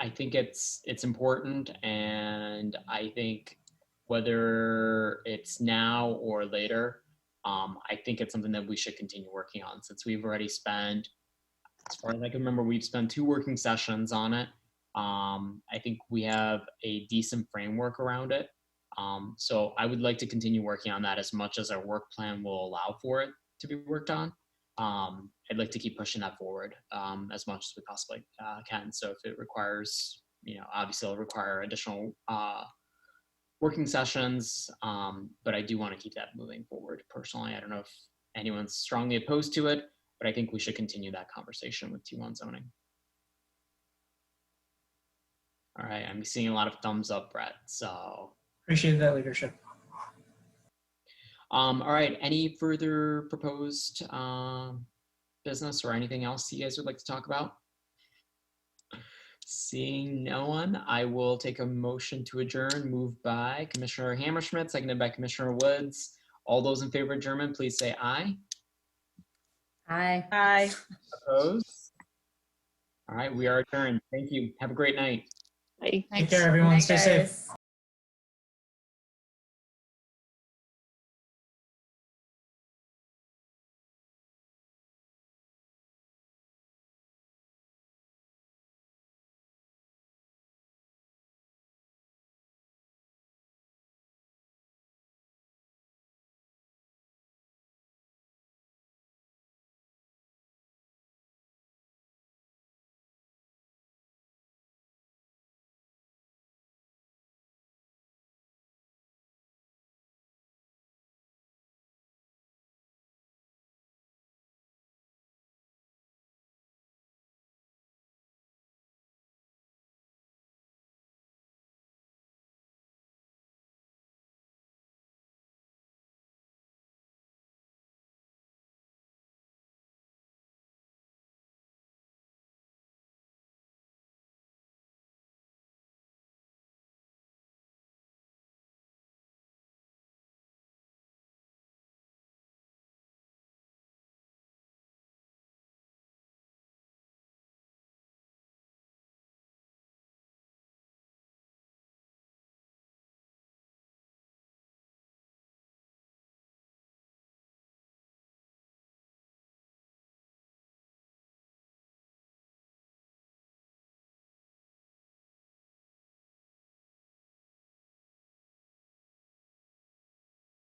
I think it's important, and I think whether it's now or later, I think it's something that we should continue working on, since we've already spent, as far as I can remember, we've spent 2 working sessions on it. I think we have a decent framework around it. So I would like to continue working on that as much as our work plan will allow for it to be worked on. I'd like to keep pushing that forward as much as we possibly can. So if it requires, obviously it'll require additional working sessions, but I do want to keep that moving forward personally. I don't know if anyone's strongly opposed to it, but I think we should continue that conversation with T1 zoning. All right, I'm seeing a lot of thumbs up, Brett, so. Appreciate that leadership. All right, any further proposed business or anything else you guys would like to talk about? Seeing no one, I will take a motion to adjourn, moved by Commissioner Hammerschmidt, seconded by Commissioner Woods. All those in favor of adjournment, please say aye. Aye. Aye. Opposed? All right, we are adjourned. Thank you. Have a great night. Take care, everyone. Stay safe.